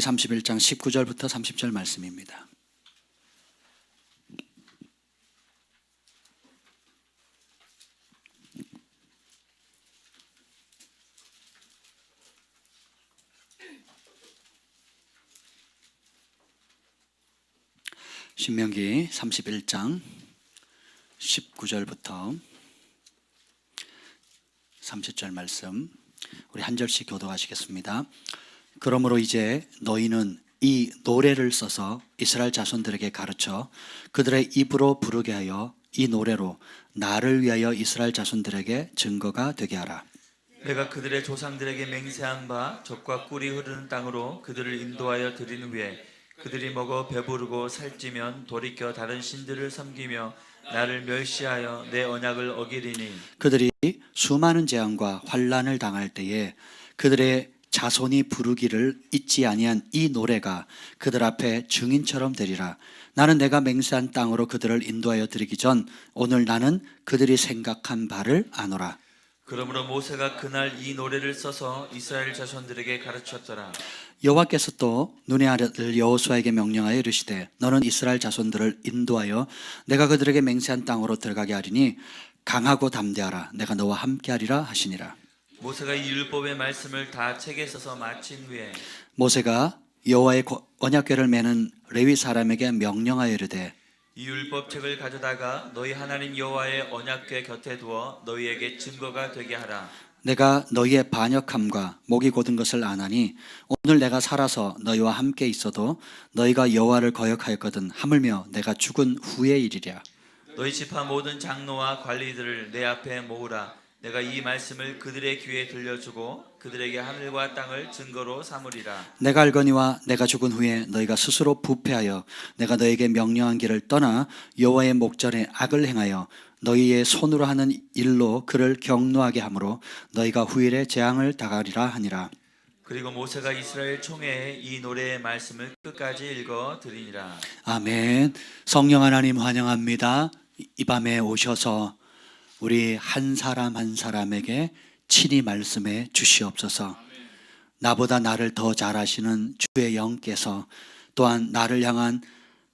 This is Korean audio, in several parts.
신명기 31장 19절부터 30절 말씀입니다. 신명기 31장 19절부터 30절 말씀 우리 한 절씩 교독하시겠습니다. 그러므로 이제 너희는 이 노래를 써서 이스라엘 자손들에게 가르쳐 그들의 입으로 부르게 하여 이 노래로 나를 위하여 이스라엘 자손들에게 증거가 되게 하라. 내가 그들의 조상들에게 맹세한 바 젖과 꿀이 흐르는 땅으로 그들을 인도하여 들인 후에 그들이 먹어 배부르고 살찌면 돌이켜 다른 신들을 섬기며 나를 멸시하여 내 언약을 어기리니 그들이 수많은 재앙과 환난을 당할 때에 그들의 자손이 부르기를 잊지 아니한 이 노래가 그들 앞에 증인처럼 되리라. 나는 내가 맹세한 땅으로 그들을 인도하여 드리기 전 오늘 나는 그들이 생각한 바를 아노라. 그러므로 모세가 그날 이 노래를 써서 이스라엘 자손들에게 가르쳤더라. 여호와께서 또 눈의 아들 여호수아에게 명령하여 이르시되 너는 이스라엘 자손들을 인도하여 내가 그들에게 맹세한 땅으로 들어가게 하리니 강하고 담대하라. 내가 너와 함께하리라 하시니라. 모세가 이 율법의 말씀을 다 책에 써서 마친 후에 모세가 여호와의 언약궤를 매는 레위 사람에게 명령하여 이르되 이 율법책을 가져다가 너희 하나님 여호와의 언약궤 곁에 두어 너희에게 증거가 되게 하라. 내가 너희의 반역함과 목이 곧은 것을 아나니 오늘 내가 살아서 너희와 함께 있어도 너희가 여호와를 거역하였거든 하물며 내가 죽은 후의 일이랴. 너희 지파 모든 장로와 관리들을 내 앞에 모으라. 내가 이 말씀을 그들의 귀에 들려주고 그들에게 하늘과 땅을 증거로 삼으리라. 내가 알거니와 내가 죽은 후에 너희가 스스로 부패하여 내가 너희에게 명령한 길을 떠나 여호와의 목전에 악을 행하여 너희의 손으로 하는 일로 그를 경노하게 하므로 너희가 후일에 재앙을 당하리라 하니라. 그리고 모세가 이스라엘 총회에 이 노래의 말씀을 끝까지 읽어 드리니라. 아멘. 성령 하나님 환영합니다. 이 밤에 오셔서 우리 한 사람 한 사람에게 친히 말씀해 주시옵소서. 나보다 나를 더 잘 아시는 주의 영께서 또한 나를 향한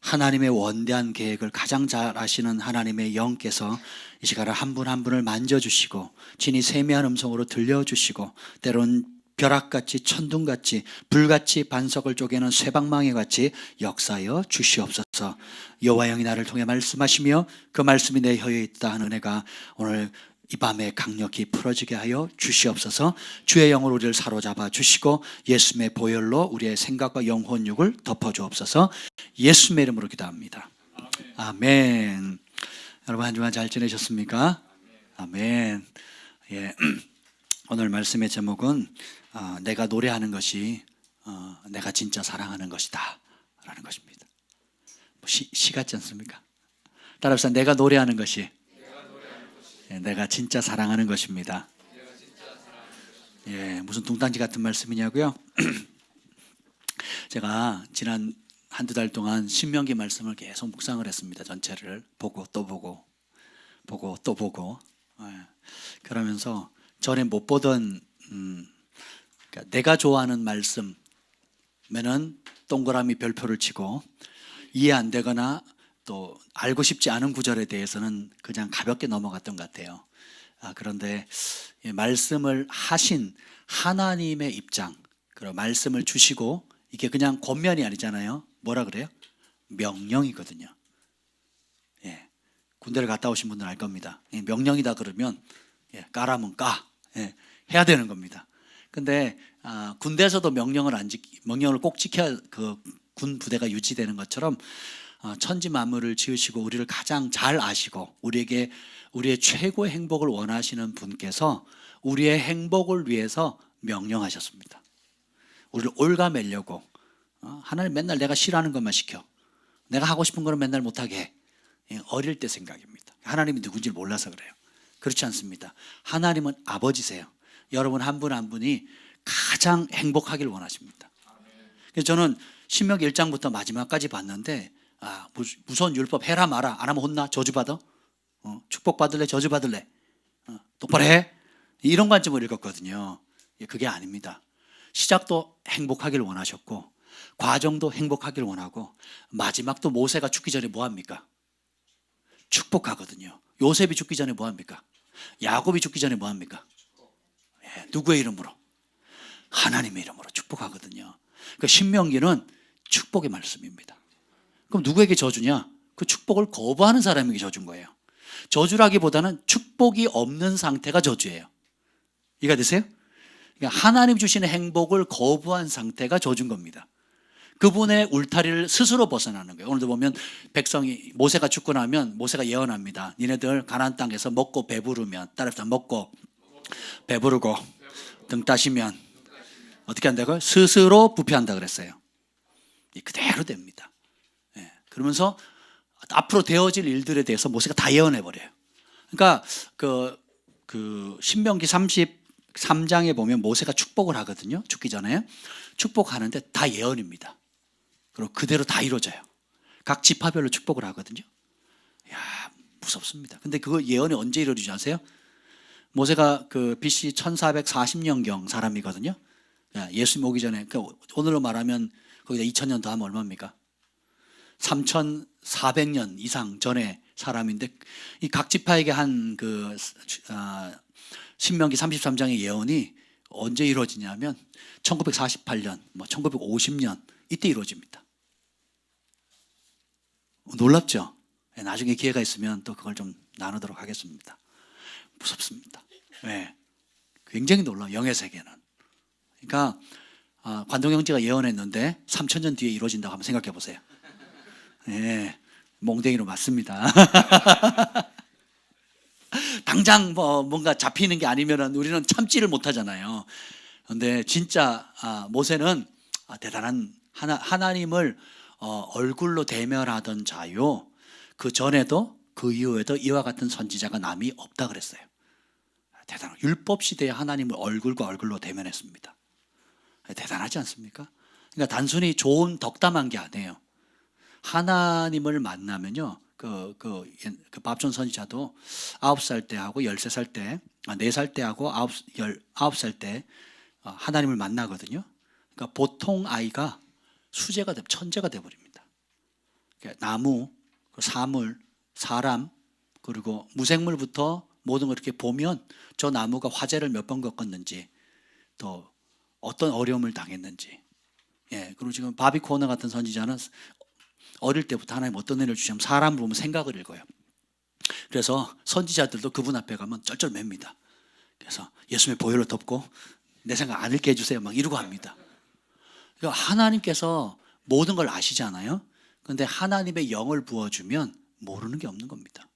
하나님의 원대한 계획을 가장 잘 아시는 하나님의 영께서 이 시간에 한 분 한 분을 만져주시고 친히 세미한 음성으로 들려주시고 때론 벼락같이 천둥같이 불같이 반석을 쪼개는 쇠방망이같이 역사하여 주시옵소서. 여호와 영이 나를 통해 말씀하시며 그 말씀이 내 혀에 있다 하는 은혜가 오늘 이 밤에 강력히 풀어지게 하여 주시옵소서. 주의 영으로 우리를 사로잡아 주시고 예수님의 보혈로 우리의 생각과 영혼육을 덮어주옵소서. 예수님의 이름으로 기도합니다. 아멘. 여러분 한 주간 잘 지내셨습니까? 아멘. 예. 오늘 말씀의 제목은 내가 노래하는 것이 내가 진짜 사랑하는 것이다 라는 것입니다. 시 같지 않습니까? 따라서 내가 노래하는 것이 내가 진짜 사랑하는 것입니다. 예, 무슨 뚱딴지 같은 말씀이냐고요? 제가 지난 한두 달 동안 신명기 말씀을 계속 묵상을 했습니다. 전체를 보고 또 보고 보고 또 보고 그러면서 전에 못 보던 그러니까 내가 좋아하는 말씀에는 동그라미 별표를 치고 이해 안 되거나 또 알고 싶지 않은 구절에 대해서는 그냥 가볍게 넘어갔던 것 같아요. 그런데 말씀을 하신 하나님의 입장, 그리고 말씀을 주시고 이게 그냥 권면이 아니잖아요. 뭐라 그래요? 명령이거든요. 예, 군대를 갔다 오신 분들은 알 겁니다. 명령이다 그러면 까라면 까, 해야 되는 겁니다. 근데 군대에서도 명령을 꼭 지켜야 그 군 부대가 유지되는 것처럼 천지 만물을 지으시고 우리를 가장 잘 아시고 우리에게 우리의 최고의 행복을 원하시는 분께서 우리의 행복을 위해서 명령하셨습니다. 우리를 올가매려고 하나님 맨날 내가 싫어하는 것만 시켜, 내가 하고 싶은 거는 맨날 못하게 해. 어릴 때 생각입니다. 하나님이 누군지 몰라서 그래요. 그렇지 않습니다. 하나님은 아버지세요. 여러분 한 분 한 분이 가장 행복하길 원하십니다. 그래서 저는 신명기 1장부터 마지막까지 봤는데 무서운 율법 해라 마라, 안 하면 혼나, 저주받아, 축복받을래 저주받을래, 똑바로 해, 이런 관점으로 읽었거든요. 그게 아닙니다. 시작도 행복하길 원하셨고 과정도 행복하길 원하고 마지막도 모세가 죽기 전에 뭐 합니까? 축복하거든요. 요셉이 죽기 전에 뭐 합니까? 야곱이 죽기 전에 뭐 합니까? 누구의 이름으로? 하나님의 이름으로 축복하거든요. 그 신명기는 축복의 말씀입니다. 그럼 누구에게 저주냐? 그 축복을 거부하는 사람에게 저주인 거예요. 저주라기보다는 축복이 없는 상태가 저주예요. 이해가 되세요? 그러니까 하나님 주시는 행복을 거부한 상태가 저주인 겁니다. 그분의 울타리를 스스로 벗어나는 거예요. 오늘도 보면 백성이 모세가 죽고 나면 모세가 예언합니다. 니네들 가나안 땅에서 먹고 배부르면, 따라서 먹고 배부르고 등 따시면 어떻게 한다고요? 스스로 부패한다 그랬어요. 그대로 됩니다. 그러면서 앞으로 되어질 일들에 대해서 모세가 다 예언해 버려요. 그러니까 그 신명기 33장에 보면 모세가 축복을 하거든요. 죽기 전에 축복하는데 다 예언입니다. 그리고 그대로 다 이루어져요. 각 지파별로 축복을 하거든요. 야, 무섭습니다. 근데 그거 예언이 언제 이루어지지 아세요? 모세가 그 BC 1440년경 사람이거든요. 예수님 오기 전에, 그러니까 오늘로 말하면 거기다 2000년 더 하면 얼마입니까? 3400년 이상 전에 사람인데, 이 각 지파에게 한 그 신명기 33장의 예언이 언제 이루어지냐면 1948년, 1950년 이때 이루어집니다. 놀랍죠? 나중에 기회가 있으면 또 그걸 좀 나누도록 하겠습니다. 무섭습니다. 굉장히 놀라워, 영의 세계는. 그러니까 관동 형제가 예언했는데 3000년 뒤에 이루어진다고 한번 생각해 보세요. 몽댕이로 맞습니다. 당장 뭔가 잡히는 게 아니면 우리는 참지를 못하잖아요. 그런데 진짜 모세는 대단한 하나님을 얼굴로 대면하던 자요. 그 전에도 그 이후에도 이와 같은 선지자가 남이 없다 그랬어요. 대단한, 율법 시대에 하나님을 얼굴과 얼굴로 대면했습니다. 대단하지 않습니까? 그러니까 단순히 좋은 덕담한 게 아니에요. 하나님을 만나면요, 그 밥존 선지자도 9살 때 하고 13살 때, 4살 때 하고 9살 때 하나님을 만나거든요. 그러니까 보통 아이가 수제가 돼, 천재가 돼 버립니다. 그러니까 나무, 사물, 사람, 그리고 무생물부터 모든 걸 이렇게 보면 저 나무가 화재를 몇 번 겪었는지, 또 어떤 어려움을 당했는지. 그리고 지금 바비 코너 같은 선지자는 어릴 때부터 하나님 어떤 은혜를 주시면 사람을 보면 생각을 읽어요. 그래서 선지자들도 그분 앞에 가면 쩔쩔맵니다. 그래서 예수님의 보혈로 덮고 내 생각 안 읽게 해주세요 막 이러고 합니다. 그러니까 하나님께서 모든 걸 아시잖아요. 그런데 하나님의 영을 부어주면 모르는 게 없는 겁니다.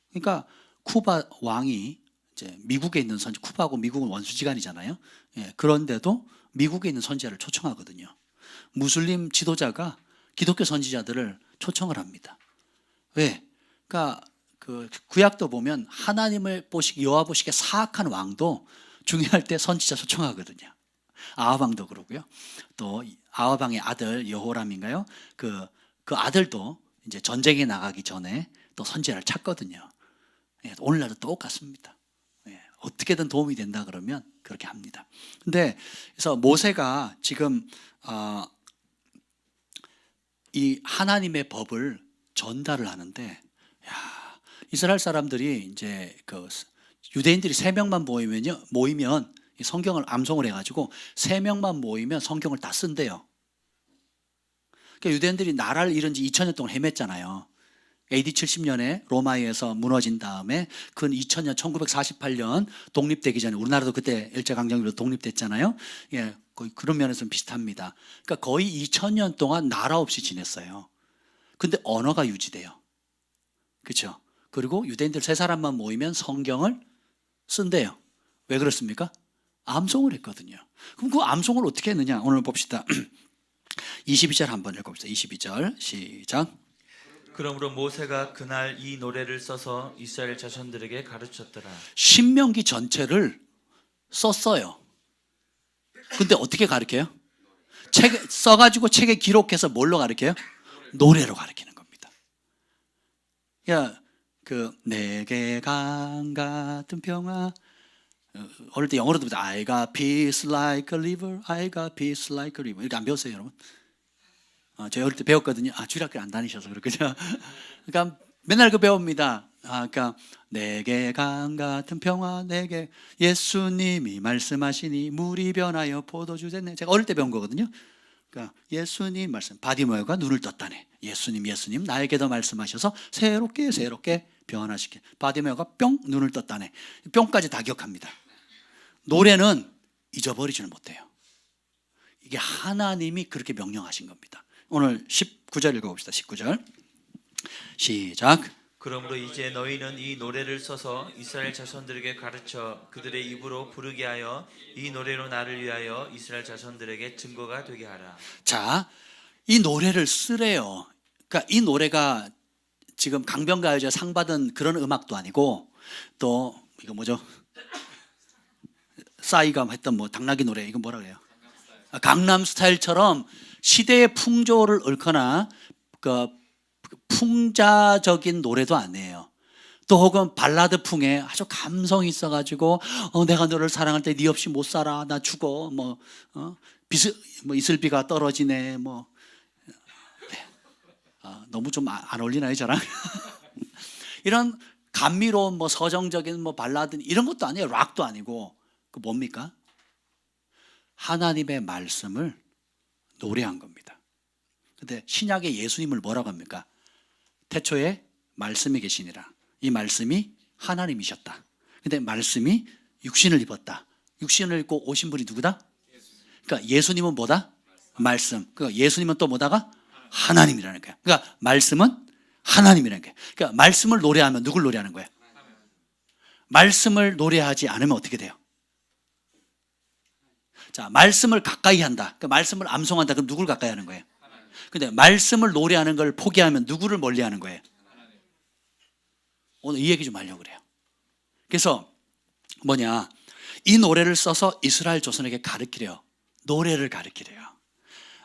그러니까 쿠바 왕이 이제 미국에 있는 선지, 쿠바하고 미국은 원수지간이잖아요. 그런데도 미국에 있는 선지자를 초청하거든요. 무슬림 지도자가 기독교 선지자들을 초청을 합니다. 왜? 그러니까 그 구약도 보면 하나님을 보시기, 여호와 보시기에 사악한 왕도 중요할 때 선지자 초청하거든요. 아합 왕도 그러고요. 또 아합 왕의 아들 여호람인가요? 그 아들도 이제 전쟁에 나가기 전에 또 선지자를 찾거든요. 오늘날도 똑같습니다. 어떻게든 도움이 된다 그러면 그렇게 합니다. 근데 그래서 모세가 지금 이 하나님의 법을 전달을 하는데, 이스라엘 사람들이 이제 유대인들이 3명만 모이면 성경을 암송을 해가지고 3명만 모이면 성경을 다 쓴대요. 그러니까 유대인들이 나라를 잃은 지 2000년 동안 헤맸잖아요. AD 70년에 로마에서 무너진 다음에 그 2000년 1948년 독립되기 전에, 우리나라도 그때 일제강점기로 독립됐잖아요. 거의 그런 면에서는 비슷합니다. 그러니까 거의 2000년 동안 나라 없이 지냈어요. 근데 언어가 유지돼요. 그렇죠? 그리고 유대인들 3사람만 모이면 성경을 쓴대요. 왜 그렇습니까? 암송을 했거든요. 그럼 그 암송을 어떻게 했느냐? 오늘 봅시다. 22절 한번 읽어봅시다. 22절 시작. 그러므로 모세가 그날 이 노래를 써서 이스라엘 자손들에게 가르쳤더라. 신명기 전체를 썼어요. 근데 어떻게 가르쳐요? 책에 써가지고 책에 기록해서 뭘로 가르쳐요? 노래로 가르치는 겁니다. 야, 내게 강 같은 평화. 어릴 때 영어로도 I got peace like a river, I got peace like a river. 이렇게 안 배웠어요, 여러분? 저희 어릴 때 배웠거든요. 주일학교 안 다니셔서 그렇군요. 그러니까 맨날 그 배웁니다. 그러니까 내게 강 같은 평화 내게 예수님이 말씀하시니 물이 변하여 포도주 됐네. 제가 어릴 때 배운 거거든요. 그러니까 예수님 말씀, 바디모여가 눈을 떴다네. 예수님 나에게도 말씀하셔서 새롭게 변화시켜. 바디모여가 뿅 눈을 떴다네. 뿅까지 다 기억합니다. 노래는 잊어버리지는 못해요. 이게 하나님이 그렇게 명령하신 겁니다. 오늘 19절 읽어봅시다. 19절 시작. 그러므로 이제 너희는 이 노래를 써서 이스라엘 자손들에게 가르쳐 그들의 입으로 부르게 하여 이 노래로 나를 위하여 이스라엘 자손들에게 증거가 되게 하라. 자, 이 노래를 쓰래요. 그러니까 이 노래가 지금 강변가요제 상 받은 그런 음악도 아니고 또 이거 뭐죠? 싸이가 했던 뭐 당나귀 노래 이거 뭐라 그래요? 강남 스타일처럼 시대의 풍조를 읊거나 그 풍자적인 노래도 아니에요. 또 혹은 발라드풍에 아주 감성이 있어가지고 내가 너를 사랑할 때 네 없이 못 살아 나 죽어 뭐 이슬비가 떨어지네 뭐 너무 좀 안 어울리나요 저랑? 이런 감미로운 뭐 서정적인 뭐 발라드 이런 것도 아니에요. 락도 아니고 그 뭡니까? 하나님의 말씀을 노래한 겁니다. 근데 신약의 예수님을 뭐라고 합니까? 태초에 말씀이 계시니라. 이 말씀이 하나님이셨다. 근데 말씀이 육신을 입었다. 육신을 입고 오신 분이 누구다? 그러니까 예수님은 뭐다? 말씀. 그러니까 예수님은 또 뭐다가? 하나님이라는 거야. 그러니까 말씀은 하나님이라는 거야. 그러니까 말씀을 노래하면 누굴 노래하는 거야? 말씀을 노래하지 않으면 어떻게 돼요? 자, 말씀을 가까이 한다. 그러니까 말씀을 암송한다. 그럼 누굴 가까이 하는 거예요? 근데 말씀을 노래하는 걸 포기하면 누구를 멀리 하는 거예요? 오늘 이 얘기 좀 하려고 그래요. 그래서 뭐냐? 이 노래를 써서 이스라엘 조선에게 가르치래요. 노래를 가르치래요.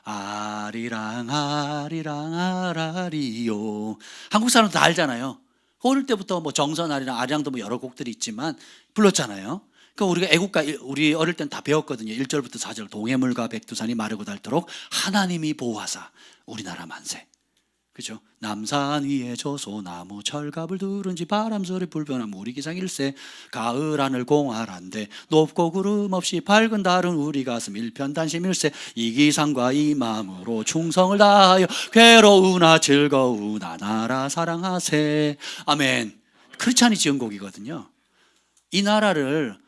아리랑 아리랑 아라리요. 한국 사람도 다 알잖아요. 어릴 때부터 뭐 정선아리랑 아리랑도 뭐 여러 곡들이 있지만 불렀잖아요. 그러니까 우리가 애국가 우리 어릴 땐 다 배웠거든요. 1절부터 4절 동해물과 백두산이 마르고 닳도록 하나님이 보호하사 우리나라 만세. 그죠? 남산 위에 저소나무 철갑을 두른지 바람소리 불변함 우리 기상 일세 가을 하늘 공활한데 높고 구름 없이 밝은 달은 우리 가슴 일편단심 일세 이 기상과 이 마음으로 충성을 다하여 괴로우나 즐거우나 나라 사랑하세. 아멘. 크리스찬이 지은 곡이거든요. 이 나라를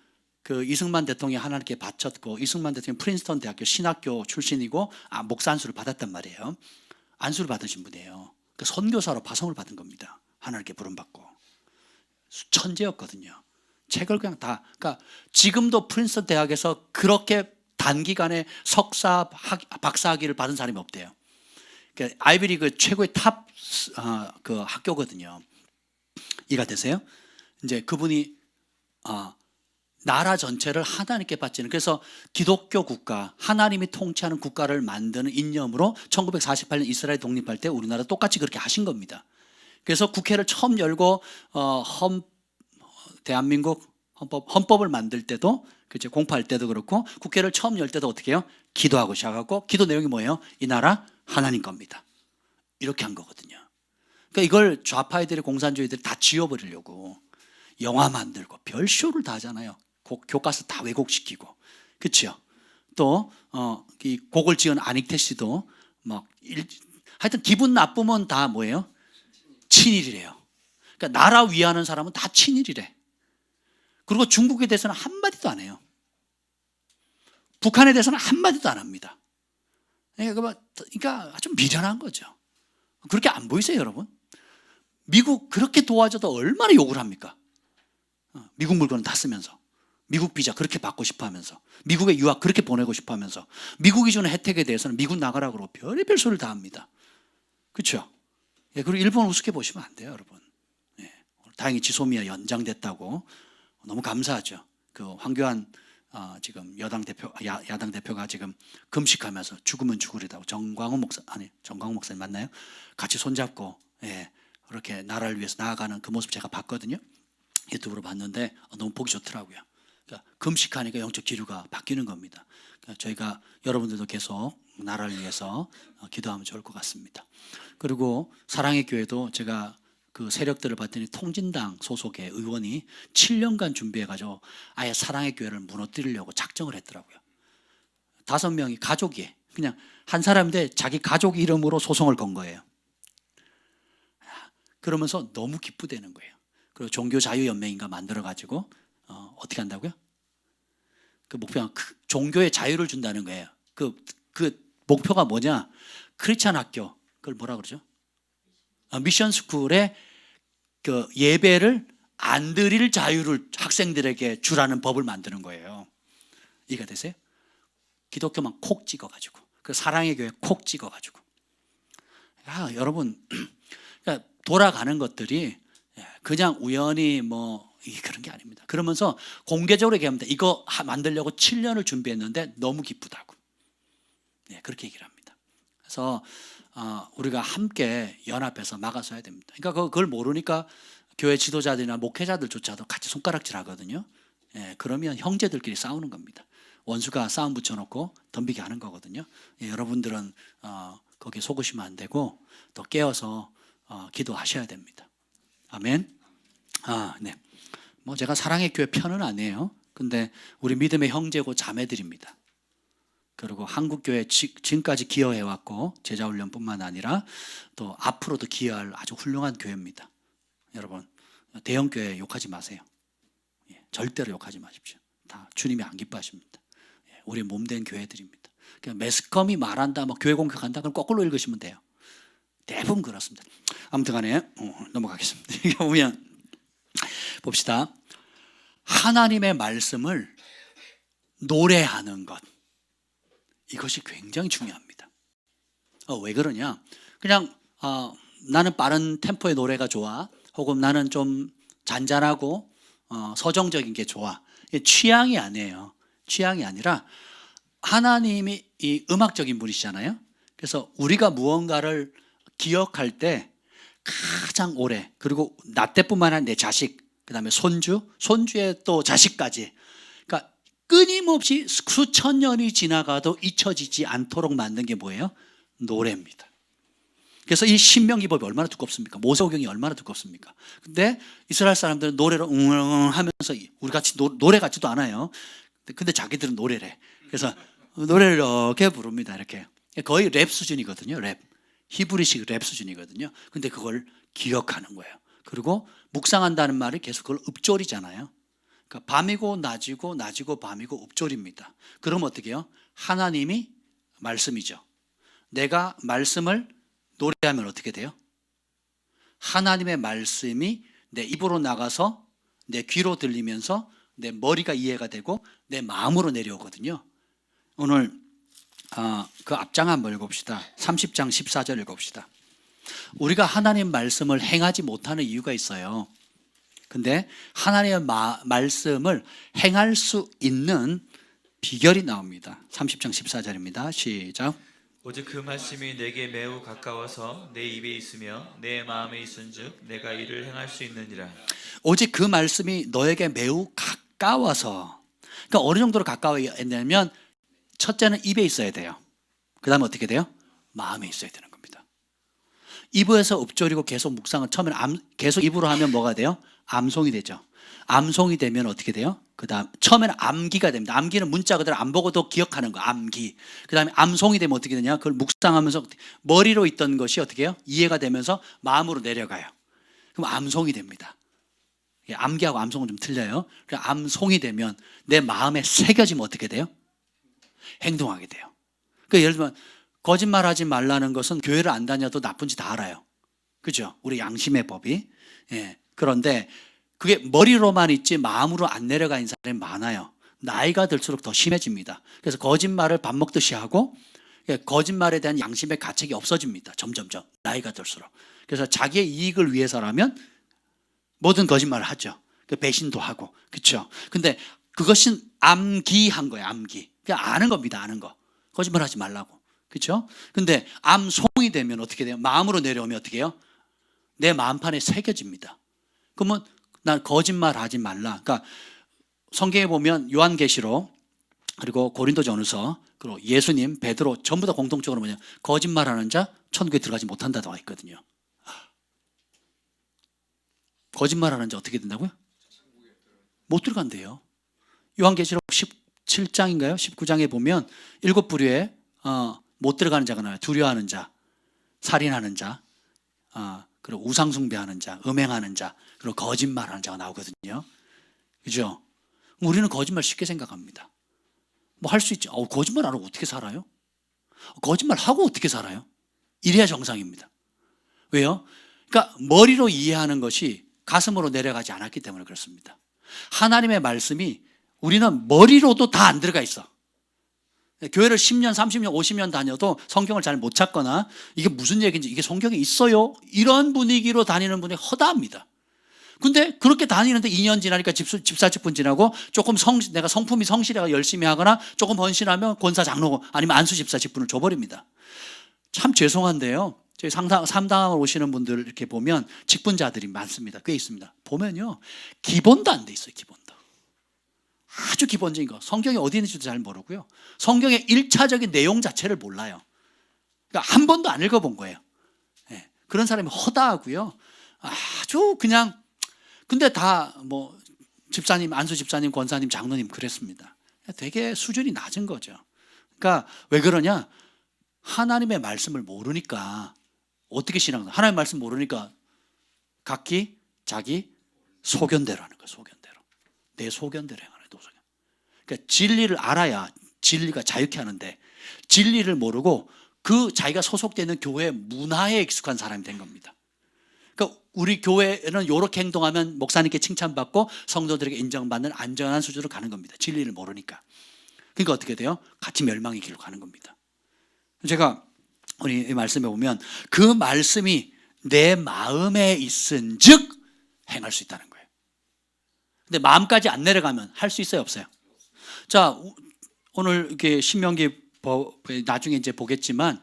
그 이승만 대통령이 하나님께 바쳤고 이승만 대통령 프린스턴 대학교 신학교 출신이고 목사 안수를 받았단 말이에요. 안수를 받으신 분이에요. 그 선교사로 파송을 받은 겁니다. 하나님께 부름받고 천재였거든요. 책을 그냥 다 그러니까 지금도 프린스턴 대학에서 그렇게 단기간에 석사 박사학위를 받은 사람이 없대요. 그러니까 아이비리그 최고의 탑 그 학교거든요. 이해가 되세요? 이제 그분이 나라 전체를 하나님께 바치는 그래서 기독교 국가 하나님이 통치하는 국가를 만드는 이념으로 1948년 이스라엘 독립할 때 우리나라 똑같이 그렇게 하신 겁니다. 그래서 국회를 처음 열고 대한민국 헌법을 만들 때도 그렇죠. 공포할 때도 그렇고 국회를 처음 열 때도 어떻게 해요? 기도하고 시작하고 기도 내용이 뭐예요? 이 나라 하나님 겁니다. 이렇게 한 거거든요. 그러니까 이걸 좌파애들이 공산주의들이 다 지워버리려고 영화 만들고 별쇼를 다 하잖아요. 교과서 다 왜곡시키고 그렇죠. 또 이 곡을 지은 안익태 씨도 막 하여튼 기분 나쁘면 다 뭐예요? 친일이래요. 그러니까 나라 위하는 사람은 다 친일이래. 그리고 중국에 대해서는 한마디도 안 해요. 북한에 대해서는 한마디도 안 합니다. 그러니까 아주 미련한 거죠. 그렇게 안 보이세요 여러분? 미국 그렇게 도와줘도 얼마나 욕을 합니까? 미국 물건은 다 쓰면서 미국 비자 그렇게 받고 싶어 하면서 미국에 유학 그렇게 보내고 싶어 하면서 미국이 주는 혜택에 대해서는 미국 나가라 그러고 별의별 소리를 다 합니다. 그렇죠? 예, 그리고 일본 우습게 보시면 안 돼요 여러분. 예, 다행히 지소미아 연장됐다고 너무 감사하죠. 그 황교안 지금 야당 대표가 지금 금식하면서 죽으면 죽으리다고 정광훈 목사님 맞나요? 같이 손잡고 그렇게 나라를 위해서 나아가는 그 모습 제가 봤거든요. 유튜브로 봤는데 너무 보기 좋더라고요. 그러니까 금식하니까 영적 기류가 바뀌는 겁니다. 그러니까 저희가 여러분들도 계속 나라를 위해서 기도하면 좋을 것 같습니다. 그리고 사랑의 교회도 제가 그 세력들을 봤더니 통진당 소속의 의원이 7년간 준비해가지고 아예 사랑의 교회를 무너뜨리려고 작정을 했더라고요. 5명이 가족이 그냥 한 사람인데 자기 가족 이름으로 소송을 건 거예요. 그러면서 너무 기쁘대는 거예요. 그리고 종교자유연맹인가 만들어가지고 어떻게 한다고요? 그 목표가 종교의 자유를 준다는 거예요. 그 목표가 뭐냐? 크리스찬 학교 그걸 뭐라 그러죠? 미션 스쿨에 그 예배를 안 드릴 자유를 학생들에게 주라는 법을 만드는 거예요. 이해가 되세요? 기독교만 콕 찍어가지고 그 사랑의 교회 콕 찍어가지고 여러분 그러니까 돌아가는 것들이 그냥 우연히 그런 게 아닙니다. 그러면서 공개적으로 얘기합니다. 이거 만들려고 7년을 준비했는데 너무 기쁘다고. 그렇게 얘기를 합니다. 그래서 우리가 함께 연합해서 막아서야 됩니다. 그러니까 그걸 모르니까 교회 지도자들이나 목회자들조차도 같이 손가락질 하거든요. 그러면 형제들끼리 싸우는 겁니다. 원수가 싸움 붙여놓고 덤비게 하는 거거든요. 여러분들은 거기에 속으시면 안 되고 또 깨어서 기도하셔야 됩니다. 아멘. 네. 제가 사랑의 교회 편은 아니에요. 근데 우리 믿음의 형제고 자매들입니다. 그리고 한국교회 지금까지 기여해왔고 제자훈련뿐만 아니라 또 앞으로도 기여할 아주 훌륭한 교회입니다. 여러분 대형교회 욕하지 마세요. 절대로 욕하지 마십시오. 다 주님이 안 기뻐하십니다. 우리 몸된 교회들입니다. 그냥 매스컴이 말한다, 교회 공격한다, 그럼 거꾸로 읽으시면 돼요. 대부분 그렇습니다. 아무튼 간에 넘어가겠습니다. 이게 보면 봅시다. 하나님의 말씀을 노래하는 것, 이것이 굉장히 중요합니다. 왜 그러냐? 그냥 나는 빠른 템포의 노래가 좋아, 혹은 나는 좀 잔잔하고 서정적인 게 좋아. 이게 취향이 아니에요. 취향이 아니라 하나님이 이 음악적인 분이시잖아요. 그래서 우리가 무언가를 기억할 때 가장 오래, 그리고 나 때뿐만 아니라 내 자식, 그 다음에 손주의 또 자식까지, 그러니까 끊임없이 수천 년이 지나가도 잊혀지지 않도록 만든 게 뭐예요? 노래입니다. 그래서 이 신명기법이 얼마나 두껍습니까? 모세오경이 얼마나 두껍습니까? 근데 이스라엘 사람들은 노래로 하면서 우리 같이 노래 같지도 않아요. 근데 자기들은 노래래. 그래서 노래를 이렇게 부릅니다. 이렇게 거의 랩 수준이거든요. 랩. 히브리식 랩 수준이거든요. 근데 그걸 기억하는 거예요. 그리고 묵상한다는 말이 계속 그걸 읊조리잖아요. 그러니까 밤이고 낮이고 낮이고 밤이고 읊조립니다. 그럼 어떻게 해요? 하나님이 말씀이죠. 내가 말씀을 노래하면 어떻게 돼요? 하나님의 말씀이 내 입으로 나가서 내 귀로 들리면서 내 머리가 이해가 되고 내 마음으로 내려오거든요. 오늘 그 앞장 한번 읽어봅시다. 30장 14절 읽어봅시다. 우리가 하나님 말씀을 행하지 못하는 이유가 있어요. 근데 하나님의 말씀을 행할 수 있는 비결이 나옵니다. 30장 14절입니다. 시작. 오직 그 말씀이 내게 매우 가까워서 내 입에 있으며 내 마음에 있은즉 내가 이를 행할 수 있느니라. 오직 그 말씀이 너에게 매우 가까워서, 그러니까 어느 정도로 가까워했냐면 첫째는 입에 있어야 돼요. 그 다음에 어떻게 돼요? 마음에 있어야 되는 겁니다. 입에서 읊조리고 계속 묵상을 처음에는 계속 입으로 하면 뭐가 돼요? 암송이 되죠. 암송이 되면 어떻게 돼요? 그 다음 처음에는 암기가 됩니다. 암기는 문자 그대로 안 보고도 기억하는 거, 암기. 그 다음에 암송이 되면 어떻게 되냐? 그걸 묵상하면서 머리로 있던 것이 어떻게 해요? 이해가 되면서 마음으로 내려가요. 그럼 암송이 됩니다. 암기하고 암송은 좀 틀려요. 암송이 되면 내 마음에 새겨지면 어떻게 돼요? 행동하게 돼요. 그러니까 예를 들면 거짓말하지 말라는 것은 교회를 안 다녀도 나쁜 짓 다 알아요. 그죠? 우리 양심의 법이. 그런데 그게 머리로만 있지 마음으로 안 내려가 있는 사람이 많아요. 나이가 들수록 더 심해집니다. 그래서 거짓말을 밥 먹듯이 하고 거짓말에 대한 양심의 가책이 없어집니다. 점점점 나이가 들수록. 그래서 자기의 이익을 위해서라면 모든 거짓말을 하죠. 배신도 하고, 그렇죠? 근데 그것은 암기한 거예요. 암기. 그냥 아는 겁니다. 아는 거. 거짓말하지 말라고, 그렇죠? 근데 암송이 되면 어떻게 돼요? 마음으로 내려오면 어떻게 해요? 내 마음판에 새겨집니다. 그러면 난 거짓말하지 말라. 그러니까 성경에 보면 요한계시록 그리고 고린도전서, 그리고 예수님, 베드로 전부 다 공통적으로 뭐냐? 거짓말하는 자 천국에 들어가지 못한다 나와 있거든요. 거짓말하는 자 어떻게 된다고요? 못 들어간대요. 요한계시록 17장인가요? 19장에 보면 7부류에 못 들어가는 자가 나와요. 두려워하는 자, 살인하는 자, 그리고 우상숭배하는 자, 음행하는 자, 그리고 거짓말하는 자가 나오거든요. 그죠? 우리는 거짓말 쉽게 생각합니다. 뭐 할 수 있죠. 거짓말 안 하고 어떻게 살아요? 거짓말 하고 어떻게 살아요? 이래야 정상입니다. 왜요? 그러니까 머리로 이해하는 것이 가슴으로 내려가지 않았기 때문에 그렇습니다. 하나님의 말씀이 우리는 머리로도 다 안 들어가 있어. 교회를 10년, 30년, 50년 다녀도 성경을 잘 못 찾거나 이게 무슨 얘기인지 이게 성경에 있어요? 이런 분위기로 다니는 분이 허다합니다. 근데 그렇게 다니는데 2년 지나니까 집사직분 지나고 조금 내가 성품이 성실하고 열심히 하거나 조금 헌신하면 권사 장로 아니면 안수 집사 직분을 줘버립니다. 참 죄송한데요. 저희 상담을 오시는 분들 이렇게 보면 직분자들이 많습니다. 꽤 있습니다. 보면요. 기본도 안 돼 있어요. 기본도. 아주 기본적인 거. 성경이 어디 있는지도 잘 모르고요. 성경의 1차적인 내용 자체를 몰라요. 그러니까 한 번도 안 읽어본 거예요. 네. 그런 사람이 허다하고요. 아주 그냥 근데 다 뭐 집사님, 안수 집사님, 권사님, 장로님 그랬습니다. 되게 수준이 낮은 거죠. 그러니까 왜 그러냐? 하나님의 말씀을 모르니까 어떻게 신앙을 하나님의 말씀 모르니까 각기 자기 소견대로 하는 거예요. 소견대로. 내 소견대로 행하는 도소견. 그러니까 진리를 알아야 진리가 자유케 하는데 진리를 모르고 그 자기가 소속되는 교회 문화에 익숙한 사람이 된 겁니다. 그러니까 우리 교회는 이렇게 행동하면 목사님께 칭찬받고 성도들에게 인정받는 안전한 수준으로 가는 겁니다. 진리를 모르니까. 그러니까 어떻게 돼요? 같이 멸망의 길로 가는 겁니다. 제가 우리 이 말씀에 보면 그 말씀이 내 마음에 있은 즉 행할 수 있다는 거예요. 근데 마음까지 안 내려가면 할 수 있어요? 없어요? 자, 오늘 이렇게 신명기 나중에 이제 보겠지만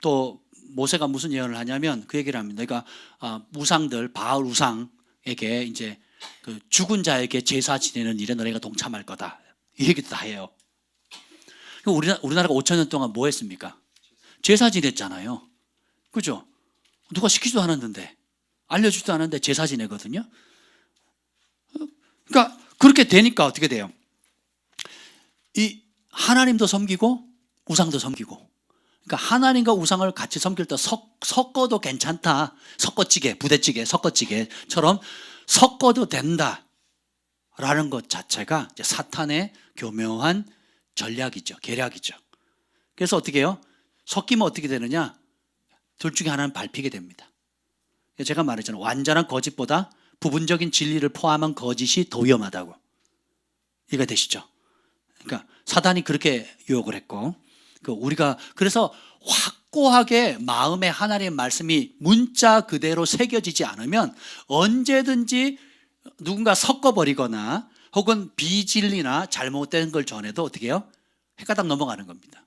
또 모세가 무슨 예언을 하냐면 그 얘기를 합니다. 그러니까 우상들 바알 우상에게 이제 그 죽은 자에게 제사 지내는 일에 너네가 동참할 거다. 이 얘기도 다 해요. 우리나라가 5천 년 동안 뭐 했습니까? 제사 지냈잖아요. 그죠? 누가 시키지도 않았는데 알려주지도 않았는데 제사 지내거든요. 그러니까 그렇게 되니까 어떻게 돼요? 이 하나님도 섬기고 우상도 섬기고. 그러니까 하나님과 우상을 같이 섬길 때 섞어도 괜찮다. 섞어찌개, 부대찌개, 섞어찌개처럼 섞어도 된다라는 것 자체가 이제 사탄의 교묘한 전략이죠. 계략이죠. 그래서 어떻게 해요? 섞이면 어떻게 되느냐? 둘 중에 하나는 밟히게 됩니다. 제가 말했잖아요. 완전한 거짓보다 부분적인 진리를 포함한 거짓이 더 위험하다고. 이해가 되시죠? 그러니까 사단이 그렇게 유혹을 했고 우리가 그래서 확고하게 마음에 하나님의 말씀이 문자 그대로 새겨지지 않으면 언제든지 누군가 섞어버리거나 혹은 비진리나 잘못된 걸 전해도 어떻게 해요? 헷가닥 넘어가는 겁니다.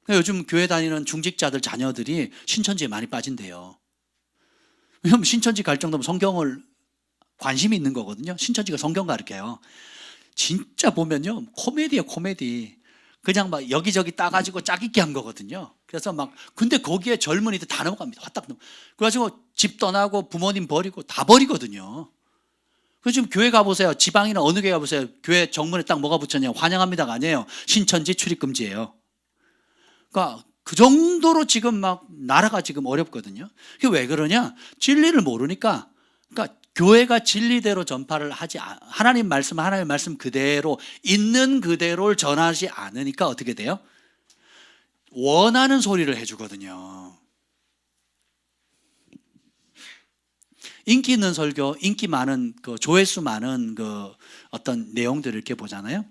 요즘 교회 다니는 중직자들 자녀들이 신천지에 많이 빠진대요. 왜냐하면 신천지 갈 정도면 성경을 관심이 있는 거거든요. 신천지가 성경 가르쳐요. 진짜 보면요 코미디예요. 코미디. 그냥 막 여기저기 따가지고 짜깁기 한 거거든요. 그래서 막 근데 거기에 젊은이들 다 넘어갑니다. 화딱 넘어. 그래가지고 집 떠나고 부모님 버리고 다 버리거든요. 그래서 지금 교회 가보세요. 지방이나 어느 교회 가보세요. 교회 정문에 딱 뭐가 붙였냐? 환영합니다가 아니에요. 신천지 출입금지예요. 그러니까 그 정도로 지금 막 나라가 지금 어렵거든요. 그게 왜 그러냐? 진리를 모르니까. 그러니까 교회가 진리대로 전파를 하나님 말씀 그대로 있는 그대로를 전하지 않으니까 어떻게 돼요? 원하는 소리를 해주거든요. 인기 있는 설교, 인기 많은 조회수 많은 어떤 내용들을 이렇게 보잖아요.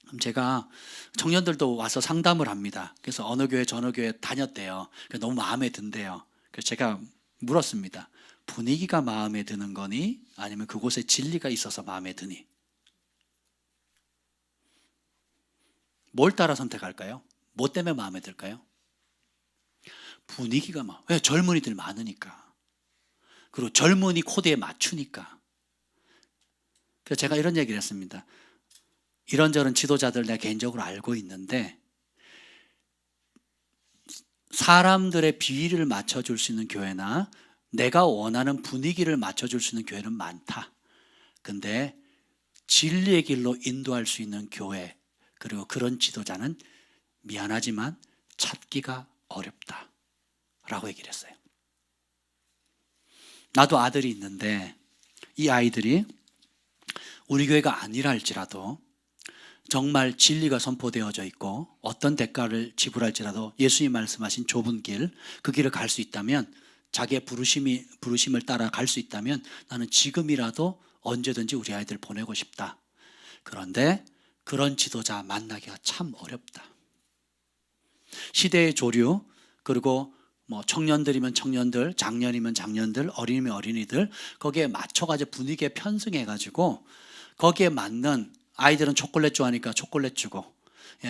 그럼 제가 청년들도 와서 상담을 합니다. 그래서 어느 교회 저느 교회 다녔대요. 너무 마음에 든대요. 그래서 제가 물었습니다. 분위기가 마음에 드는 거니 아니면 그곳에 진리가 있어서 마음에 드니? 뭘 따라 선택할까요? 뭐 때문에 마음에 들까요? 분위기가 왜? 젊은이들 많으니까. 그리고 젊은이 코드에 맞추니까. 그래서 제가 이런 얘기를 했습니다. 이런저런 지도자들 내가 개인적으로 알고 있는데 사람들의 비위를 맞춰줄 수 있는 교회나 내가 원하는 분위기를 맞춰줄 수 있는 교회는 많다. 근데 진리의 길로 인도할 수 있는 교회 그리고 그런 지도자는 미안하지만 찾기가 어렵다 라고 얘기를 했어요. 나도 아들이 있는데 이 아이들이 우리 교회가 아니라 할지라도 정말 진리가 선포되어져 있고 어떤 대가를 지불할지라도 예수님 말씀하신 좁은 길, 그 길을 갈 수 있다면 자기의 부르심을 따라 갈 수 있다면 나는 지금이라도 언제든지 우리 아이들 보내고 싶다. 그런데 그런 지도자 만나기가 참 어렵다. 시대의 조류 그리고 뭐 청년들이면 청년들, 장년이면 장년들, 어린이면 어린이들 거기에 맞춰가지고 분위기에 편승해가지고 거기에 맞는 아이들은 초콜릿 좋아하니까 초콜릿 주고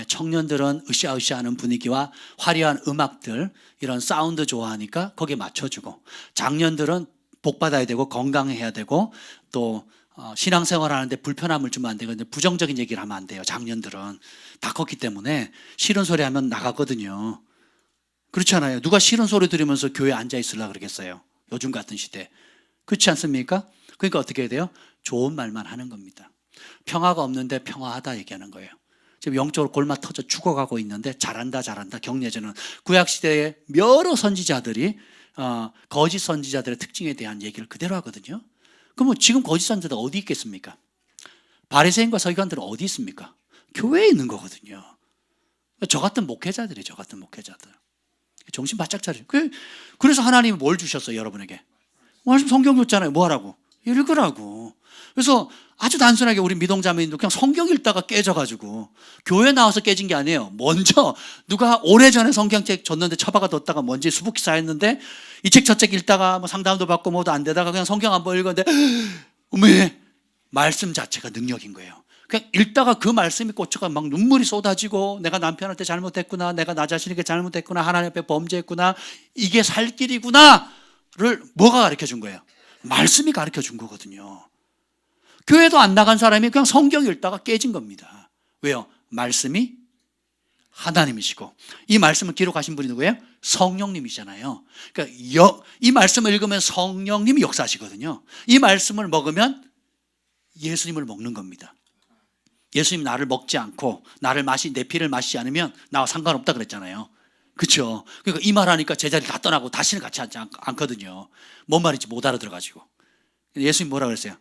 청년들은 으쌰으쌰하는 분위기와 화려한 음악들 이런 사운드 좋아하니까 거기에 맞춰주고 장년들은 복 받아야 되고 건강해야 되고 또 신앙생활 하는데 불편함을 주면 안 되거든요. 부정적인 얘기를 하면 안 돼요. 장년들은 다 컸기 때문에 싫은 소리 하면 나가거든요. 그렇잖아요. 누가 싫은 소리 들으면서 교회에 앉아 있으려고 그러겠어요. 요즘 같은 시대. 그렇지 않습니까? 그러니까 어떻게 해야 돼요? 좋은 말만 하는 겁니다. 평화가 없는데 평화하다 얘기하는 거예요. 지금 영적으로 골마 터져 죽어가고 있는데 잘한다 잘한다 격려주는 구약시대의 여러 선지자들이 거짓 선지자들의 특징에 대한 얘기를 그대로 하거든요. 그러면 지금 거짓 선지자들 어디 있겠습니까? 바리새인과 서기관들은 어디 있습니까? 교회에 있는 거거든요. 저 같은 목회자들이 저 같은 목회자들 정신 바짝 차리죠. 그래서 하나님이 뭘 주셨어요 여러분에게? 말씀 성경 줬잖아요. 뭐 하라고? 읽으라고. 그래서 아주 단순하게 우리 미동자매님도 그냥 성경 읽다가 깨져가지고 교회 나와서 깨진 게 아니에요. 먼저 누가 오래전에 성경책 줬는데 처박아 뒀다가 뭔지 수북히 쌓였는데 이 책 저 책 읽다가 뭐 상담도 받고 뭐도 안 되다가 그냥 성경 한번 읽었는데 왜 말씀 자체가 능력인 거예요. 그냥 읽다가 그 말씀이 꽂혀가 막 눈물이 쏟아지고 내가 남편한테 잘못했구나, 내가 나 자신에게 잘못했구나, 하나님 앞에 범죄했구나, 이게 살 길이구나를 뭐가 가르쳐 준 거예요? 말씀이 가르쳐 준 거거든요. 교회도 안 나간 사람이 그냥 성경 읽다가 깨진 겁니다. 왜요? 말씀이 하나님이시고 이 말씀을 기록하신 분이 누구예요? 성령님이잖아요. 그러니까 이 말씀을 읽으면 성령님이 역사하시거든요. 이 말씀을 먹으면 예수님을 먹는 겁니다. 예수님 나를 먹지 않고 내 피를 마시지 않으면 나와 상관없다 그랬잖아요. 그렇죠? 그러니까 이 말하니까 제자리 다 떠나고 다시는 같이 하지 않거든요. 뭔 말인지 못 알아들어가지고. 예수님 뭐라 그랬어요?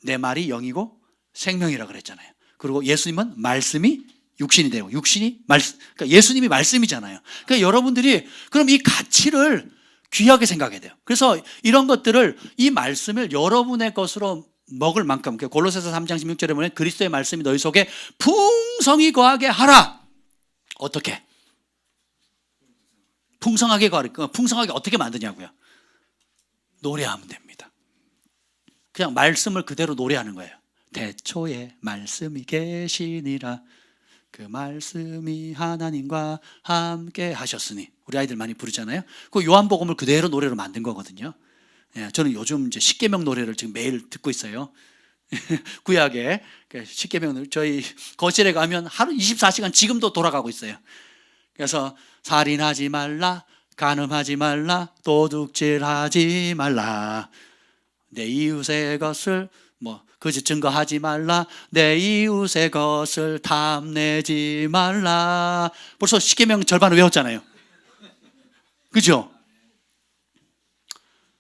내 말이 영이고 생명이라 그랬잖아요. 그리고 예수님은 말씀이 육신이 되고 그러니까 예수님이 말씀이잖아요. 그러니까 여러분들이 그럼 이 가치를 귀하게 생각해야 돼요. 그래서 이런 것들을 이 말씀을 여러분의 것으로 먹을 만큼 골로새서 3장 16절에 보면 그리스도의 말씀이 너희 속에 풍성히 거하게 하라. 어떻게? 풍성하게 어떻게 만드냐고요? 노래하면 됩니다. 그냥 말씀을 그대로 노래하는 거예요. 태초에 말씀이 계시니라 그 말씀이 하나님과 함께 하셨으니 우리 아이들 많이 부르잖아요. 그 요한복음을 그대로 노래로 만든 거거든요. 저는 요즘 이제 십계명 노래를 지금 매일 듣고 있어요. 구약에 십계명 저희 거실에 가면 하루 24시간 지금도 돌아가고 있어요. 그래서 살인하지 말라, 간음하지 말라, 도둑질하지 말라, 내 이웃의 것을 거짓 증거하지 말라, 내 이웃의 것을 탐내지 말라. 벌써 십계명 절반을 외웠잖아요. 그죠?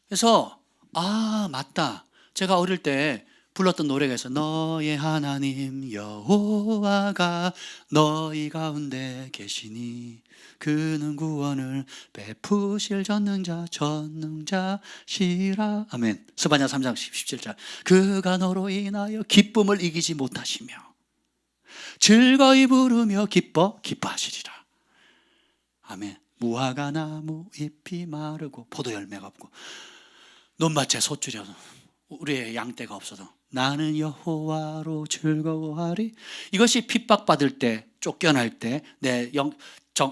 그래서 맞다. 제가 어릴 때 불렀던 노래가 있어요. 너의 하나님 여호와가 너희 가운데 계시니 그는 구원을 베푸실 전능자시라. 아멘. 스바냐 3장 17절. 그가 너로 인하여 기쁨을 이기지 못하시며 즐거이 부르며 기뻐하시리라. 아멘. 무화과 나무 잎이 마르고 포도 열매가 없고 논밭에 솥줄여도 우리의 양떼가 없어도 나는 여호와로 즐거워하리. 이것이 핍박받을 때, 쫓겨날 때, 내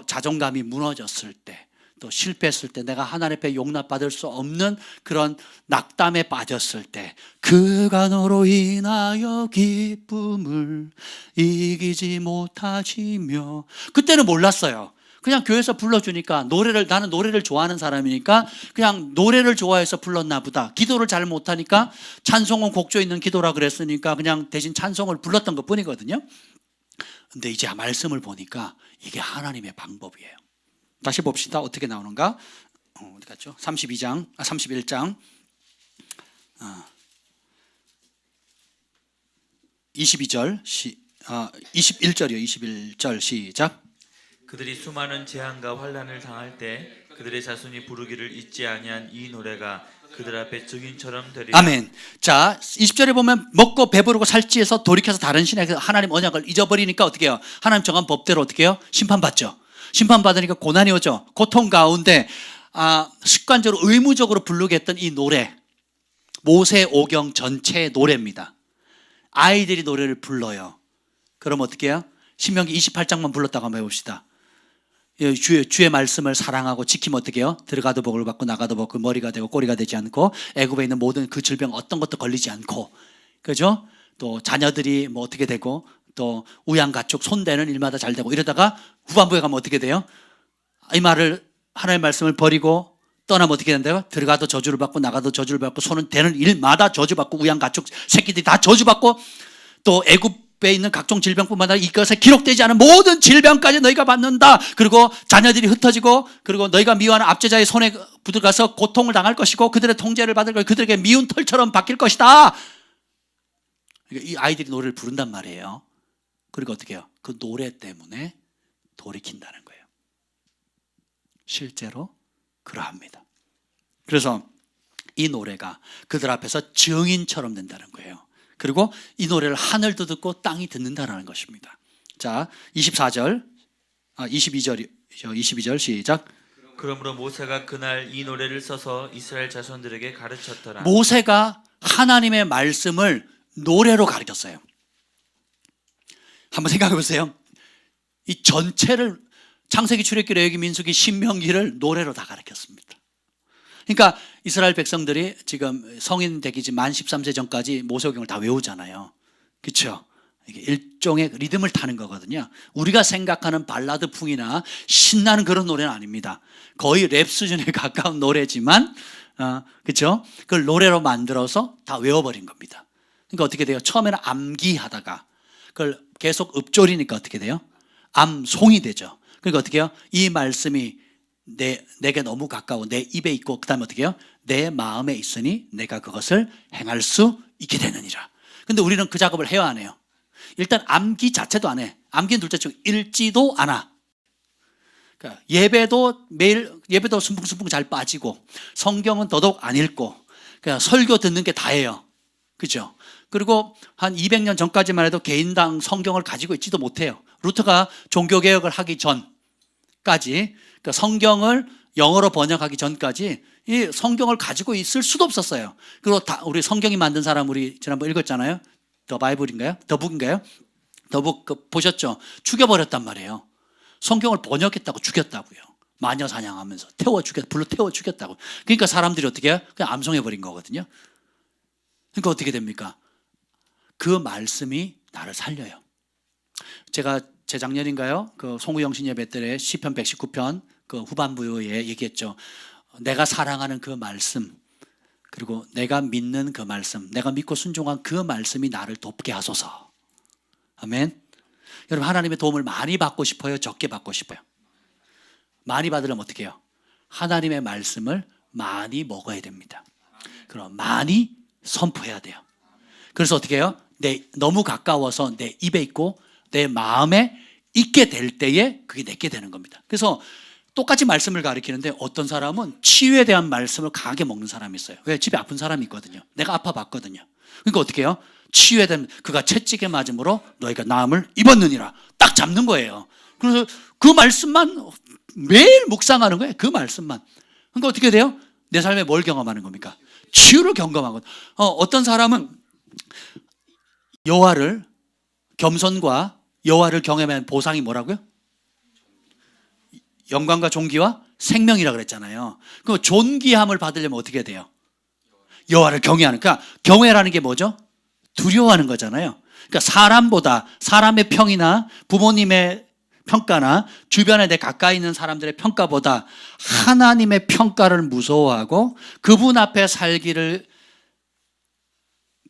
자존감이 무너졌을 때, 또 실패했을 때, 내가 하나님 앞에 용납받을 수 없는 그런 낙담에 빠졌을 때, 그가 너로 인하여 기쁨을 이기지 못하시며, 그때는 몰랐어요. 그냥 교회에서 불러주니까, 나는 노래를 좋아하는 사람이니까 그냥 노래를 좋아해서 불렀나 보다. 기도를 잘 못하니까 찬송은 곡조 있는 기도라 그랬으니까 그냥 대신 찬송을 불렀던 것 뿐이거든요. 근데 이제 말씀을 보니까 이게 하나님의 방법이에요. 다시 봅시다. 어떻게 나오는가? 어디 갔죠? 31장 21절이요. 21절 시작. 그들이 수많은 재앙과 환난을 당할 때 그들의 자손이 부르기를 잊지 아니한 이 노래가 그들 앞에 증인처럼 되리라. 아멘. 자, 20절에 보면 먹고 배부르고 살찌해서 돌이켜서 다른 신에게 하나님 언약을 잊어버리니까 어떻게 해요? 하나님 정한 법대로 어떻게 해요? 심판받죠. 심판받으니까 고난이 오죠. 고통 가운데 습관적으로 의무적으로 부르게 했던 이 노래, 모세오경 전체의 노래입니다. 아이들이 노래를 불러요. 그럼 어떻게 해요? 신명기 28장만 불렀다고 한번 해봅시다. 주의 말씀을 사랑하고 지키면 어떻게 해요? 들어가도 복을 받고 나가도 복, 그 머리가 되고 꼬리가 되지 않고 애굽에 있는 모든 그 질병 어떤 것도 걸리지 않고, 그죠? 또 자녀들이 뭐 어떻게 되고, 또 우양가축 손대는 일마다 잘 되고, 이러다가 후반부에 가면 어떻게 돼요? 이 말을, 하나님의 말씀을 버리고 떠나면 어떻게 된다고요? 들어가도 저주를 받고 나가도 저주를 받고 손은 되는 일마다 저주받고 우양가축 새끼들이 다 저주받고, 또 애굽에 있는 각종 질병뿐만 아니라 이것에 기록되지 않은 모든 질병까지 너희가 받는다. 그리고 자녀들이 흩어지고, 그리고 너희가 미워하는 압제자의 손에 붙어가서 고통을 당할 것이고, 그들의 통제를 받을 것이고, 그들에게 미운 털처럼 바뀔 것이다. 그러니까 이 아이들이 노래를 부른단 말이에요. 그리고 어떻게 해요? 그 노래 때문에 돌이킨다는 거예요. 실제로 그러합니다. 그래서 이 노래가 그들 앞에서 증인처럼 된다는 거예요. 그리고 이 노래를 하늘도 듣고 땅이 듣는다는 것입니다. 자, 22절 시작. 그러므로 모세가 그날 이 노래를 써서 이스라엘 자손들에게 가르쳤더라. 모세가 하나님의 말씀을 노래로 가르쳤어요. 한번 생각해 보세요. 이 전체를 창세기, 출애굽기, 레위기, 민수기, 신명기를 노래로 다 가르쳤습니다. 그러니까 이스라엘 백성들이 지금 성인 되기 전 만 13세 전까지 모세오경을 다 외우잖아요. 그렇죠? 이게 일종의 리듬을 타는 거거든요. 우리가 생각하는 발라드풍이나 신나는 그런 노래는 아닙니다. 거의 랩 수준에 가까운 노래지만, 그렇죠? 그걸 노래로 만들어서 다 외워버린 겁니다. 그러니까 어떻게 돼요? 처음에는 암기하다가 그걸 계속 읊조리니까 어떻게 돼요? 암송이 되죠. 그러니까 어떻게 해요? 이 말씀이 내게 너무 가까워 내 입에 있고, 그 다음에 어떻게 해요? 내 마음에 있으니 내가 그것을 행할 수 있게 되느니라. 근데 우리는 그 작업을 해야 안 해요. 일단 암기 자체도 안 해. 암기는 둘째치고 읽지도 않아. 그러니까 예배도 순풍순풍 잘 빠지고, 성경은 더더욱 안 읽고, 그러니까 설교 듣는 게 다예요. 그죠? 그리고 한 200년 전까지만 해도 개인당 성경을 가지고 있지도 못해요. 루터가 종교개혁을 하기 전까지, 그러니까 성경을 영어로 번역하기 전까지 이 성경을 가지고 있을 수도 없었어요. 그리고 우리 성경이 만든 사람 우리 지난번 읽었잖아요. 더 바이블인가요? 더북인가요? 더북 보셨죠? 죽여버렸단 말이에요. 성경을 번역했다고 죽였다고요. 마녀 사냥하면서 불러 태워 죽였다고. 그러니까 사람들이 어떻게 해요? 그냥 암송해버린 거거든요. 그러니까 어떻게 됩니까? 그 말씀이 나를 살려요. 제가 재작년인가요? 그 송우영 신 예배 때 시편 119편 그 후반부에 얘기했죠. 내가 사랑하는 그 말씀, 그리고 내가 믿는 그 말씀, 내가 믿고 순종한 그 말씀이 나를 돕게 하소서. 아멘. 여러분, 하나님의 도움을 많이 받고 싶어요? 적게 받고 싶어요? 많이 받으려면 어떻게 해요? 하나님의 말씀을 많이 먹어야 됩니다. 그럼 많이 선포해야 돼요. 그래서 어떻게 해요? 너무 가까워서 내 입에 있고 내 마음에 있게 될 때에 그게 내게 되는 겁니다. 그래서 똑같이 말씀을 가르치는데 어떤 사람은 치유에 대한 말씀을 강하게 먹는 사람이 있어요. 왜? 집에 아픈 사람이 있거든요. 내가 아파 봤거든요. 그러니까 어떻게 해요? 치유에 대한, 그가 채찍에 맞음으로 너희가 나음을 입었느니라 딱 잡는 거예요. 그래서 그 말씀만 매일 묵상하는 거예요. 그 말씀만. 그러니까 어떻게 돼요? 내 삶에 뭘 경험하는 겁니까? 치유를 경험하거든. 어떤 사람은 겸손과 여호와를 경험한 보상이 뭐라고요? 영광과 존귀와 생명이라 그랬잖아요. 그 존귀함을 받으려면 어떻게 돼요? 여호와를 경외하는. 그러니까 경외라는 게 뭐죠? 두려워하는 거잖아요. 그러니까 사람보다, 사람의 평이나 부모님의 평가나 주변에 내 가까이 있는 사람들의 평가보다 하나님의 평가를 무서워하고 그분 앞에 살기를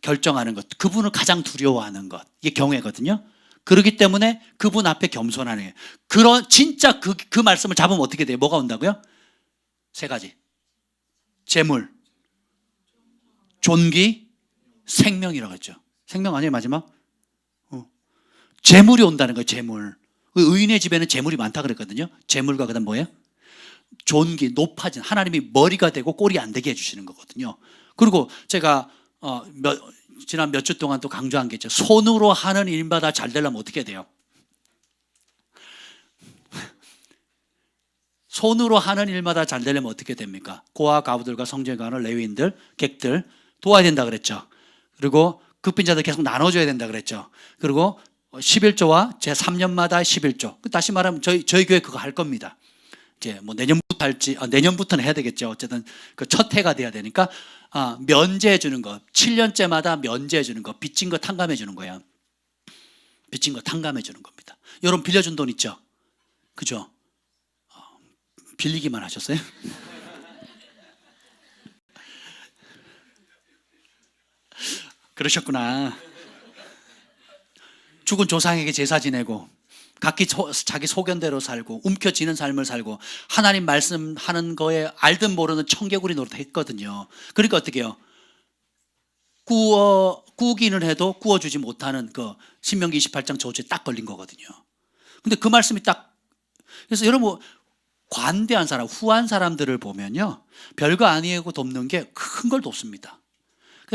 결정하는 것, 그분을 가장 두려워하는 것, 이게 경외거든요. 그렇기 때문에 그분 앞에 겸손하는 거예요. 진짜 그 말씀을 잡으면 어떻게 돼요? 뭐가 온다고요? 세 가지. 재물, 존귀, 생명이라고 했죠. 생명 아니에요, 마지막? 재물이 온다는 거예요, 재물. 의인의 집에는 재물이 많다 그랬거든요. 재물과 그다음 뭐예요? 존귀, 높아진, 하나님이 머리가 되고 꼴이 안 되게 해주시는 거거든요. 그리고 제가 지난 몇 주 동안 또 강조한 게 있죠. 손으로 하는 일마다 잘 되려면 어떻게 돼요? 손으로 하는 일마다 잘 되려면 어떻게 됩니까? 고아 가부들과 성전에 가는 레위인들, 객들 도와야 된다 그랬죠. 그리고 급빈자들 계속 나눠줘야 된다 그랬죠. 그리고 11조와 제 3년마다 11조. 다시 말하면 저희 교회 그거 할 겁니다. 이제 뭐 내년부터 할지, 내년부터는 해야 되겠죠. 어쨌든 그 첫 해가 돼야 되니까 면제해 주는 거, 7년째마다 면제해 주는 거, 빚진 거 탕감해 주는 거예요. 빚진 거 탕감해 주는 겁니다. 여러분 빌려준 돈 있죠? 그죠? 빌리기만 하셨어요? 그러셨구나. 죽은 조상에게 제사 지내고 각기 자기 소견대로 살고 움켜쥐는 삶을 살고 하나님 말씀하는 거에 알든 모르는 청개구리 노릇했거든요. 그러니까 어떻게 해요? 구기는 해도 구워주지 못하는 그 신명기 28장 저주에 딱 걸린 거거든요. 근데 그 말씀이 딱, 그래서 여러분 관대한 사람, 후한 사람들을 보면요, 별거 아니고 돕는 게 큰 걸 돕습니다.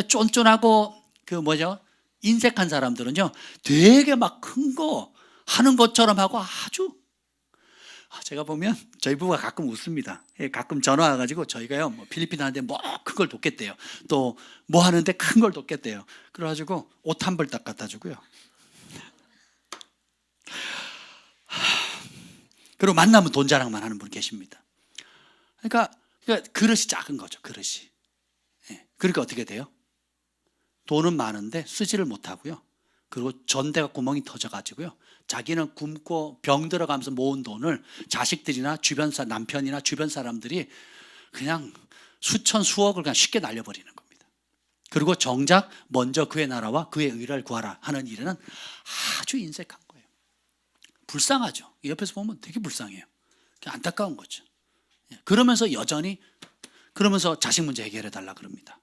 쫀쫀하고 인색한 사람들은요, 되게 막 큰 거 하는 것처럼 하고 아주, 제가 보면 저희 부부가 가끔 웃습니다. 가끔 전화 와가지고 저희가요, 뭐 필리핀 하는데 뭐 큰 걸 돕겠대요. 또 뭐 하는데 큰 걸 돕겠대요. 그래가지고 옷 한 벌 딱 갖다 주고요. 그리고 만나면 돈 자랑만 하는 분 계십니다. 그러니까 그릇이 작은 거죠, 그릇이. 그러니까 어떻게 돼요? 돈은 많은데 쓰지를 못하고요. 그리고 전대가 구멍이 터져가지고요, 자기는 굶고 병 들어가면서 모은 돈을 자식들이나 남편이나 주변 사람들이 그냥 수천 수억을 그냥 쉽게 날려버리는 겁니다. 그리고 정작 먼저 그의 나라와 그의 의를 구하라 하는 일에는 아주 인색한 거예요. 불쌍하죠. 옆에서 보면 되게 불쌍해요. 안타까운 거죠. 그러면서 그러면서 자식 문제 해결해 달라 그럽니다.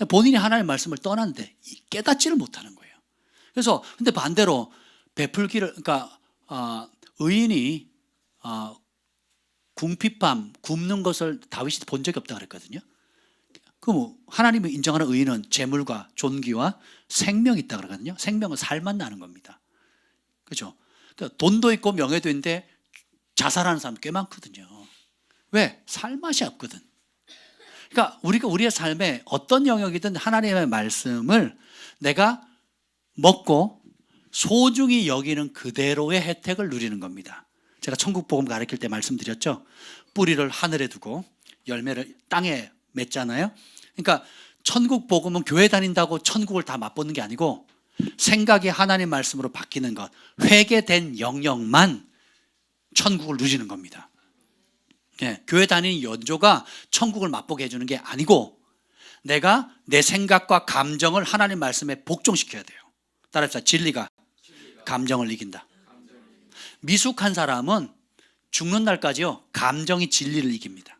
본인이 하나님의 말씀을 떠났는데 깨닫지를 못하는 거예요. 그래서 근데 반대로 베풀기를, 그러니까 의인이 궁핍함, 굶는 것을 다윗이 본 적이 없다 그랬거든요. 그럼 하나님이 인정하는 의인은 재물과 존귀와 생명이 있다 그러거든요. 생명은 살만 나는 겁니다. 그렇죠? 그러니까 돈도 있고 명예도 있는데 자살하는 사람 꽤 많거든요. 왜? 살맛이 없거든. 그러니까 우리가 우리의 삶에 어떤 영역이든 하나님의 말씀을 내가 먹고 소중히 여기는 그대로의 혜택을 누리는 겁니다. 제가 천국 복음 가르칠 때 말씀드렸죠. 뿌리를 하늘에 두고 열매를 땅에 맺잖아요. 그러니까 천국 복음은 교회 다닌다고 천국을 다 맛보는 게 아니고 생각이 하나님 말씀으로 바뀌는 것, 회개된 영역만 천국을 누리는 겁니다. 교회 다니는 연조가 천국을 맛보게 해주는 게 아니고 내가 내 생각과 감정을 하나님 말씀에 복종시켜야 돼요. 따라합시다. 진리가 감정을 이긴다. 미숙한 사람은 죽는 날까지요, 감정이 진리를 이깁니다.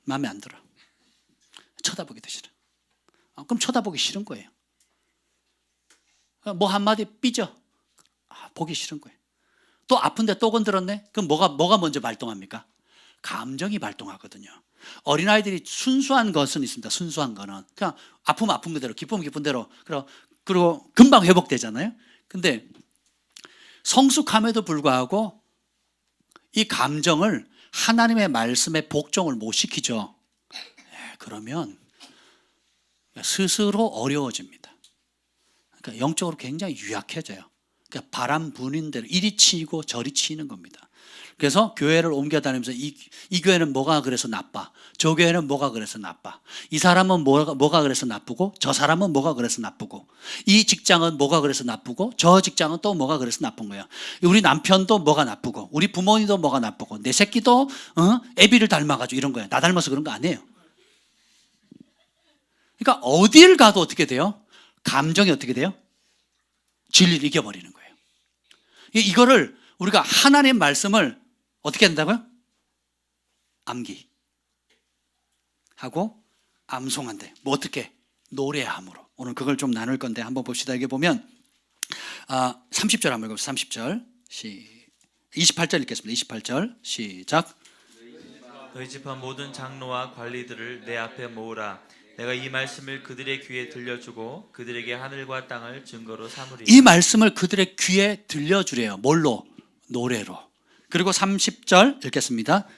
마음에 안 들어. 쳐다보기도 싫어. 그럼 쳐다보기 싫은 거예요. 뭐 한마디 삐져. 보기 싫은 거예요. 또 아픈데 또 건드렸네? 그럼 뭐가 먼저 발동합니까? 감정이 발동하거든요. 어린아이들이 순수한 것은 있습니다. 순수한 거는 그냥 아프면 아픈 그대로, 기쁘면 기쁜 대로, 그리고 금방 회복되잖아요. 근데 성숙함에도 불구하고 이 감정을 하나님의 말씀에 복종을 못 시키죠. 그러면 스스로 어려워집니다. 그러니까 영적으로 굉장히 유약해져요. 그러니까 바람 부는 대로 이리 치이고 저리 치이는 겁니다. 그래서 교회를 옮겨 다니면서 이 교회는 뭐가 그래서 나빠, 저 교회는 뭐가 그래서 나빠, 이 사람은 뭐가 그래서 나쁘고 저 사람은 뭐가 그래서 나쁘고, 이 직장은 뭐가 그래서 나쁘고 저 직장은 또 뭐가 그래서 나쁜 거야. 우리 남편도 뭐가 나쁘고 우리 부모님도 뭐가 나쁘고 내 새끼도 애비를 닮아가지고 이런 거야. 나 닮아서 그런 거 아니에요. 그러니까 어딜 가도 어떻게 돼요? 감정이 어떻게 돼요? 진리를 이겨버리는 거예요. 이거를 우리가 하나님의 말씀을 어떻게 한다고요? 암기하고 암송한대. 뭐 어떻게? 노래함으로. 오늘 그걸 좀 나눌 건데 한번 봅시다. 여기 보면 30절 한번 읽어보세요. 30절 28절 읽겠습니다. 28절 시작. 너희 집안 모든 장로와 관리들을 내 앞에 모으라. 내가 이 말씀을 그들의 귀에 들려주고 그들에게 하늘과 땅을 증거로 삼으리라. 이 말씀을 그들의 귀에 들려주래요. 뭘로? 노래로. 그리고 30절 읽겠습니다.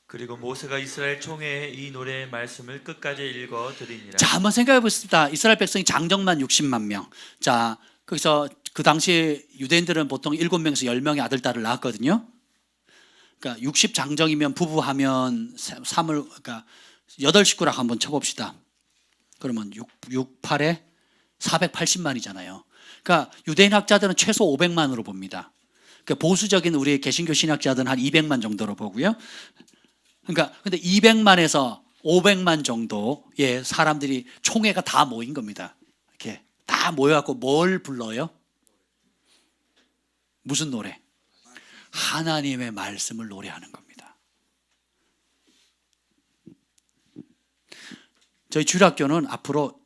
그리고 모세가 이스라엘 총회에 이 노래의 말씀을 끝까지 읽어 드리니라. 자, 한번 생각해 보십시다. 이스라엘 백성이 장정만 60만 명. 자, 거기서 그 당시 유대인들은 보통 7명에서 10명의 아들, 딸을 낳았거든요. 그러니까 60 장정이면 부부하면 3을, 그러니까 8식구라 한번 쳐봅시다. 그러면 6, 8에 480만이잖아요. 그러니까 유대인 학자들은 최소 500만으로 봅니다. 그러니까 보수적인 우리 개신교 신학자들은 한 200만 정도로 보고요. 그러니까 근데 200만에서 500만 정도의 사람들이 총회가 다 모인 겁니다. 이렇게 다 모여갖고 뭘 불러요? 무슨 노래? 하나님의 말씀을 노래하는 겁니다. 저희 주일학교는 앞으로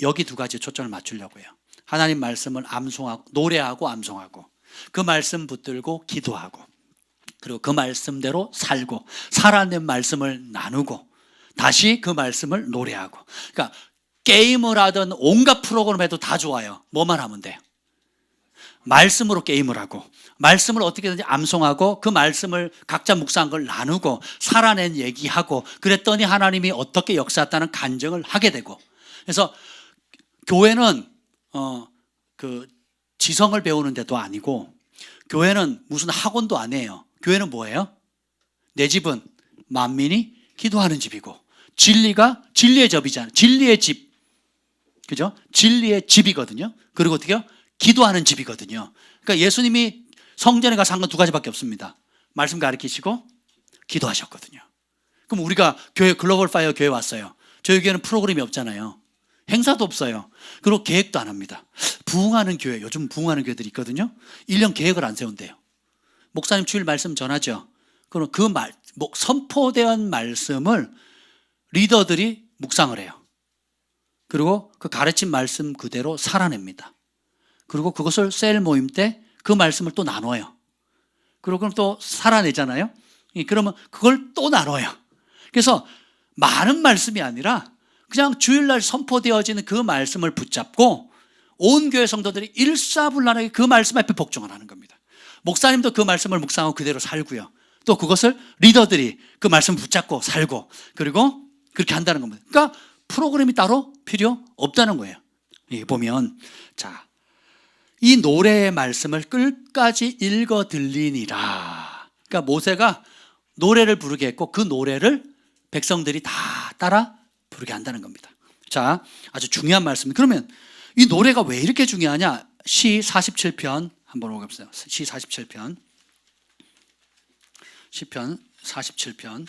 여기 두 가지에 초점을 맞추려고 해요. 하나님 말씀을 암송하고, 노래하고 암송하고, 그 말씀 붙들고 기도하고, 그리고 그 말씀대로 살고, 살아낸 말씀을 나누고, 다시 그 말씀을 노래하고. 그러니까 게임을 하든 온갖 프로그램 해도 다 좋아요. 뭐만 하면 돼요? 말씀으로 게임을 하고, 말씀을 어떻게든지 암송하고, 그 말씀을 각자 묵상한 걸 나누고, 살아낸 얘기하고, 그랬더니 하나님이 어떻게 역사했다는 간증을 하게 되고. 그래서 교회는 그 지성을 배우는 데도 아니고, 교회는 무슨 학원도 아니에요. 교회는 뭐예요? 내 집은 만민이 기도하는 집이고, 진리가 진리의 집이잖아요. 진리의 집, 그죠? 진리의 집이거든요. 그리고 어떻게요? 기도하는 집이거든요. 그러니까 예수님이 성전에 가서 한 건 두 가지밖에 없습니다. 말씀 가르치시고 기도하셨거든요. 그럼 우리가 교회 글로벌 파이어 교회 왔어요. 저희 교회는 프로그램이 없잖아요. 행사도 없어요. 그리고 계획도 안 합니다. 부흥하는 교회, 요즘 부흥하는 교회들이 있거든요. 1년 계획을 안 세운대요. 목사님 주일 말씀 전하죠. 그럼 그 선포된 말씀을 리더들이 묵상을 해요. 그리고 그 가르친 말씀 그대로 살아냅니다. 그리고 그것을 셀 모임 때 그 말씀을 또 나눠요. 그리고 그럼 또 살아내잖아요. 그러면 그걸 또 나눠요. 그래서 많은 말씀이 아니라 그냥 주일날 선포되어지는 그 말씀을 붙잡고 온 교회 성도들이 일사불란하게 그 말씀 앞에 복종을 하는 겁니다. 목사님도 그 말씀을 묵상하고 그대로 살고요. 또 그것을 리더들이 그 말씀을 붙잡고 살고, 그리고 그렇게 한다는 겁니다. 그러니까 프로그램이 따로 필요 없다는 거예요. 여기 보면, 자, 이 노래의 말씀을 끝까지 읽어 들리니라. 그러니까 모세가 노래를 부르게 했고 그 노래를 백성들이 다 따라 부르게 한다는 겁니다. 자, 아주 중요한 말씀입니다. 그러면 이 노래가 왜 이렇게 중요하냐? 시 47편 한번 보겠습니다. 시 47편. 시편 47편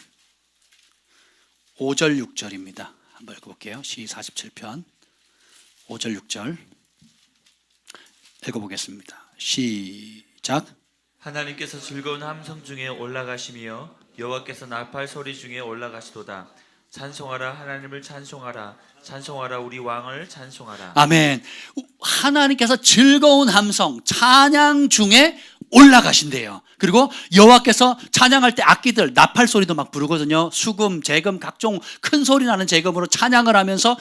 5절 6절입니다. 한번 읽어볼게요. 시 47편 5절 6절 읽어보겠습니다. 시작. 하나님께서 즐거운 함성 중에 올라가시며 여호와께서 나팔 소리 중에 올라가시도다. 찬송하라, 하나님을 찬송하라. 찬송하라, 우리 왕을 찬송하라. 아멘. 하나님께서 즐거운 함성, 찬양 중에 올라가신대요. 그리고 여호와께서 찬양할 때 악기들, 나팔 소리도 막 부르거든요. 수금, 재금, 각종 큰 소리 나는 재금으로 찬양을 하면서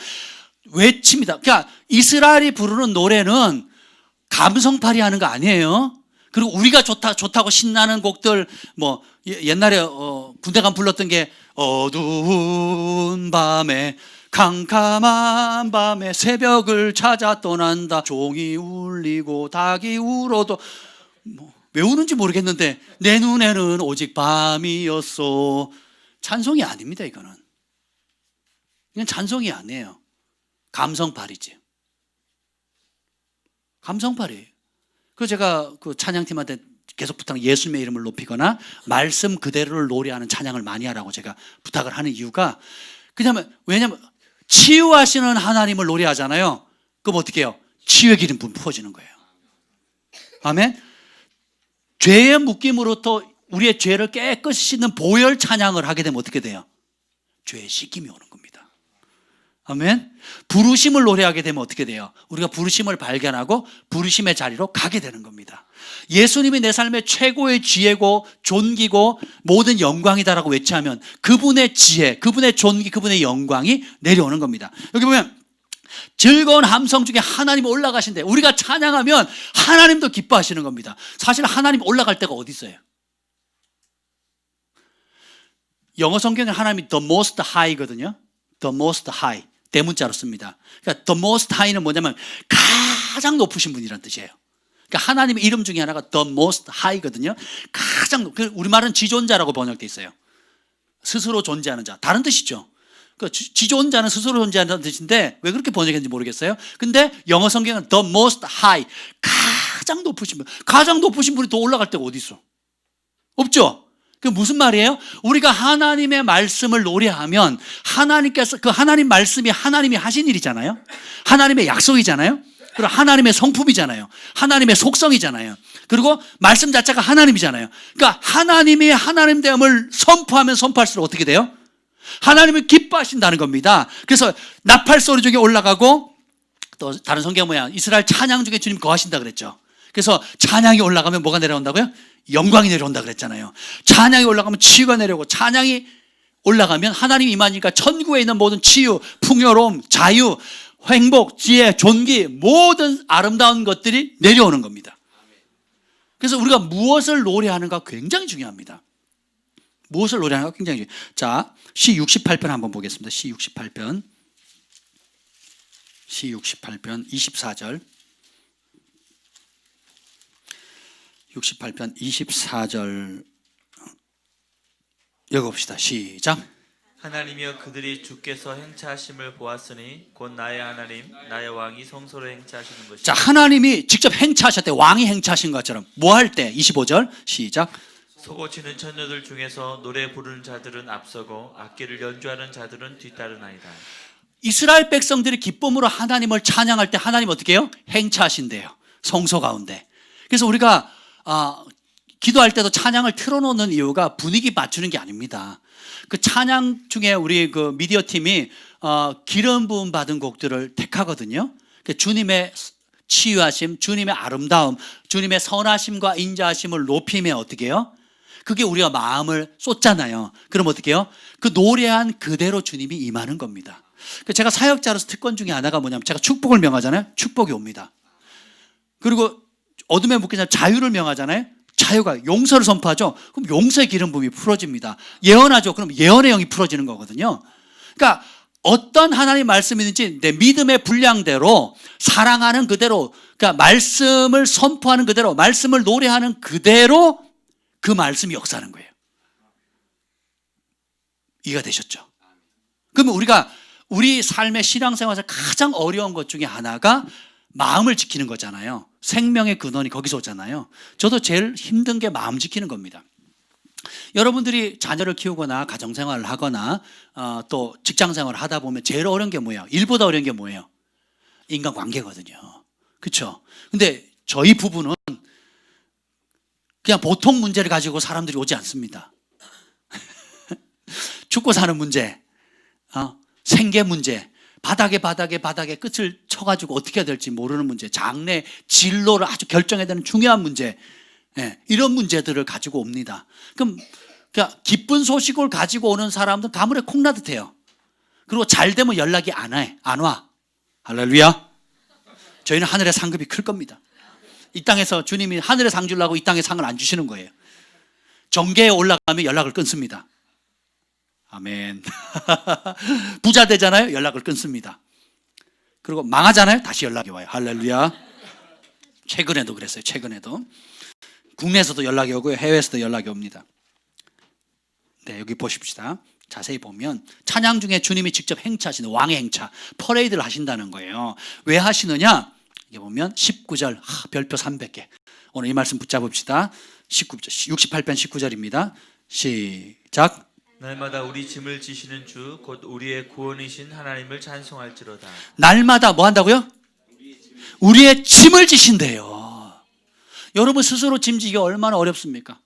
외칩니다. 그러니까 이스라엘이 부르는 노래는 감성팔이 하는 거 아니에요. 그리고 우리가 좋다고 신나는 곡들, 뭐 옛날에 군대 가면 불렀던 게 어두운 밤에 캄캄한 밤에 새벽을 찾아 떠난다. 종이 울리고 닭이 울어도 왜 우는지 모르겠는데 내 눈에는 오직 밤이었어. 찬송이 아닙니다. 이거는 찬송이 아니에요. 감성팔이지. 감성팔이에요. 그래서 제가 그 찬양팀한테 계속 부탁, 예수님의 이름을 높이거나 말씀 그대로를 노래하는 찬양을 많이 하라고 제가 부탁을 하는 이유가, 왜냐면 치유하시는 하나님을 노래하잖아요. 그럼 어떻게 해요? 치유의 기름 부어지는 거예요. 아멘. 죄의 묶임으로부터 우리의 죄를 깨끗이 씻는 보혈 찬양을 하게 되면 어떻게 돼요? 죄의 씻김이 오는 겁니다. 아멘. 부르심을 노래하게 되면 어떻게 돼요? 우리가 부르심을 발견하고 부르심의 자리로 가게 되는 겁니다. 예수님이 내 삶의 최고의 지혜고 존귀고 모든 영광이다라고 외치하면 그분의 지혜, 그분의 존귀, 그분의 영광이 내려오는 겁니다. 여기 보면 즐거운 함성 중에 하나님 올라가신대. 우리가 찬양하면 하나님도 기뻐하시는 겁니다. 사실 하나님 올라갈 때가 어디 있어요? 영어 성경에 하나님이 the most high거든요. the most high. 대문자로 씁니다. 그러니까 the most high는 뭐냐면 가장 높으신 분이라는 뜻이에요. 그러니까 하나님의 이름 중에 하나가 the most high거든요. 가장 우리말은 지존자라고 번역돼 있어요. 스스로 존재하는 자. 다른 뜻이죠. 그 지존자는 스스로 존재하는 뜻인데 왜 그렇게 번역했는지 모르겠어요. 근데 영어 성경은 the most high, 가장 높으신 분. 가장 높으신 분이 더 올라갈 데가 어디 있어? 없죠. 그 무슨 말이에요? 우리가 하나님의 말씀을 노래하면 하나님께서, 그 하나님 말씀이 하나님이 하신 일이잖아요. 하나님의 약속이잖아요. 그리고 하나님의 성품이잖아요. 하나님의 속성이잖아요. 그리고 말씀 자체가 하나님이잖아요. 그러니까 하나님이 하나님 됨을 선포하면 선포할수록 어떻게 돼요? 하나님을 기뻐하신다는 겁니다. 그래서 나팔 소리 중에 올라가고, 또 다른 성경 뭐야? 이스라엘 찬양 중에 주님 거하신다 그랬죠. 그래서 찬양이 올라가면 뭐가 내려온다고요? 영광이 내려온다 그랬잖아요. 찬양이 올라가면 치유가 내려오고, 찬양이 올라가면 하나님이 임하니까 천국에 있는 모든 치유, 풍요로움, 자유, 행복, 지혜, 존귀, 모든 아름다운 것들이 내려오는 겁니다. 그래서 우리가 무엇을 노래하는가 굉장히 중요합니다. 무엇을 노래하는가 굉장히 중요해요. 자, 시 68편 한번 보겠습니다. 시 68편 24절. 68편 24절 읽어봅시다. 시작. 하나님이여 그들이 주께서 행차하심을 보았으니 곧 나의 하나님 나의 왕이 성소로 행차하시는 것이다. 자, 하나님이 직접 행차하셨대. 왕이 행차하신 것처럼. 뭐 할 때? 25절 시작. 소고치는 처녀들 중에서 노래 부르는 자들은 앞서고 악기를 연주하는 자들은 뒤따르나이다. 이스라엘 백성들이 기쁨으로 하나님을 찬양할 때 하나님 어떻게 해요? 행차하신대요. 성소 가운데. 그래서 우리가 기도할 때도 찬양을 틀어놓는 이유가 분위기 맞추는 게 아닙니다. 그 찬양 중에 우리 그 미디어 팀이 기름 부음 받은 곡들을 택하거든요. 주님의 치유하심, 주님의 아름다움, 주님의 선하심과 인자하심을 높이면 어떻게 해요? 그게 우리가 마음을 쏟잖아요. 그럼 어떻게 해요? 그 노래한 그대로 주님이 임하는 겁니다. 제가 사역자로서 특권 중에 하나가 뭐냐면 제가 축복을 명하잖아요. 축복이 옵니다. 그리고 어둠에 묶인 자는 자유를 명하잖아요. 자유가, 용서를 선포하죠. 그럼 용서의 기름 부음이 풀어집니다. 예언하죠. 그럼 예언의 영이 풀어지는 거거든요. 그러니까 어떤 하나님 말씀이든지 내 믿음의 분량대로 사랑하는 그대로, 그러니까 말씀을 선포하는 그대로, 말씀을 노래하는 그대로 그 말씀이 역사하는 거예요. 이해가 되셨죠? 그러면 우리 삶의 신앙생활에서 가장 어려운 것 중에 하나가 마음을 지키는 거잖아요. 생명의 근원이 거기서 오잖아요. 저도 제일 힘든 게 마음 지키는 겁니다. 여러분들이 자녀를 키우거나 가정생활을 하거나 또 직장생활을 하다 보면 제일 어려운 게 뭐예요? 일보다 어려운 게 뭐예요? 인간관계거든요. 그렇죠? 근데 저희 부부는 그냥 보통 문제를 가지고 사람들이 오지 않습니다. 죽고 사는 문제, 생계 문제, 바닥에 끝을 쳐가지고 어떻게 해야 될지 모르는 문제, 장래 진로를 아주 결정해야 되는 중요한 문제, 이런 문제들을 가지고 옵니다. 그럼 기쁜 소식을 가지고 오는 사람들은 가물에 콩나듯해요. 그리고 잘 되면 연락이 안 와. 할렐루야. 저희는 하늘의 상급이 클 겁니다. 이 땅에서 주님이 하늘의 상 주려고 이 땅에 상을 안 주시는 거예요. 정계에 올라가면 연락을 끊습니다. 아멘. 부자 되잖아요. 연락을 끊습니다. 그리고 망하잖아요. 다시 연락이 와요. 할렐루야. 최근에도 그랬어요. 최근에도 국내에서도 연락이 오고요. 해외에서도 연락이 옵니다. 네, 여기 보십시다. 자세히 보면 찬양 중에 주님이 직접 행차하시는 왕의 행차, 퍼레이드를 하신다는 거예요. 왜 하시느냐? 이게 보면 19절, 별표 300개. 오늘 이 말씀 붙잡읍시다. 68편 19절입니다. 시작. 날마다 우리 짐을 지시는 주 곧 우리의 구원이신 하나님을 찬송할지로다. 날마다 뭐 한다고요? 우리의 짐을 지신대요. 여러분 스스로 짐 지기가 얼마나 어렵습니까?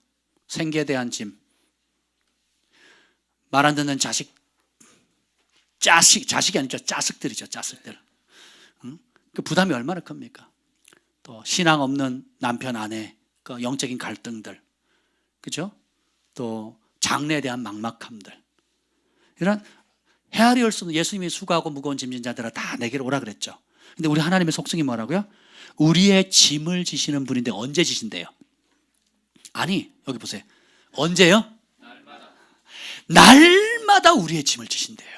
생계에 대한 짐, 말 안 듣는 자식이 아니죠. 자식들이죠. 자식들. 그 부담이 얼마나 큽니까? 또 신앙 없는 남편 아내, 그 영적인 갈등들, 그죠? 또 장래에 대한 막막함들, 이런 헤아리올 수 없는, 예수님이 수고하고 무거운 짐진 자들아 다 내게로 오라 그랬죠. 근데 우리 하나님의 속성이 뭐라고요? 우리의 짐을 지시는 분인데 언제 지신대요? 아니, 여기 보세요. 언제요? 날마다 우리의 짐을 지신대요.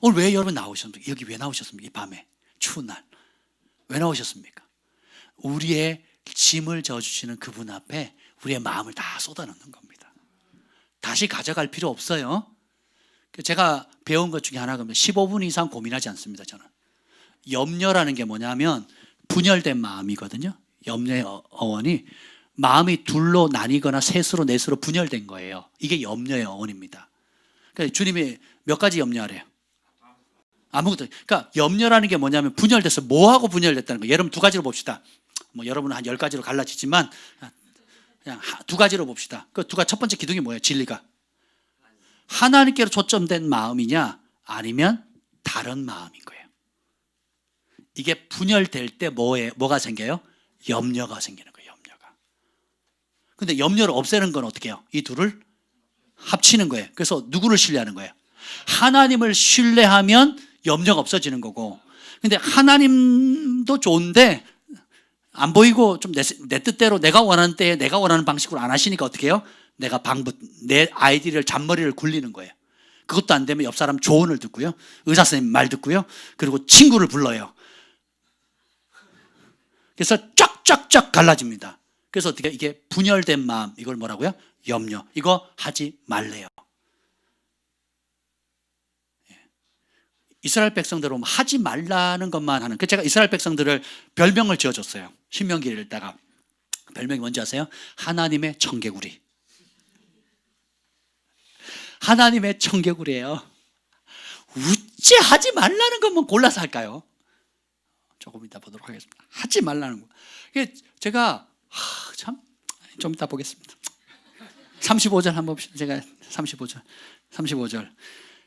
오늘 왜 여러분 나오셨습니까? 여기 왜 나오셨습니까? 이 밤에 추운 날 왜 나오셨습니까? 우리의 짐을 져주시는 그분 앞에 우리의 마음을 다 쏟아넣는 겁니다. 다시 가져갈 필요 없어요. 제가 배운 것 중에 하나가 15분 이상 고민하지 않습니다. 저는 염려라는 게 뭐냐면 분열된 마음이거든요. 염려의 어원이 마음이 둘로 나뉘거나 셋으로 넷으로 분열된 거예요. 이게 염려의 어원입니다. 그러니까 주님이 몇 가지 염려하래요? 아무것도. 그러니까 염려라는 게 뭐냐면 분열돼서 뭐하고 분열됐다는 거예요. 여러분 두 가지로 봅시다. 뭐 여러분은 한 10가지로 갈라지지만 그냥 두 가지로 봅시다. 그 첫 번째 기둥이 뭐예요? 진리가 하나님께로 초점된 마음이냐 아니면 다른 마음인 거예요. 이게 분열될 때 뭐가 생겨요? 염려가 생기는 거예요. 염려가. 근데 염려를 없애는 건 어떻게 해요? 이 둘을 합치는 거예요. 그래서 누구를 신뢰하는 거예요? 하나님을 신뢰하면 염려가 없어지는 거고, 근데 하나님도 좋은데 안 보이고 좀 내 뜻대로 내가 원하는 때에 내가 원하는 방식으로 안 하시니까 어떻게 해요? 내 아이디를 잔머리를 굴리는 거예요. 그것도 안 되면 옆 사람 조언을 듣고요, 의사 선생님 말 듣고요, 그리고 친구를 불러요. 그래서 쫙쫙쫙 갈라집니다. 그래서 어떻게 이게 분열된 마음, 이걸 뭐라고요? 염려. 이거 하지 말래요. 이스라엘 백성들은 하지 말라는 것만 하는, 제가 이스라엘 백성들을 별명을 지어줬어요. 신명기를 읽다가 별명이 뭔지 아세요? 하나님의 청개구리. 하나님의 청개구리예요. 어째 하지 말라는 것만 골라서 할까요? 조금 이따 보도록 하겠습니다. 하지 말라는 거. 제가 참 좀 이따 보겠습니다. 35절 한번 봅시다. 제가 35절.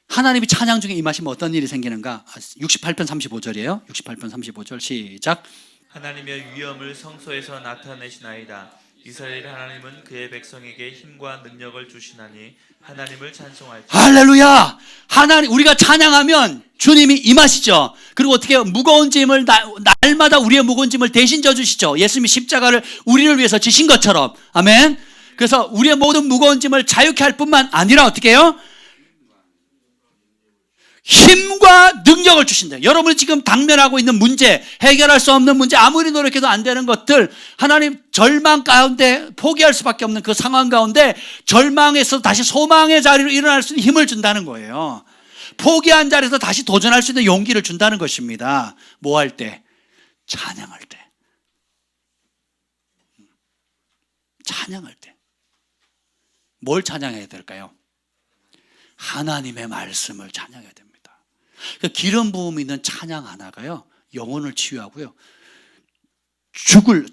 하나님이 찬양 중에 임하시면 어떤 일이 생기는가? 68편 35절이에요. 68편 35절 시작. 하나님의 위엄을 성소에서 나타내시나이다. 이스라엘 하나님은 그의 백성에게 힘과 능력을 주시나니 하나님을 찬송할지어다. 할렐루야. 하나님, 우리가 찬양하면 주님이 임하시죠. 그리고 어떻게 해요? 무거운 짐을 날마다 우리의 무거운 짐을 대신 져주시죠. 예수님이 십자가를 우리를 위해서 지신 것처럼. 아멘. 그래서 우리의 모든 무거운 짐을 자유케 할 뿐만 아니라 어떻게 해요? 힘과 능력을 주신다. 여러분이 지금 당면하고 있는 문제, 해결할 수 없는 문제, 아무리 노력해도 안 되는 것들, 하나님 절망 가운데 포기할 수밖에 없는 그 상황 가운데 절망에서 다시 소망의 자리로 일어날 수 있는 힘을 준다는 거예요. 포기한 자리에서 다시 도전할 수 있는 용기를 준다는 것입니다. 뭐 할 때? 찬양할 때. 찬양할 때. 뭘 찬양해야 될까요? 하나님의 말씀을 찬양해야 됩니다. 기름 부음 있는 찬양 하나가요, 영혼을 치유하고요,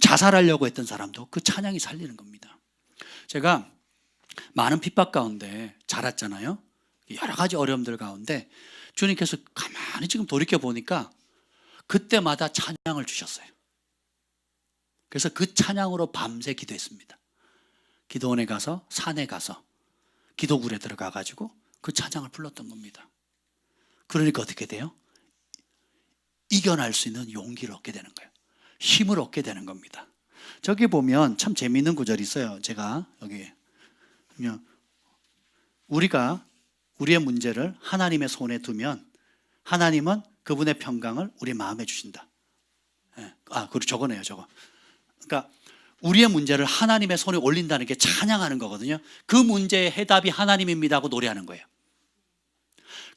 자살하려고 했던 사람도 그 찬양이 살리는 겁니다. 제가 많은 핍박 가운데 자랐잖아요. 여러 가지 어려움들 가운데 주님께서 가만히 지금 돌이켜 보니까 그때마다 찬양을 주셨어요. 그래서 그 찬양으로 밤새 기도했습니다. 기도원에 가서, 산에 가서, 기도굴에 들어가 가지고 그 찬양을 불렀던 겁니다. 그러니까 어떻게 돼요? 이겨낼 수 있는 용기를 얻게 되는 거예요. 힘을 얻게 되는 겁니다. 저기 보면 참 재미있는 구절이 있어요. 제가 여기 우리가 우리의 문제를 하나님의 손에 두면 하나님은 그분의 평강을 우리 마음에 주신다. 그리고 저거네요, 저거. 그러니까 우리의 문제를 하나님의 손에 올린다는 게 찬양하는 거거든요. 그 문제의 해답이 하나님입니다 하고 노래하는 거예요.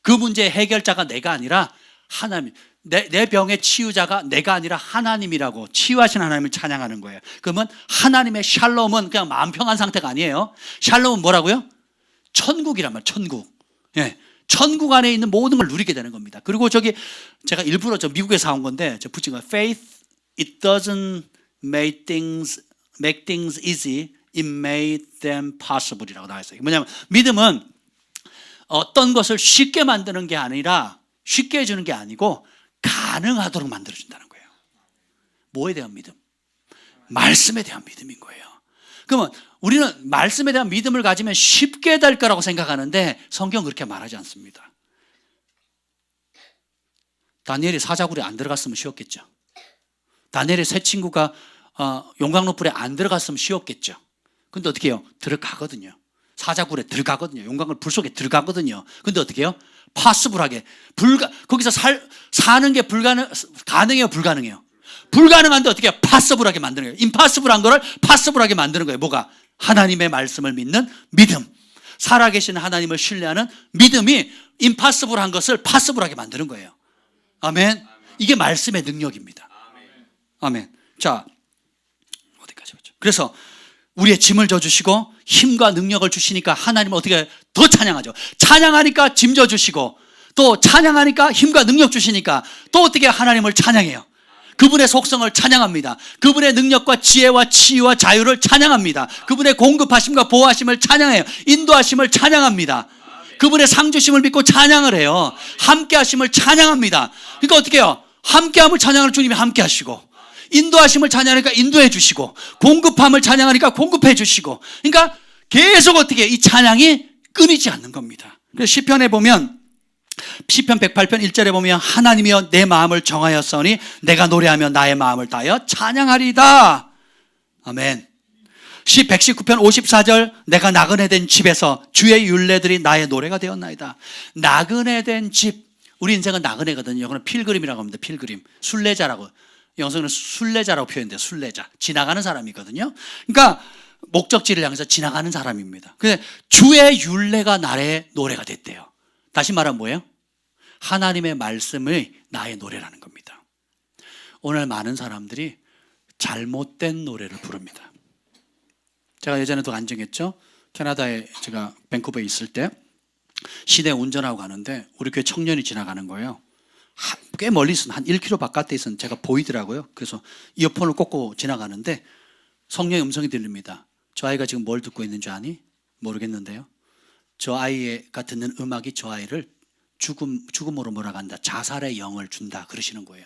그 문제의 해결자가 내가 아니라 하나님, 내 병의 치유자가 내가 아니라 하나님이라고, 치유하신 하나님을 찬양하는 거예요. 그러면 하나님의 샬롬은 그냥 마음 평안 상태가 아니에요. 샬롬은 뭐라고요? 천국이란 말이에요. 천국. 예, 천국 안에 있는 모든 걸 누리게 되는 겁니다. 그리고 제가 일부러 미국에서 사온 건데 붙인 거, faith it doesn't make things easy, it made them possible이라고 나와 있어요. 뭐냐면 믿음은 어떤 것을 쉽게 만드는 게 아니라, 쉽게 해주는 게 아니고 가능하도록 만들어준다는 거예요. 뭐에 대한 믿음? 말씀에 대한 믿음인 거예요. 그러면 우리는 말씀에 대한 믿음을 가지면 쉽게 될 거라고 생각하는데 성경은 그렇게 말하지 않습니다. 다니엘이 사자굴에 안 들어갔으면 쉬웠겠죠. 다니엘의 새 친구가 용광로 불에 안 들어갔으면 쉬웠겠죠. 근데 어떻게 해요? 들어가거든요. 사자굴에 들어가거든요. 용광로 불 속에 들어가거든요. 근데 어떻게 해요? 파스블하게 거기서 사는 게 가능해요, 불가능해요? 불가능한데 어떻게 해요? 파스블하게 만드는 거예요. 임파스블한 거를 파스블하게 만드는 거예요. 뭐가? 하나님의 말씀을 믿는 믿음. 살아계신 하나님을 신뢰하는 믿음이 임파스블한 것을 파스블하게 만드는 거예요. 아멘. 이게 말씀의 능력입니다. 아멘. 자, 어디까지 봤죠? 그래서 우리의 짐을 져주시고 힘과 능력을 주시니까 하나님은 어떻게 더 찬양하죠. 찬양하니까 짐 져주시고 또 찬양하니까 힘과 능력 주시니까 또 어떻게 하나님을 찬양해요. 그분의 속성을 찬양합니다. 그분의 능력과 지혜와 치유와 자유를 찬양합니다. 그분의 공급하심과 보호하심을 찬양해요. 인도하심을 찬양합니다. 그분의 상주심을 믿고 찬양을 해요. 함께하심을 찬양합니다. 그러니까 어떻게 해요? 함께함을 찬양을 주님이 함께하시고, 인도하심을 찬양하니까 인도해 주시고, 공급함을 찬양하니까 공급해 주시고, 그러니까 계속 어떻게 이 찬양이 끊이지 않는 겁니다. 그래서 시편에 보면, 시편 108편 1절에 보면 하나님이여 내 마음을 정하였으니 내가 노래하며 나의 마음을 다하여 찬양하리다. 아멘. 시 119편 54절 내가 나그네 된 집에서 주의 율례들이 나의 노래가 되었나이다. 나그네 된 집, 우리 인생은 나그네거든요. 이거는 필그림이라고 합니다. 필그림, 순례자라고. 영성은 순례자라고 표현돼요. 순례자, 지나가는 사람이거든요. 그러니까 목적지를 향해서 지나가는 사람입니다. 근데 주의 율례가 나의 노래가 됐대요. 다시 말하면 뭐예요? 하나님의 말씀이 나의 노래라는 겁니다. 오늘 많은 사람들이 잘못된 노래를 부릅니다. 제가 예전에도 간증했죠. 캐나다에 제가 밴쿠버에 있을 때 시내 운전하고 가는데 우리 교회 청년이 지나가는 거예요. 꽤 멀리 있었는데 한 1km 바깥에 있었는데 제가 보이더라고요. 그래서 이어폰을 꽂고 지나가는데 성령의 음성이 들립니다. 저 아이가 지금 뭘 듣고 있는 줄 아니? 모르겠는데요. 저 아이가 듣는 음악이 저 아이를 죽음으로 몰아간다. 자살의 영을 준다. 그러시는 거예요.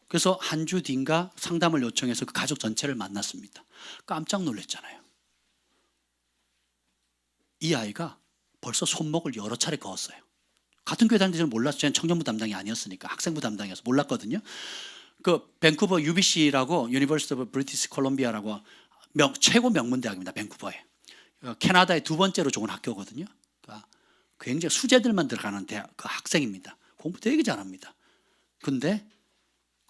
그래서 한 주 뒤인가 상담을 요청해서 그 가족 전체를 만났습니다. 깜짝 놀랐잖아요. 이 아이가 벌써 손목을 여러 차례 그었어요. 같은 교회 다니는지 몰랐어요. 저는 청년부 담당이 아니었으니까, 학생부 담당이어서 몰랐거든요. 그 밴쿠버 UBC라고 유니버시티 오브 브리티시 콜롬비아라고 최고 명문대학입니다. 밴쿠버에. 캐나다의 두 번째로 좋은 학교거든요. 그러니까 굉장히 수재들만 들어가는 대학, 그 학생입니다. 공부 되게 잘합니다. 근데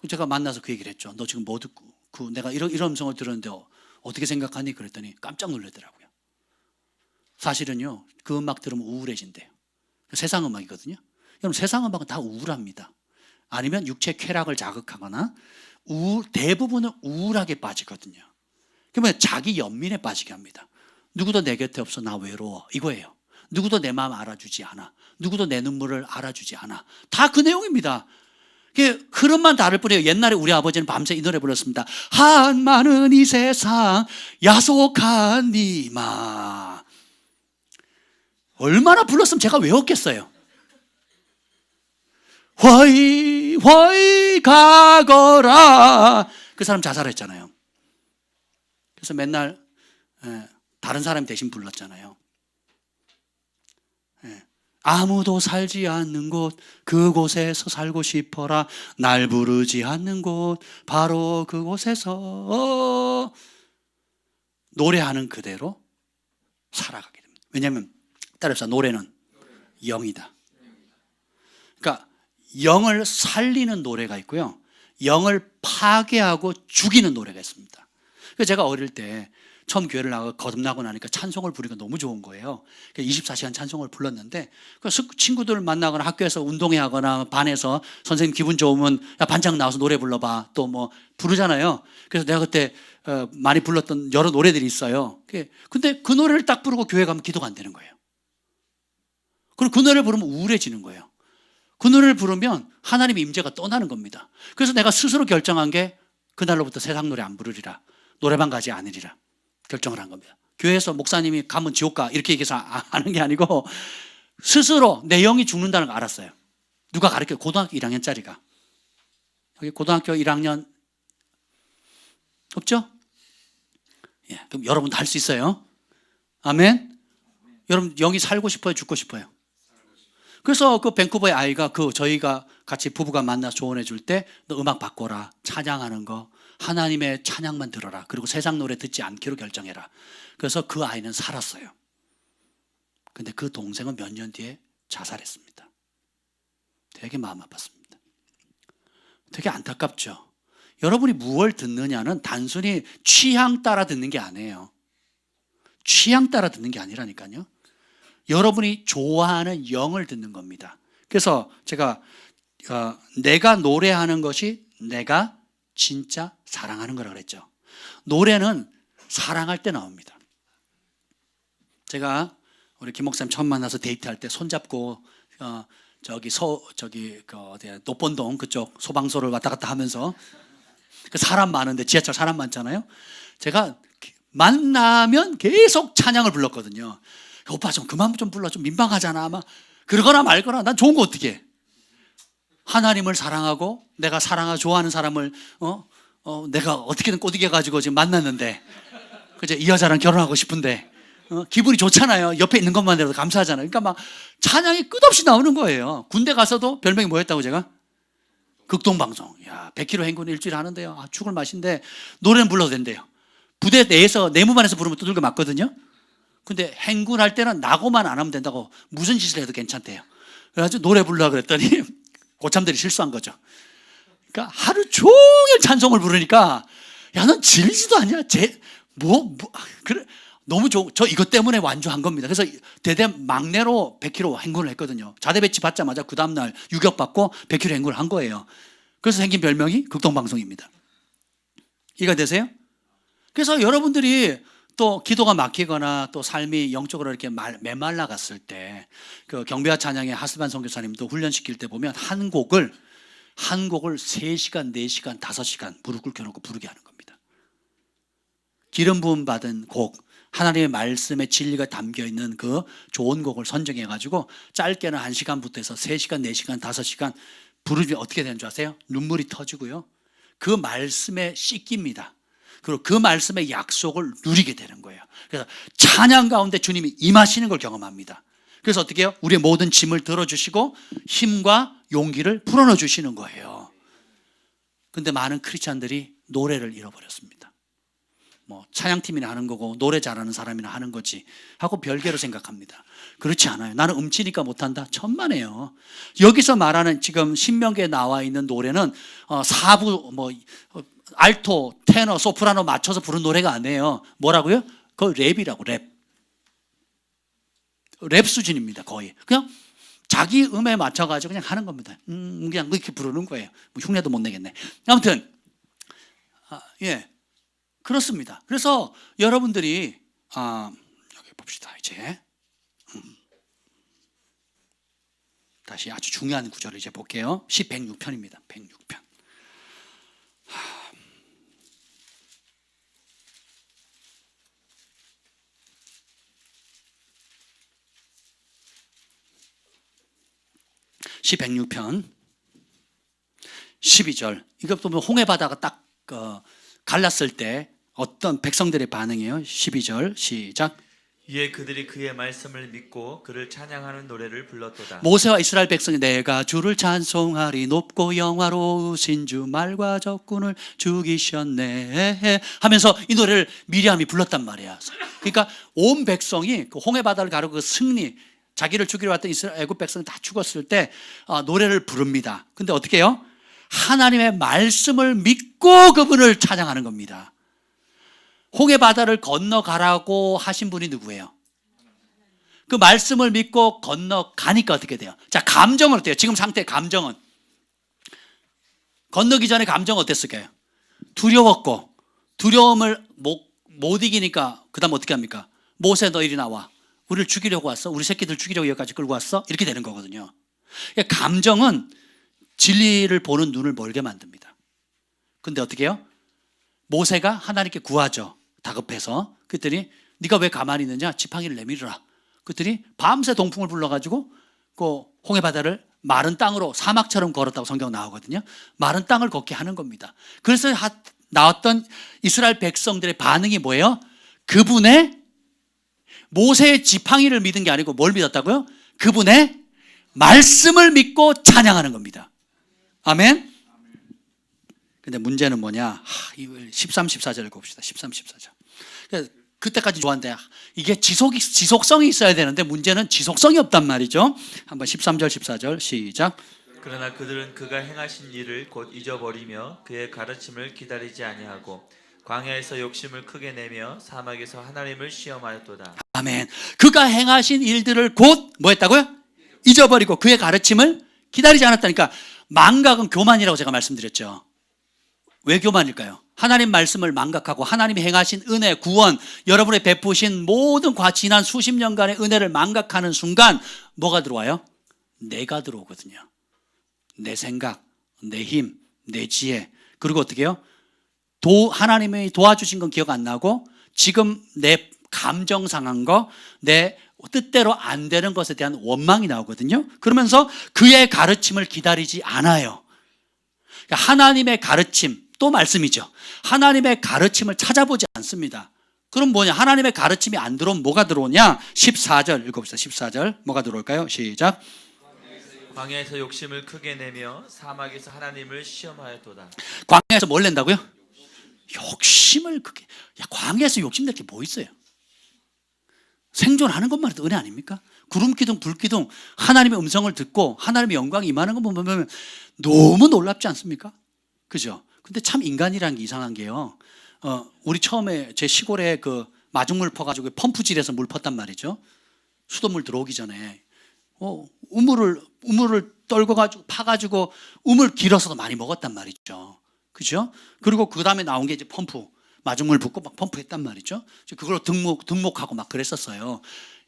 제가 만나서 그 얘기를 했죠. 너 지금 뭐 듣고 내가 이런 음성을 들었는데 어떻게 생각하니? 그랬더니 깜짝 놀라더라고요. 사실은요, 그 음악 들으면 우울해진대요. 세상 음악이거든요. 여러분, 세상 음악은 다 우울합니다. 아니면 육체 쾌락을 자극하거나 대부분은 우울하게 빠지거든요. 그러면 자기 연민에 빠지게 합니다. 누구도 내 곁에 없어, 나 외로워, 이거예요. 누구도 내 마음 알아주지 않아. 누구도 내 눈물을 알아주지 않아. 다 그 내용입니다. 흐름만 다를 뿐이에요. 옛날에 우리 아버지는 밤새 이 노래 불렀습니다. 한많은 이 세상 야속한 니마. 얼마나 불렀으면 제가 외웠겠어요. 화이 화이 가거라. 그 사람 자살했잖아요. 그래서 맨날 다른 사람이 대신 불렀잖아요. 아무도 살지 않는 곳 그곳에서 살고 싶어라. 날 부르지 않는 곳 바로 그곳에서 노래하는 그대로 살아가게 됩니다. 왜냐하면 따라합시다. 노래는 영이다. 그러니까 영을 살리는 노래가 있고요, 영을 파괴하고 죽이는 노래가 있습니다. 그래서 제가 어릴 때 처음 교회를 나가 거듭나고 나니까 찬송을 부르기가 너무 좋은 거예요. 24시간 찬송을 불렀는데 친구들 만나거나 학교에서 운동회 하거나 반에서 선생님 기분 좋으면 야 반장 나와서 노래 불러봐, 또 뭐 부르잖아요. 그래서 내가 그때 많이 불렀던 여러 노래들이 있어요. 근데 그 노래를 딱 부르고 교회 가면 기도가 안 되는 거예요. 그럼 그 노래를 부르면 우울해지는 거예요. 그 노래를 부르면 하나님의 임재가 떠나는 겁니다. 그래서 내가 스스로 결정한 게 그날로부터 세상 노래 안 부르리라, 노래방 가지 않으리라 결정을 한 겁니다. 교회에서 목사님이 가면 지옥 가 이렇게 얘기해서 하는 게 아니고 스스로 내 영이 죽는다는 걸 알았어요. 누가 가르쳐요? 고등학교 1학년짜리가. 여기 고등학교 1학년 없죠? 예, 그럼 여러분도 할 수 있어요. 아멘. 여러분 영이 살고 싶어요, 죽고 싶어요? 그래서 그 밴쿠버의 아이가 저희가 같이 부부가 만나서 조언해 줄 때 너 음악 바꿔라, 찬양하는 거 하나님의 찬양만 들어라, 그리고 세상 노래 듣지 않기로 결정해라. 그래서 그 아이는 살았어요. 근데 그 동생은 몇 년 뒤에 자살했습니다. 되게 마음 아팠습니다. 되게 안타깝죠. 여러분이 무엇을 듣느냐는 단순히 취향 따라 듣는 게 아니에요. 취향 따라 듣는 게 아니라니까요. 여러분이 좋아하는 영을 듣는 겁니다. 그래서 제가 내가 노래하는 것이 내가 진짜 사랑하는 거라고 그랬죠. 노래는 사랑할 때 나옵니다. 제가 우리 김 목사님 처음 만나서 데이트할 때 손잡고 노본동 그쪽 소방서를 왔다 갔다 하면서 그 사람 많은데 지하철 사람 많잖아요. 제가 만나면 계속 찬양을 불렀거든요. 오빠 좀 그만 좀 불러, 좀 민망하잖아. 막 그러거나 말거나 난 좋은 거 어떻게 해? 하나님을 사랑하고 내가 사랑하고 좋아하는 사람을 내가 어떻게든 꼬드겨 가지고 지금 만났는데 그죠? 이 여자랑 결혼하고 싶은데 기분이 좋잖아요. 옆에 있는 것만으로도 감사하잖아요. 그러니까 막 찬양이 끝없이 나오는 거예요. 군대 가서도 별명이 뭐였다고 제가? 극동방송. 야, 100km 행군 일주일 하는데요. 아, 죽을 맛인데 노래는 불러도 된대요. 부대 내에서 내무반에서 부르면 두들겨 맞거든요. 근데 행군할 때는 나고만 안 하면 된다고 무슨 짓을 해도 괜찮대요. 그래가지고 노래 부르려고 그랬더니 고참들이 실수한 거죠. 그러니까 하루 종일 찬송을 부르니까 야, 넌 질리지도 않냐? 그래. 너무 저 이것 때문에 완주한 겁니다. 그래서 대대 막내로 100km 행군을 했거든요. 자대 배치 받자마자 그 다음날 유격받고 100km 행군을 한 거예요. 그래서 생긴 별명이 극동방송입니다. 이해가 되세요? 그래서 여러분들이 또 기도가 막히거나 또 삶이 영적으로 이렇게 메말라 갔을 때 그 경배와 찬양의 하스반 선교사님도 훈련시킬 때 보면 한 곡을 3시간, 4시간, 5시간 무릎 꿇혀놓고 부르게 하는 겁니다. 기름 부음 받은 곡, 하나님의 말씀의 진리가 담겨있는 그 좋은 곡을 선정해가지고 짧게는 1시간부터 해서 3시간, 4시간, 5시간 부르면 어떻게 되는 줄 아세요? 눈물이 터지고요. 그 말씀에 씻깁니다. 그리고 그 말씀의 약속을 누리게 되는 거예요. 그래서 찬양 가운데 주님이 임하시는 걸 경험합니다. 그래서 어떻게 해요? 우리의 모든 짐을 들어주시고 힘과 용기를 불어넣어 주시는 거예요. 근데 많은 크리스찬들이 노래를 잃어버렸습니다. 뭐 찬양팀이나 하는 거고 노래 잘하는 사람이나 하는 거지 하고 별개로 생각합니다. 그렇지 않아요. 나는 음치니까 못한다. 천만에요. 여기서 말하는 지금 신명기에 나와 있는 노래는 4부 알토, 테너, 소프라노 맞춰서 부른 노래가 아니에요. 뭐라고요? 그거 랩이라고. 랩 수준입니다. 거의 그냥 자기 음에 맞춰가지고 그냥 하는 겁니다. 그냥 이렇게 부르는 거예요. 뭐 흉내도 못 내겠네. 아무튼 예, 그렇습니다. 그래서 여러분들이 여기 봅시다. 이제 다시 아주 중요한 구절을 이제 볼게요. 시 106편입니다. 106편. 106편 12절. 이것도 보면 홍해 바다가 딱 갈랐을 때 어떤 백성들의 반응이에요. 12절 시작. 이에 그들이 그의 말씀을 믿고 그를 찬양하는 노래를 불렀도다. 모세와 이스라엘 백성이 내가 주를 찬송하리 높고 영화로우신 주 말과 적군을 죽이셨네 하면서 이 노래를 미리암이 불렀단 말이야. 그러니까 온 백성이 그 홍해 바다를 가르고 그 승리 자기를 죽이러 왔던 이스라엘 애굽 백성 다 죽었을 때 노래를 부릅니다. 근데 어떻게 해요? 하나님의 말씀을 믿고 그분을 찬양하는 겁니다. 홍해 바다를 건너가라고 하신 분이 누구예요? 그 말씀을 믿고 건너가니까 어떻게 돼요? 자, 감정은 어때요? 지금 상태의 감정은 건너기 전에 감정은 어땠을까요? 두려웠고, 두려움을 못 이기니까 그 다음 어떻게 합니까? 모세 너 이리 나와. 우리를 죽이려고 왔어? 우리 새끼들 죽이려고 여기까지 끌고 왔어? 이렇게 되는 거거든요. 그러니까 감정은 진리를 보는 눈을 멀게 만듭니다. 근데 어떻게 해요? 모세가 하나님께 구하죠. 다급해서. 그랬더니 네가 왜 가만히 있느냐? 지팡이를 내밀어라. 그랬더니 밤새 동풍을 불러가지고 그 홍해 바다를 마른 땅으로 사막처럼 걸었다고 성경 나오거든요. 마른 땅을 걷게 하는 겁니다. 그래서 나왔던 이스라엘 백성들의 반응이 뭐예요? 그분의 모세의 지팡이를 믿은 게 아니고 뭘 믿었다고요? 그분의 말씀을 믿고 찬양하는 겁니다. 아멘. 근데 문제는 뭐냐? 13, 14절 읽어봅시다. 13, 14절. 그때까지 좋았는데 이게 지속성이 있어야 되는데 문제는 지속성이 없단 말이죠. 한번 13절, 14절 시작. 그러나 그들은 그가 행하신 일을 곧 잊어버리며 그의 가르침을 기다리지 아니하고 광야에서 욕심을 크게 내며 사막에서 하나님을 시험하였도다. 아멘. 그가 행하신 일들을 곧 뭐 했다고요? 잊어버리고 그의 가르침을 기다리지 않았다니까. 망각은 교만이라고 제가 말씀드렸죠. 왜 교만일까요? 하나님 말씀을 망각하고 하나님이 행하신 은혜, 구원, 여러분의 베푸신 모든 지난 수십 년간의 은혜를 망각하는 순간 뭐가 들어와요? 내가 들어오거든요. 내 생각, 내 힘, 내 지혜. 그리고 어떻게 해요? 하나님이 도와주신 건 기억 안 나고 지금 내 감정 상한 거, 내 뜻대로 안 되는 것에 대한 원망이 나오거든요. 그러면서 그의 가르침을 기다리지 않아요. 그러니까 하나님의 가르침, 또 말씀이죠. 하나님의 가르침을 찾아보지 않습니다. 그럼 뭐냐? 하나님의 가르침이 안 들어오면 뭐가 들어오냐? 14절 읽어봅시다. 14절 뭐가 들어올까요? 시작. 광야에서 욕심을 크게 내며 사막에서 하나님을 시험하였도다. 광야에서 뭘 낸다고요? 욕심을 크게. 야, 광야에서 욕심낼 게 뭐 있어요? 생존하는 것만 해도 은혜 아닙니까? 구름 기둥, 불 기둥, 하나님의 음성을 듣고 하나님의 영광이 임하는 거 보면 너무 놀랍지 않습니까? 그죠? 근데 참 인간이라는 게 이상한 게요. 우리 처음에 제 시골에 그 마중물 퍼가지고 펌프질해서 물 펐단 말이죠. 수돗물 들어오기 전에 우물을 떨궈가지고 파가지고 우물 길어서도 많이 먹었단 말이죠. 그죠? 그리고 그 다음에 나온 게 이제 펌프. 마중물 붓고 막 펌프했단 말이죠. 그걸로 등목하고 막 그랬었어요.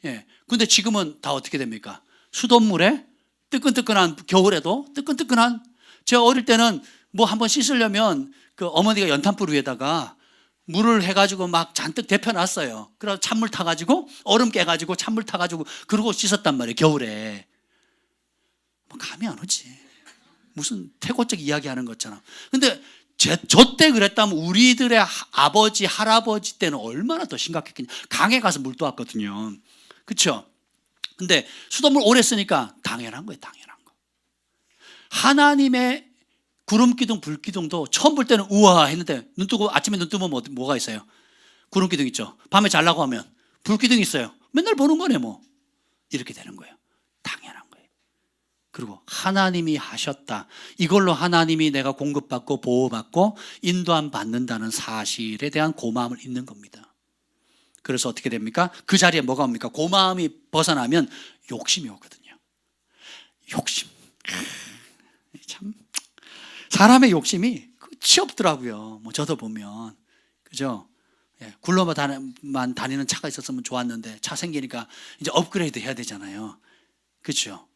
예. 근데 지금은 다 어떻게 됩니까? 수돗물에 뜨끈뜨끈한, 겨울에도 뜨끈뜨끈한, 제가 어릴 때는 뭐 한번 씻으려면 그 어머니가 연탄불 위에다가 물을 해가지고 막 잔뜩 데펴놨어요. 그래서 찬물 타가지고 얼음 깨가지고 찬물 타가지고 그러고 씻었단 말이에요. 겨울에. 뭐 감이 안 오지. 무슨 태고적 이야기하는 것처럼. 근데 저 때 그랬다면 우리들의 아버지, 할아버지 때는 얼마나 더 심각했겠냐. 강에 가서 물 떠왔거든요. 그렇죠? 근데 수돗물 오래 쓰니까 당연한 거예요. 당연한 거. 하나님의 구름기둥, 불기둥도 처음 볼 때는 우와 했는데 눈 뜨고 아침에 눈 뜨면 뭐가 있어요? 구름기둥 있죠. 밤에 자려고 하면 불기둥 있어요. 맨날 보는 거네 뭐. 이렇게 되는 거예요. 당연한 거예요. 그리고 하나님이 하셨다. 이걸로 하나님이 내가 공급받고 보호받고 인도함 받는다는 사실에 대한 고마움을 잊는 겁니다. 그래서 어떻게 됩니까? 그 자리에 뭐가 옵니까? 고마움이 벗어나면 욕심이 오거든요. 욕심. 참 사람의 욕심이 끝이 없더라고요. 뭐 저도 보면. 그죠? 예, 굴러만 다니는 차가 있었으면 좋았는데 차 생기니까 이제 업그레이드 해야 되잖아요. 그렇죠?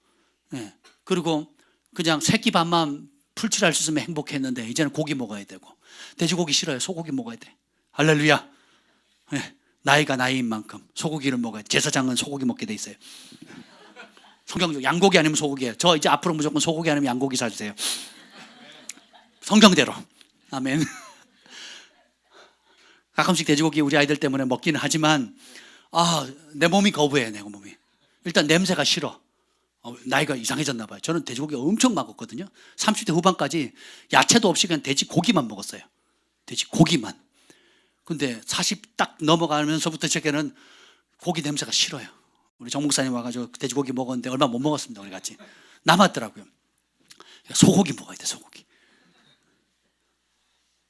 예. 그리고 그냥 새끼 밥만 풀칠할 수 있으면 행복했는데 이제는 고기 먹어야 되고 돼지고기 싫어요. 소고기 먹어야 돼. 할렐루야. 예. 나이가 나이인 만큼 소고기를 먹어야 돼. 제사장은 소고기 먹게 돼 있어요. 성경적 양고기 아니면 소고기예요. 저 이제 앞으로 무조건 소고기 아니면 양고기 사주세요. 성경대로. 아멘. 가끔씩 돼지고기 우리 아이들 때문에 먹기는 하지만 내 몸이 거부해. 내 몸이. 일단 냄새가 싫어. 나이가 이상해졌나 봐요. 저는 돼지고기 엄청 먹었거든요. 30대 후반까지 야채도 없이 그냥 돼지고기만 먹었어요. 돼지고기만. 근데 40 딱 넘어가면서부터 제게는 고기 냄새가 싫어요. 우리 정 목사님 와가지고 돼지고기 먹었는데 얼마 못 먹었습니다. 우리 같이 남았더라고요. 소고기 먹어야 돼, 소고기.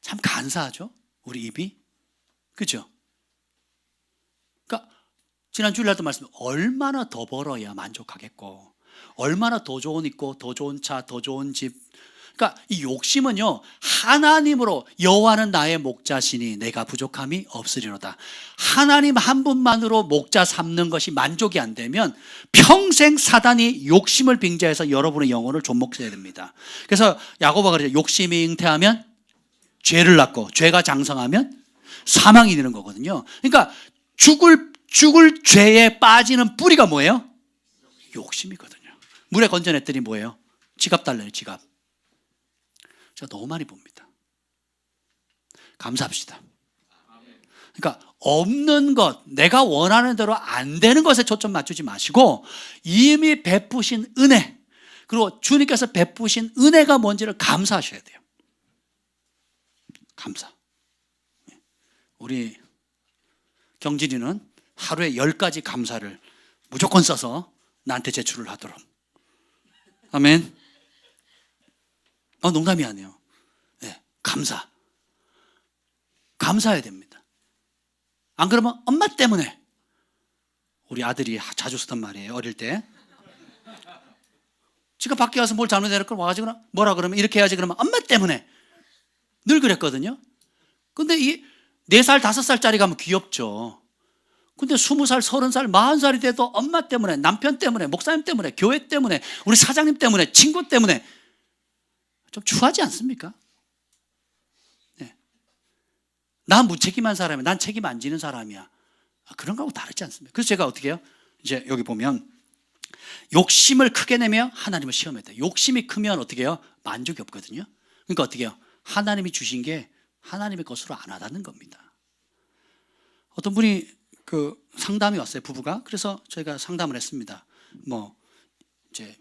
참 간사하죠, 우리 입이. 그죠? 그러니까 지난 주일날도 말씀, 얼마나 더 벌어야 만족하겠고, 얼마나 더 좋은 있고, 더 좋은 차, 더 좋은 집. 그러니까 이 욕심은요, 하나님으로 여호와는 나의 목자시니 내가 부족함이 없으리로다. 하나님 한 분만으로 목자 삼는 것이 만족이 안 되면 평생 사단이 욕심을 빙자해서 여러분의 영혼을 존목해야 됩니다. 그래서 야고보가 그러죠. 욕심이 잉태하면 죄를 낳고, 죄가 장성하면 사망이 되는 거거든요. 그러니까 죽을 죄에 빠지는 뿌리가 뭐예요? 욕심이거든요. 물에 건져냈더니 뭐예요? 지갑 달라요, 지갑. 제가 너무 많이 봅니다. 감사합시다. 그러니까 없는 것, 내가 원하는 대로 안 되는 것에 초점 맞추지 마시고 이미 베푸신 은혜, 그리고 주님께서 베푸신 은혜가 뭔지를 감사하셔야 돼요. 감사. 우리 경진이는 하루에 10가지 감사를 무조건 써서 나한테 제출을 하도록. 아멘. 농담이 아니에요. 네, 감사해야 됩니다. 안 그러면 엄마 때문에. 우리 아들이 자주 쓰던 말이에요, 어릴 때. 지가 밖에 가서 뭘 잘못해놓고 와가지고 뭐라 그러면 이렇게 해야지, 그러면 엄마 때문에. 늘 그랬거든요. 근데 이 4살, 5살짜리 가면 귀엽죠. 근데 20살, 30살, 40살이 돼도 엄마 때문에, 남편 때문에, 목사님 때문에, 교회 때문에, 우리 사장님 때문에, 친구 때문에 좀 추하지 않습니까? 네. 나 무책임한 사람이야. 난 책임 안 지는 사람이야. 그런 거하고 다르지 않습니까? 그래서 제가 어떻게 해요? 이제 여기 보면 욕심을 크게 내며 하나님을 시험해야 돼요. 욕심이 크면 어떻게 해요? 만족이 없거든요. 그러니까 어떻게 해요? 하나님이 주신 게 하나님의 것으로 안 와닿는 겁니다. 어떤 분이 상담이 왔어요, 부부가. 그래서 저희가 상담을 했습니다. 이제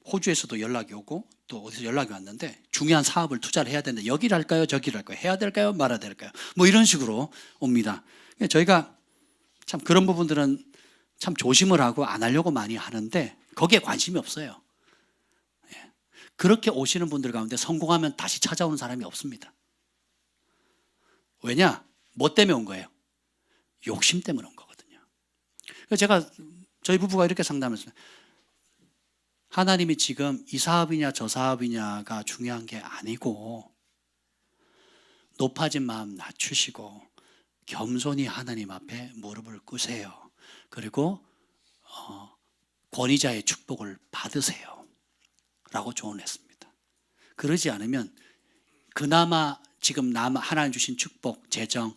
호주에서도 연락이 오고 또 어디서 연락이 왔는데 중요한 사업을 투자를 해야 되는데 여기를 할까요, 저기를 할까요, 해야 될까요, 말아야 될까요, 이런 식으로 옵니다. 저희가 참 그런 부분들은 참 조심을 하고 안 하려고 많이 하는데 거기에 관심이 없어요. 그렇게 오시는 분들 가운데 성공하면 다시 찾아오는 사람이 없습니다. 왜냐? 뭐 때문에 온 거예요? 욕심 때문에 온 거거든요. 그래서 제가 저희 부부가 이렇게 상담했어요. 하나님이 지금 이 사업이냐 저 사업이냐가 중요한 게 아니고 높아진 마음 낮추시고 겸손히 하나님 앞에 무릎을 꿇으세요. 그리고 권위자의 축복을 받으세요 라고 조언했습니다. 그러지 않으면 그나마 지금 하나님 주신 축복, 재정,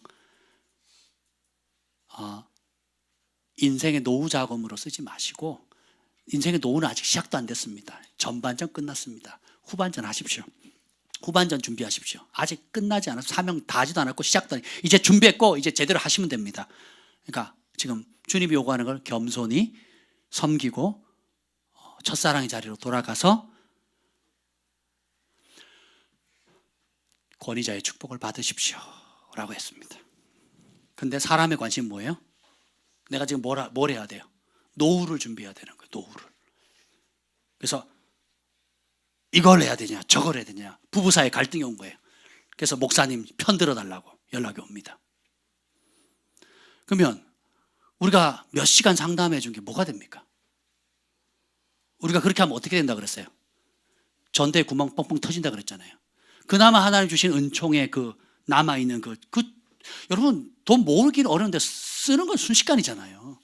인생의 노후 자금으로 쓰지 마시고, 인생의 노후는 아직 시작도 안 됐습니다. 전반전 끝났습니다. 후반전 하십시오. 후반전 준비하십시오. 아직 끝나지 않아서 사명 다 하지도 않았고 시작도 안, 이제 준비했고 이제 제대로 하시면 됩니다. 그러니까 지금 주님이 요구하는 걸 겸손히 섬기고 첫사랑의 자리로 돌아가서 권위자의 축복을 받으십시오 라고 했습니다. 근데 사람의 관심은 뭐예요? 내가 지금 뭘 해야 돼요? 노후를 준비해야 되는 거예요. 노후를. 그래서 이걸 해야 되냐 저걸 해야 되냐, 부부 사이에 갈등이 온 거예요. 그래서 목사님 편 들어달라고 연락이 옵니다. 그러면 우리가 몇 시간 상담해 준 게 뭐가 됩니까? 우리가 그렇게 하면 어떻게 된다 그랬어요? 전대에 구멍 뻥뻥 터진다 그랬잖아요. 그나마 하나님 주신 은총에 남아있는 여러분 돈 모으기는 어려운데 쓰는 건 순식간이잖아요.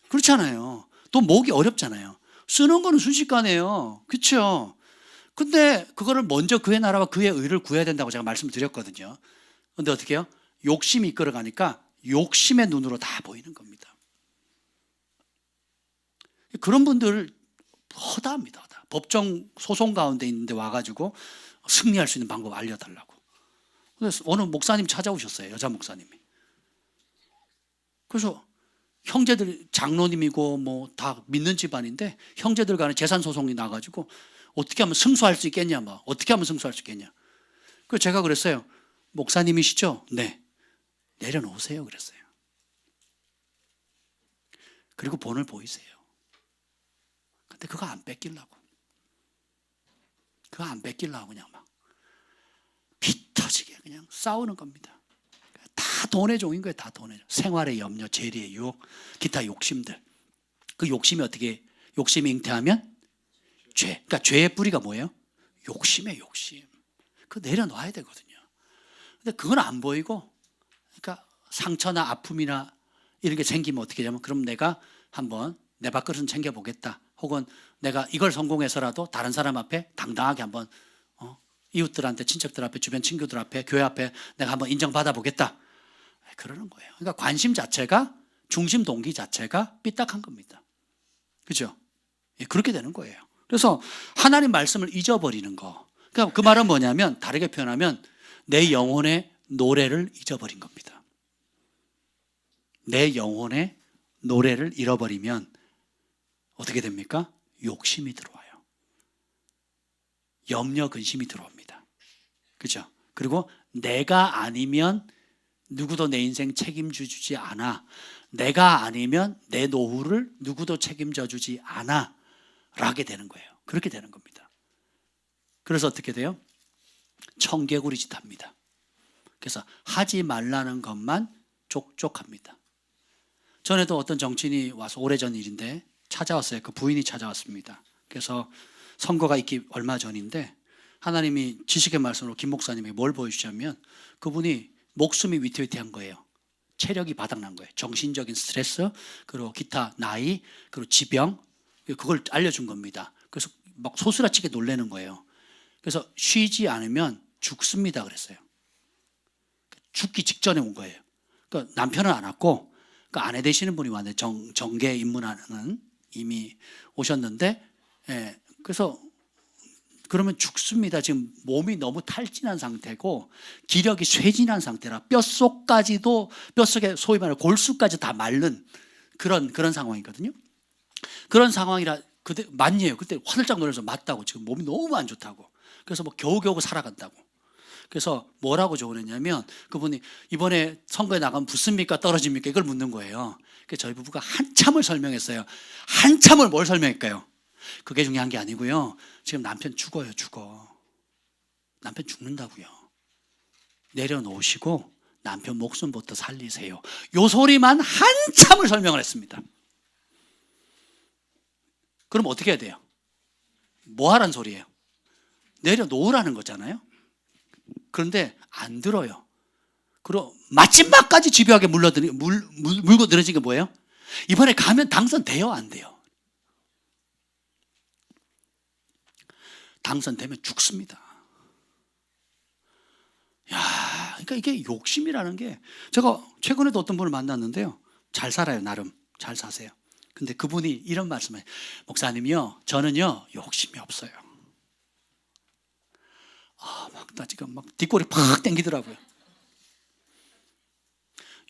그렇잖아요. 돈 모으기 어렵잖아요. 쓰는 거는 순식간이에요. 그렇죠? 근데 그거를 먼저 그의 나라와 그의 의를 구해야 된다고 제가 말씀을 드렸거든요. 근데 어떻게 해요? 욕심이 이끌어가니까 욕심의 눈으로 다 보이는 겁니다. 그런 분들 허다합니다. 허다. 법정 소송 가운데 있는데 와가지고 승리할 수 있는 방법 알려달라고. 그래서 어느 목사님 찾아오셨어요. 여자 목사님이. 그래서 형제들 장로님이고 다 믿는 집안인데 형제들 간에 재산 소송이 나가지고 어떻게 하면 승소할 수 있겠냐, 어떻게 하면 승소할 수 있겠냐. 그래서 제가 그랬어요. 목사님이시죠? 네. 내려놓으세요. 그랬어요. 그리고 본을 보이세요. 근데 그거 안 뺏기려고. 그거 안 뺏기려고 그냥 막 피 터지게 그냥 싸우는 겁니다. 다 돈의 종인 거예요. 다 돈의 종. 생활의 염려, 재리의 유혹, 기타 욕심들. 그 욕심이 어떻게, 욕심이 잉태하면 죄. 그러니까 죄의 뿌리가 뭐예요? 욕심이에요, 욕심. 그거 내려놔야 되거든요. 근데 그건 안 보이고, 그러니까 상처나 아픔이나 이런 게 생기면 어떻게 되냐면, 그럼 내가 한번 내 밥그릇은 챙겨보겠다. 혹은 내가 이걸 성공해서라도 다른 사람 앞에 당당하게 한번 이웃들한테, 친척들 앞에, 주변 친구들 앞에, 교회 앞에 내가 한번 인정받아 보겠다. 그러는 거예요. 그러니까 관심 자체가, 중심 동기 자체가 삐딱한 겁니다. 그죠? 예, 그렇게 되는 거예요. 그래서 하나님 말씀을 잊어버리는 거. 그러니까 그 말은 뭐냐면, 다르게 표현하면 내 영혼의 노래를 잊어버린 겁니다. 내 영혼의 노래를 잃어버리면 어떻게 됩니까? 욕심이 들어와요. 염려, 근심이 들어옵니다. 그죠? 그리고 내가 아니면 누구도 내 인생 책임져 주지 않아. 내가 아니면 내 노후를 누구도 책임져 주지 않아. 라게 되는 거예요. 그렇게 되는 겁니다. 그래서 어떻게 돼요? 청개구리 짓 합니다. 그래서 하지 말라는 것만 족족합니다. 전에도 어떤 정치인이 와서, 오래전 일인데 찾아왔어요. 그 부인이 찾아왔습니다. 그래서 선거가 있기 얼마 전인데 하나님이 지식의 말씀으로 김 목사님에게 뭘 보여주셨냐면, 그분이 목숨이 위태위태한 거예요. 체력이 바닥난 거예요. 정신적인 스트레스, 그리고 기타 나이, 그리고 지병, 그걸 알려준 겁니다. 그래서 막 소스라치게 놀라는 거예요. 그래서 쉬지 않으면 죽습니다 그랬어요. 죽기 직전에 온 거예요. 그러니까 남편은 안 왔고, 그 아내 되시는 분이 왔는데, 정계 입문하는 이미 오셨는데, 예, 그래서 그러면 죽습니다. 지금 몸이 너무 탈진한 상태고 기력이 쇠진한 상태라 뼛속에 소위 말하는 골수까지 다 마른 그런 상황이거든요. 그런 상황이라 그때 맞네요. 그때 화들짝 놀라서 맞다고, 지금 몸이 너무 안 좋다고. 그래서 뭐 겨우겨우 살아간다고. 그래서 뭐라고 조언했냐면, 그분이 이번에 선거에 나가면 붙습니까 떨어집니까 이걸 묻는 거예요. 그래서 저희 부부가 한참을 설명했어요. 한참을 뭘 설명할까요? 그게 중요한 게 아니고요. 지금 남편 죽어요, 죽어. 남편 죽는다고요. 내려놓으시고 남편 목숨부터 살리세요. 요 소리만 한참을 설명을 했습니다. 그럼 어떻게 해야 돼요? 뭐 하라는 소리예요? 내려놓으라는 거잖아요. 그런데 안 들어요. 그리고 마지막까지 집요하게 물고 늘어진 게 뭐예요? 이번에 가면 당선돼요, 안 돼요? 당선되면 죽습니다. 야, 그러니까 이게 욕심이라는 게, 제가 최근에도 어떤 분을 만났는데요. 잘 살아요, 나름. 잘 사세요. 근데 그분이 이런 말씀을 해요. 목사님이요, 저는요, 욕심이 없어요. 나 지금 막 뒷골이 팍 땡기더라고요.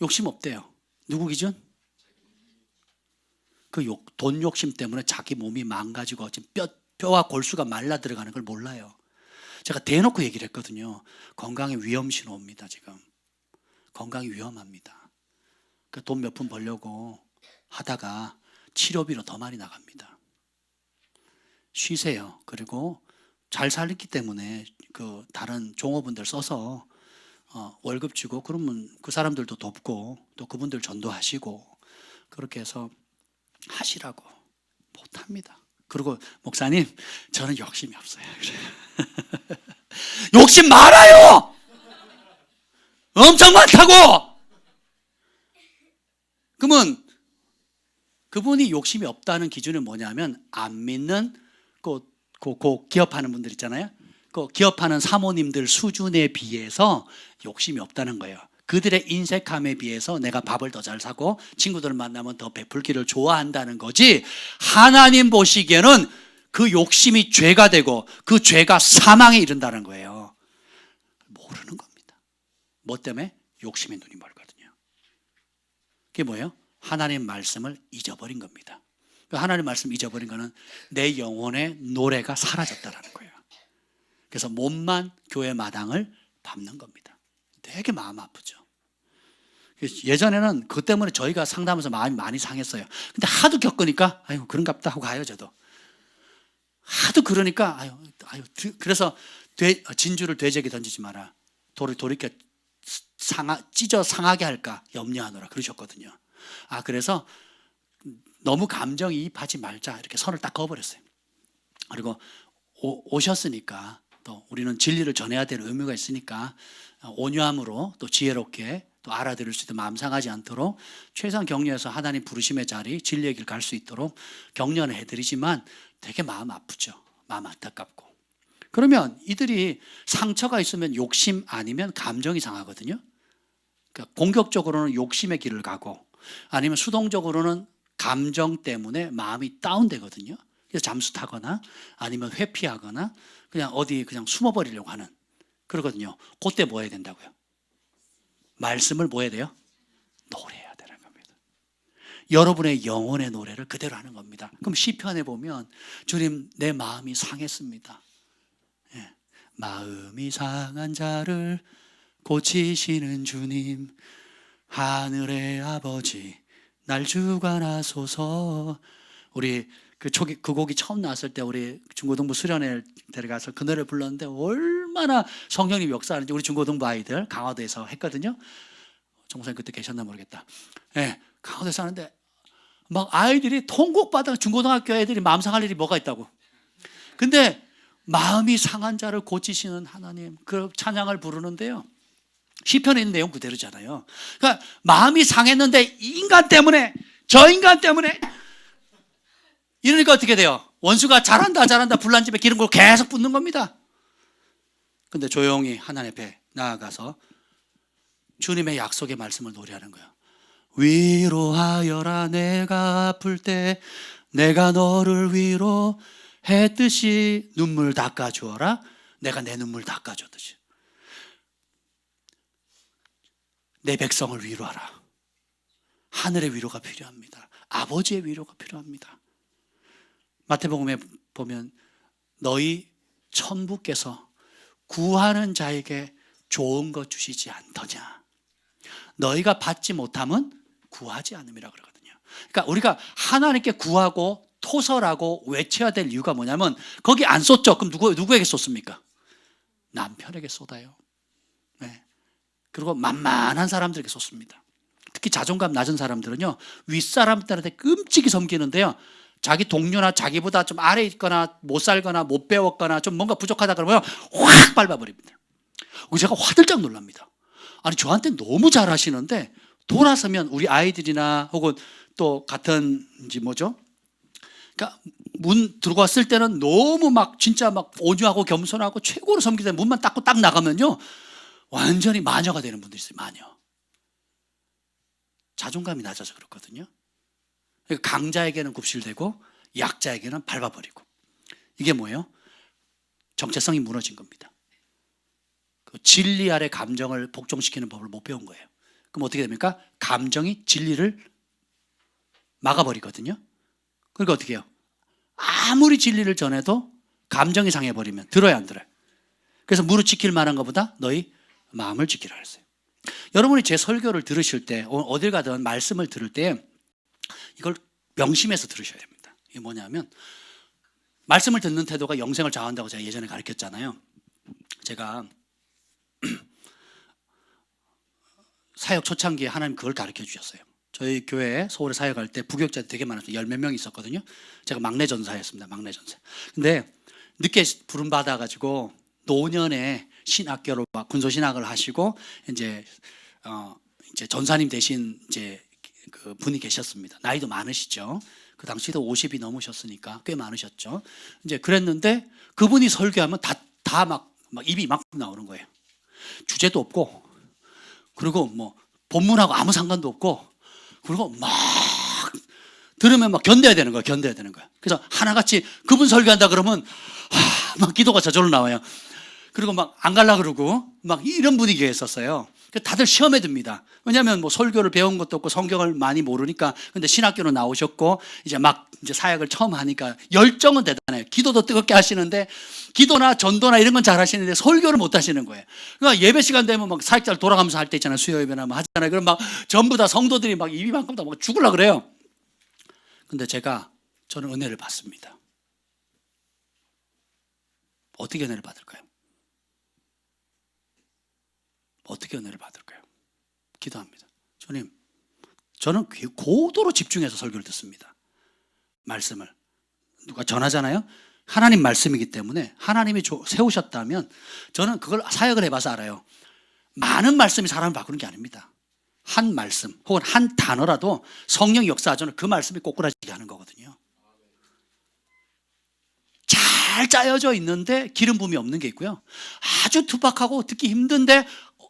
욕심 없대요. 누구 기준? 돈 욕심 때문에 자기 몸이 망가지고 지금 뼈와 골수가 말라 들어가는 걸 몰라요. 제가 대놓고 얘기를 했거든요. 건강에 위험 신호입니다, 지금. 건강이 위험합니다. 돈 몇 푼 벌려고 하다가 치료비로 더 많이 나갑니다. 쉬세요. 그리고 잘 살기 때문에 그 다른 종업원들 써서 월급 주고, 그러면 그 사람들도 돕고 또 그분들 전도하시고 그렇게 해서 하시라고. 못합니다. 그리고 목사님, 저는 욕심이 없어요. 욕심 많아요. 엄청 많다고. 그러면 그분이 욕심이 없다는 기준은 뭐냐면, 안 믿는 그 기업하는 분들 있잖아요. 그 기업하는 사모님들 수준에 비해서 욕심이 없다는 거예요. 그들의 인색함에 비해서 내가 밥을 더 잘 사고 친구들을 만나면 더 베풀기를 좋아한다는 거지, 하나님 보시기에는 그 욕심이 죄가 되고 그 죄가 사망에 이른다는 거예요. 모르는 겁니다. 뭐 때문에? 욕심에 눈이 멀거든요. 그게 뭐예요? 하나님 말씀을 잊어버린 겁니다. 하나님 말씀 잊어버린 거는 내 영혼의 노래가 사라졌다는 거예요. 그래서 몸만 교회 마당을 밟는 겁니다. 되게 마음 아프죠. 예전에는 그것 때문에 저희가 상담하면서 마음이 많이 상했어요. 근데 하도 겪으니까 아유 그런갑다 하고 가요. 저도 하도 그러니까 그래서 진주를 돼지에게 던지지 마라. 돌이켜 찢어 상하게 할까 염려하노라 그러셨거든요. 그래서 너무 감정이입하지 말자 이렇게 선을 딱 그어버렸어요. 그리고 오셨으니까 또 우리는 진리를 전해야 될 의무가 있으니까 온유함으로 또 지혜롭게 또 알아들을 수 있도록 마음 상하지 않도록 최소한 격려해서 하나님 부르심의 자리 진리의 길 갈 수 있도록 격려는 해드리지만 되게 마음 아프죠. 마음 안타깝고. 그러면 이들이 상처가 있으면 욕심 아니면 감정이 상하거든요. 그러니까 공격적으로는 욕심의 길을 가고 아니면 수동적으로는 감정 때문에 마음이 다운되거든요. 그래서 잠수 타거나 아니면 회피하거나 그냥 어디 그냥 숨어버리려고 하는 그러거든요. 그때 뭐 해야 된다고요? 말씀을 뭐 해야 돼요? 노래해야 되는 겁니다. 여러분의 영혼의 노래를 그대로 하는 겁니다. 그럼 시편에 보면 주님 내 마음이 상했습니다. 마음이 상한 자를 고치시는 주님 하늘의 아버지 날 주관하소서. 우리 그 곡이 처음 나왔을 때 우리 중고등부 수련회 데려가서 그 노래를 불렀는데 얼마나 성령님 역사하는지 우리 중고등부 아이들 강화도에서 했거든요. 정목사님 그때 계셨나 모르겠다. 강화도에서 하는데 막 아이들이 통곡받아 중고등학교 애들이 마음 상할 일이 뭐가 있다고. 근데 마음이 상한 자를 고치시는 하나님 그 찬양을 부르는데요. 시편에 있는 내용 그대로잖아요. 그러니까 마음이 상했는데 이 인간 때문에 저 인간 때문에 이러니까 어떻게 돼요? 원수가 잘한다 불난 집에 기름 부고 계속 붓는 겁니다. 근데 조용히 하나님 앞에 나아가서 주님의 약속의 말씀을 노래하는 거예요. 위로하여라 내가 아플 때 내가 너를 위로했듯이 눈물 닦아주어라 내가 내 눈물 닦아줬듯이 내 백성을 위로하라. 하늘의 위로가 필요합니다. 아버지의 위로가 필요합니다. 마태복음에 보면 너희 천부께서 구하는 자에게 좋은 것 주시지 않더냐. 너희가 받지 못함은 구하지 않음이라 그러거든요. 그러니까 우리가 하나님께 구하고 토설하고 외쳐야 될 이유가 뭐냐면 거기 안 쏟죠. 그럼 누구에게 쏟습니까? 남편에게 쏟아요. 그리고 만만한 사람들에게 쏟습니다. 특히 자존감 낮은 사람들은요 윗사람들한테 끔찍이 섬기는데요 자기 동료나 자기보다 좀 아래 있거나 못 살거나 못 배웠거나 좀 뭔가 부족하다 그러면 확 밟아버립니다. 제가 화들짝 놀랍니다. 아니 저한테 너무 잘하시는데 돌아서면 우리 아이들이나 혹은 또 같은 뭐죠? 그러니까 문 들어왔을 때는 너무 막 진짜 막 온유하고 겸손하고 최고로 섬기다 문만 닫고 딱 나가면요 완전히 마녀가 되는 분들이 있어요. 마녀. 자존감이 낮아서 그렇거든요. 그러니까 강자에게는 굽실대고 약자에게는 밟아버리고. 이게 뭐예요? 정체성이 무너진 겁니다. 그 진리 아래 감정을 복종시키는 법을 못 배운 거예요. 그럼 어떻게 됩니까? 감정이 진리를 막아버리거든요. 그러니까 어떻게 해요? 아무리 진리를 전해도 감정이 상해버리면 들어야 안 들어요. 그래서 무릇 지킬 만한 것보다 너희 마음을 지키라 했어요. 여러분이 제 설교를 들으실 때 어딜 가든 말씀을 들을 때 이걸 명심해서 들으셔야 됩니다. 이게 뭐냐면 말씀을 듣는 태도가 영생을 좌우한다고 제가 예전에 가르쳤잖아요. 제가 사역 초창기에 하나님 그걸 가르쳐 주셨어요. 저희 교회 서울에 사역할 때 부교육자들이 되게 많았어요. 10몇 명 있었거든요. 제가 막내 전사였습니다. 막내 전사. 근데 늦게 부름 받아가지고 노년에 신학교로 군소 신학을 하시고 이제 전사님 대신 이제 그 분이 계셨습니다. 나이도 많으시죠. 그 당시도 50이 넘으셨으니까 꽤 많으셨죠. 이제 그랬는데 그분이 설교하면 다 막 입이 막 나오는 거예요. 주제도 없고 그리고 뭐 본문하고 아무 상관도 없고 그리고 막 들으면 막 견뎌야 되는 거예요. 그래서 하나같이 그분 설교한다 그러면 막 기도가 저절로 나와요. 그리고 막 안 갈라 그러고 막 이런 분위기가 있었어요. 다들 시험에 듭니다. 왜냐하면 뭐 설교를 배운 것도 없고 성경을 많이 모르니까. 근데 신학교로 나오셨고 이제 사역을 처음 하니까 열정은 대단해요. 기도도 뜨겁게 하시는데 기도나 전도나 이런 건 잘 하시는데 설교를 못 하시는 거예요. 그러니까 예배 시간 되면 막 사역자를 돌아가면서 할 때 있잖아요. 수요 예배나 뭐 하잖아요. 그럼 막 전부 다 성도들이 막 입이 만큼 다 막 죽으려 그래요. 근데 저는 은혜를 받습니다. 어떻게 은혜를 받을까요? 어떻게 은혜를 받을까요? 기도합니다. 주님, 저는 고도로 집중해서 설교를 듣습니다. 말씀을 누가 전하잖아요. 하나님 말씀이기 때문에 하나님이 세우셨다면 저는 그걸 사역을 해봐서 알아요. 많은 말씀이 사람을 바꾸는 게 아닙니다. 한 말씀 혹은 한 단어라도 성령이 역사하자면 그 말씀이 꼬꾸라지게 하는 거거든요. 잘 짜여져 있는데 기름 부음이 없는 게 있고요. 아주 투박하고 듣기 힘든데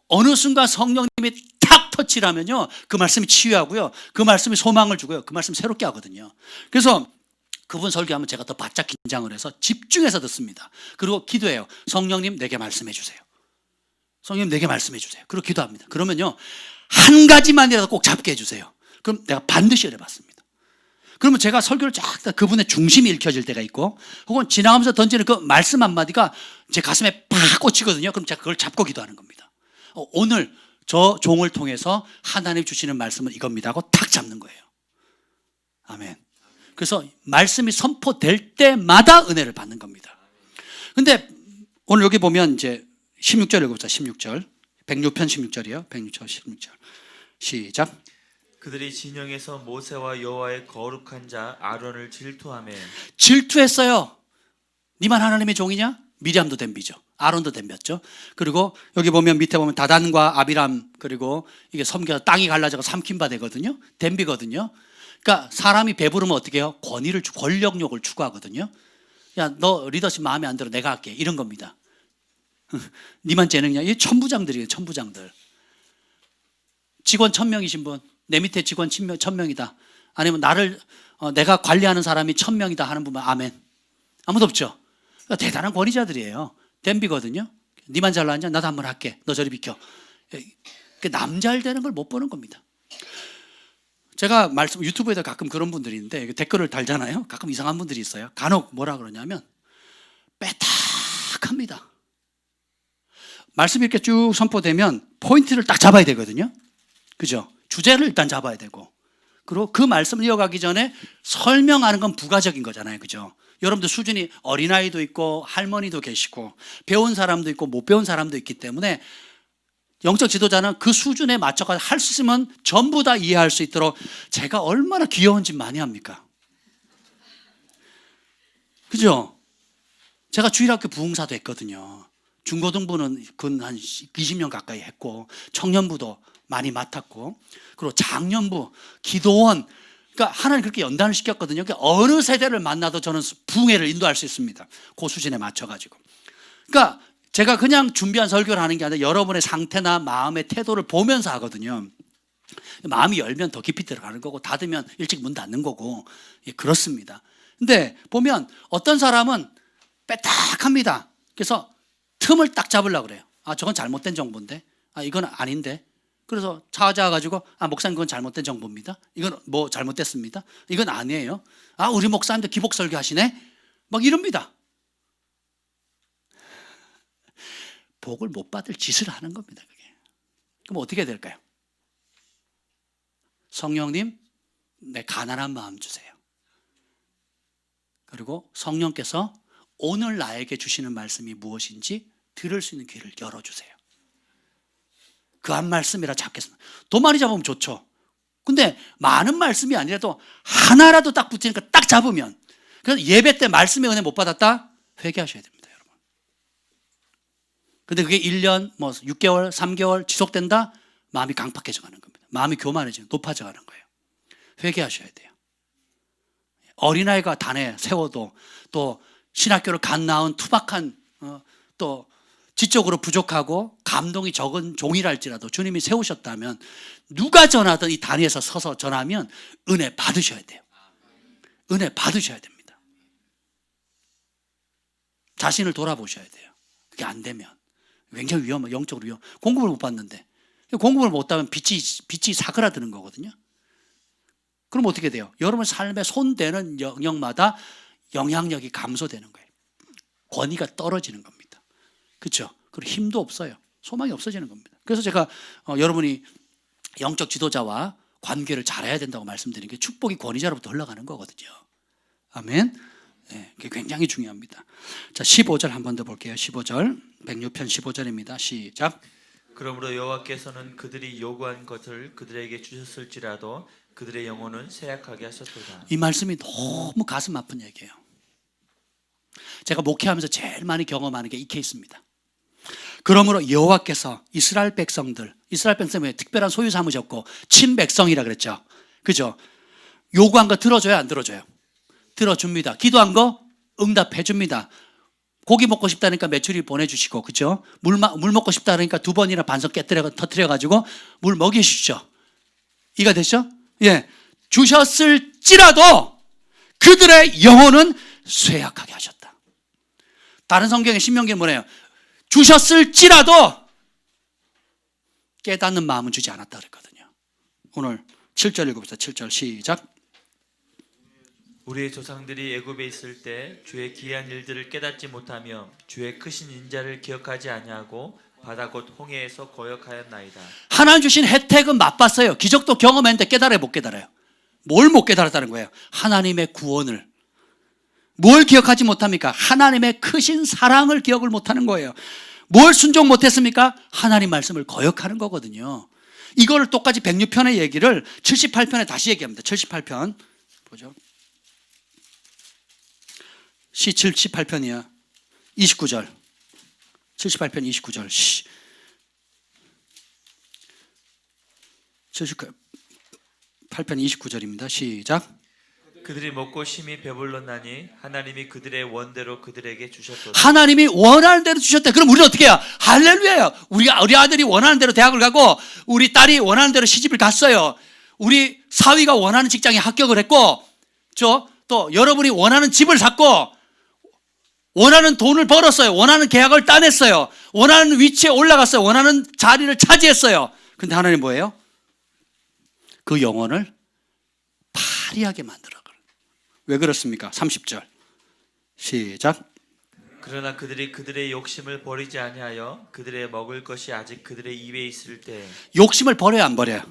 어느 순간 성령님이 탁 터치를 하면요, 그 말씀이 치유하고요, 그 말씀이 소망을 주고요, 그 말씀이 새롭게 하거든요. 그래서 그분 설교하면 제가 더 바짝 긴장을 해서 집중해서 듣습니다. 그리고 기도해요. 성령님 내게 말씀해 주세요. 성령님 내게 말씀해 주세요. 그리고 기도합니다. 그러면요, 한 가지만이라도 꼭 잡게 해주세요. 그럼 내가 반드시 해봤습니다. 그러면 제가 설교를 쫙 그분의 중심이 읽혀질 때가 있고, 혹은 지나가면서 던지는 그 말씀 한마디가 제 가슴에 팍 꽂히거든요. 그럼 제가 그걸 잡고 기도하는 겁니다. 오늘 저 종을 통해서 하나님 주시는 말씀은 이겁니다 하고 탁 잡는 거예요. 아멘. 그래서 말씀이 선포될 때마다 은혜를 받는 겁니다. 근데 오늘 여기 보면 이제 16절 읽어보자. 16절 106편 16절이에요. 106절 16절 시작. 그들이 진영에서 모세와 여호와의 거룩한 자 아론을 질투하며. 질투했어요. 니만 하나님의 종이냐? 미리암도 덤비죠. 아론도 덤볐죠. 그리고 여기 보면 밑에 보면 다단과 아비람, 그리고 이게 섬겨서 땅이 갈라져서 삼킨 바 되거든요. 덤비거든요. 그러니까 사람이 배부르면 어떻게 해요? 권력욕을 추구하거든요. 야, 너 리더십 마음에 안 들어, 내가 할게, 이런 겁니다. 니만 재능이냐? 이 천부장들이에요. 천부장들. 직원 1000명이신 분, 내 밑에 직원 1000명이다. 아니면 내가 관리하는 사람이 1000명이다 하는 분만 아멘. 아무도 없죠. 그러니까 대단한 권위자들이에요. 댐비거든요. 니만 잘나냐? 나도 한번 할게. 너 저리 비켜. 남 잘 되는 걸 못 보는 겁니다. 제가 유튜브에다 가끔 그런 분들이 있는데 댓글을 달잖아요. 가끔 이상한 분들이 있어요. 간혹 뭐라 그러냐면 빼딱합니다. 말씀이 이렇게 쭉 선포되면 포인트를 딱 잡아야 되거든요. 그죠? 주제를 일단 잡아야 되고, 그리고 그 말씀을 이어가기 전에 설명하는 건 부가적인 거잖아요. 그죠? 여러분들 수준이 어린아이도 있고 할머니도 계시고 배운 사람도 있고 못 배운 사람도 있기 때문에 영적 지도자는 그 수준에 맞춰서 할 수 있으면 전부 다 이해할 수 있도록 제가 얼마나 귀여운 짓 많이 합니까? 그죠? 제가 주일학교 부흥사도 했거든요. 중고등부는 한 20년 가까이 했고, 청년부도 많이 맡았고, 그리고 장년부, 기도원, 그러니까 하나님 그렇게 연단을 시켰거든요. 그러니까 어느 세대를 만나도 저는 부흥회를 인도할 수 있습니다. 그 수준에 맞춰가지고. 그러니까 제가 그냥 준비한 설교를 하는 게 아니라 여러분의 상태나 마음의 태도를 보면서 하거든요. 마음이 열면 더 깊이 들어가는 거고, 닫으면 일찍 문 닫는 거고, 그렇습니다. 근데 보면 어떤 사람은 빼딱합니다. 그래서 틈을 딱 잡으려고 그래요. 아, 저건 잘못된 정보인데, 아, 이건 아닌데. 그래서 찾아가지고, 아, 목사님 그건 잘못된 정보입니다. 이건 뭐 잘못됐습니다. 이건 아니에요. 아, 우리 목사님도 기복 설교 하시네. 막 이럽니다. 복을 못 받을 짓을 하는 겁니다. 그게. 그럼 어떻게 해야 될까요? 성령님, 내 가난한 마음 주세요. 그리고 성령께서 오늘 나에게 주시는 말씀이 무엇인지 들을 수 있는 귀를 열어주세요. 그 한 말씀이라 잡겠습니다. 더 많이 잡으면 좋죠. 근데 많은 말씀이 아니라도 하나라도 딱 붙으니까 딱 잡으면, 그래서 예배 때 말씀의 은혜 못 받았다? 회개하셔야 됩니다, 여러분. 근데 그게 1년, 6개월, 3개월 지속된다? 마음이 강팍해져 가는 겁니다. 마음이 교만해지고 높아져 가는 거예요. 회개하셔야 돼요. 어린아이가 단에 세워도, 또 신학교를 갓 나온 투박한, 또 지적으로 부족하고 감동이 적은 종이랄지라도 주님이 세우셨다면 누가 전하든 이 단위에서 서서 전하면 은혜 받으셔야 돼요. 은혜 받으셔야 됩니다. 자신을 돌아보셔야 돼요. 그게 안 되면 굉장히 영적으로 공급을 못 받는데 공급을 못하면 빛이 사그라드는 거거든요. 그럼 어떻게 돼요? 여러분 삶에 손대는 영역마다 영향력이 감소되는 거예요. 권위가 떨어지는 겁니다. 그렇죠? 그리고 힘도 없어요. 소망이 없어지는 겁니다. 그래서 제가 여러분이 영적 지도자와 관계를 잘해야 된다고 말씀드린 게 축복이 권위자로부터 흘러가는 거거든요. 아멘. 네, 그게 굉장히 중요합니다. 자, 15절 한 번 더 볼게요. 15절. 106편 15절입니다. 시작. 그러므로 여호와께서는 그들이 요구한 것을 그들에게 주셨을지라도 그들의 영혼은 쇠약하게 하셨도다. 이 말씀이 너무 가슴 아픈 얘기예요. 제가 목회하면서 제일 많이 경험하는 게 이 케이스입니다. 그러므로 여호와께서 이스라엘 백성에 특별한 소유 삼으셨고 친백성이라 그랬죠. 그죠? 요구한 거 들어줘요, 안 들어줘요? 들어줍니다. 기도한 거 응답해 줍니다. 고기 먹고 싶다니까 메추리 보내주시고, 그죠? 물 먹고 싶다니까 2번이나 반석 터뜨려가지고 물 먹이시죠. 이해가 되시죠? 예. 주셨을지라도 그들의 영혼은 쇠약하게 하셨다. 다른 성경의 신명기는 뭐래요? 주셨을지라도 깨닫는 마음은 주지 않았다 그랬거든요. 오늘 7절 읽어봅시다. 7절 시작. 우리의 조상들이 애굽에 있을 때 주의 기이한 일들을 깨닫지 못하며 주의 크신 인자를 기억하지 아니하고 바다 곧 홍해에서 거역하였나이다. 하나님 주신 혜택은 맛봤어요. 기적도 경험했는데 깨달아요, 못 깨달아요? 뭘 못 깨달았다는 거예요? 하나님의 구원을. 뭘 기억하지 못합니까? 하나님의 크신 사랑을 기억을 못하는 거예요. 뭘 순종 못했습니까? 하나님 말씀을 거역하는 거거든요. 이걸 똑같이 106편의 얘기를 78편에 다시 얘기합니다. 78편 보죠. 시 78편이야. 29절. 78편 29절. 78편 29절입니다. 시작. 그들이 먹고 심히 배불렀나니 하나님이 그들의 원대로 그들에게 주셨도다. 하나님이 원하는 대로 주셨대. 그럼 우리는 어떻게 해요? 할렐루야예요. 우리 아들이 원하는 대로 대학을 가고 우리 딸이 원하는 대로 시집을 갔어요. 우리 사위가 원하는 직장에 합격을 했고 또 여러분이 원하는 집을 샀고 원하는 돈을 벌었어요. 원하는 계약을 따냈어요. 원하는 위치에 올라갔어요. 원하는 자리를 차지했어요. 근데 하나님 뭐예요? 그 영혼을 파리하게 만들어. 왜 그렇습니까? 30절 시작. 그러나 그들이 그들의 욕심을 버리지 아니하여 그들의 먹을 것이 아직 그들의 입에 있을 때. 욕심을 버려요, 안 버려요?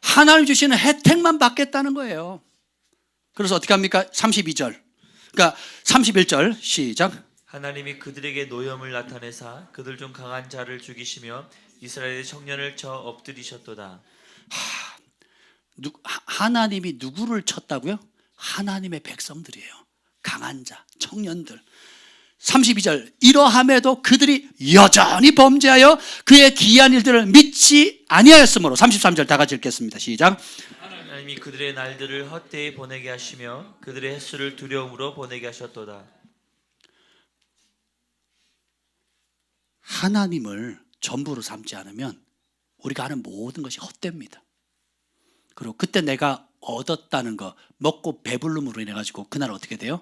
하나님 주시는 혜택만 받겠다는 거예요. 그래서 어떻게 합니까? 32절. 그러니까 31절 시작. 하나님이 그들에게 노염을 나타내사 그들 중 강한 자를 죽이시며 이스라엘의 청년을 쳐 엎드리셨도다. 하나님이 누구를 쳤다고요? 하나님의 백성들이에요. 강한 자, 청년들. 32절. 이러함에도 그들이 여전히 범죄하여 그의 기이한 일들을 믿지 아니하였으므로. 33절 다 같이 읽겠습니다. 시작. 하나님이 그들의 날들을 헛되이 보내게 하시며 그들의 횟수를 두려움으로 보내게 하셨도다. 하나님을 전부로 삼지 않으면 우리가 하는 모든 것이 헛됩니다. 그리고 그때 내가 얻었다는 거, 먹고 배불름으로 인해 가지고 그날 어떻게 돼요?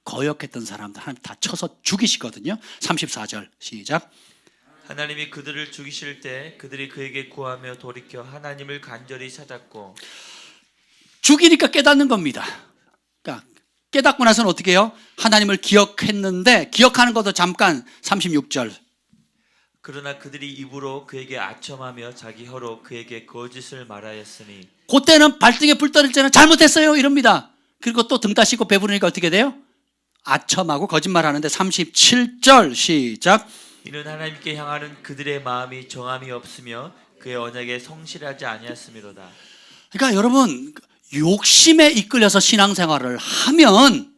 거역했던 사람들 하나님 다 쳐서 죽이시거든요. 34절 시작. 하나님이 그들을 죽이실 때 그들이 그에게 구하며 돌이켜 하나님을 간절히 찾았고. 죽이니까 깨닫는 겁니다. 그러니까 깨닫고 나서는 어떻게 해요? 하나님을 기억했는데 기억하는 것도 잠깐. 36절. 그러나 그들이 입으로 그에게 아첨하며 자기 혀로 그에게 거짓을 말하였으니. 그때는 발등에 불 떨어질 때는 잘못했어요 이럽니다. 그리고 또 등 따시고 배부르니까 어떻게 돼요? 아첨하고 거짓말하는데 37절 시작. 이는 하나님께 향하는 그들의 마음이 정함이 없으며 그의 언약에 성실하지 아니하였음이로다. 그러니까 여러분 욕심에 이끌려서 신앙생활을 하면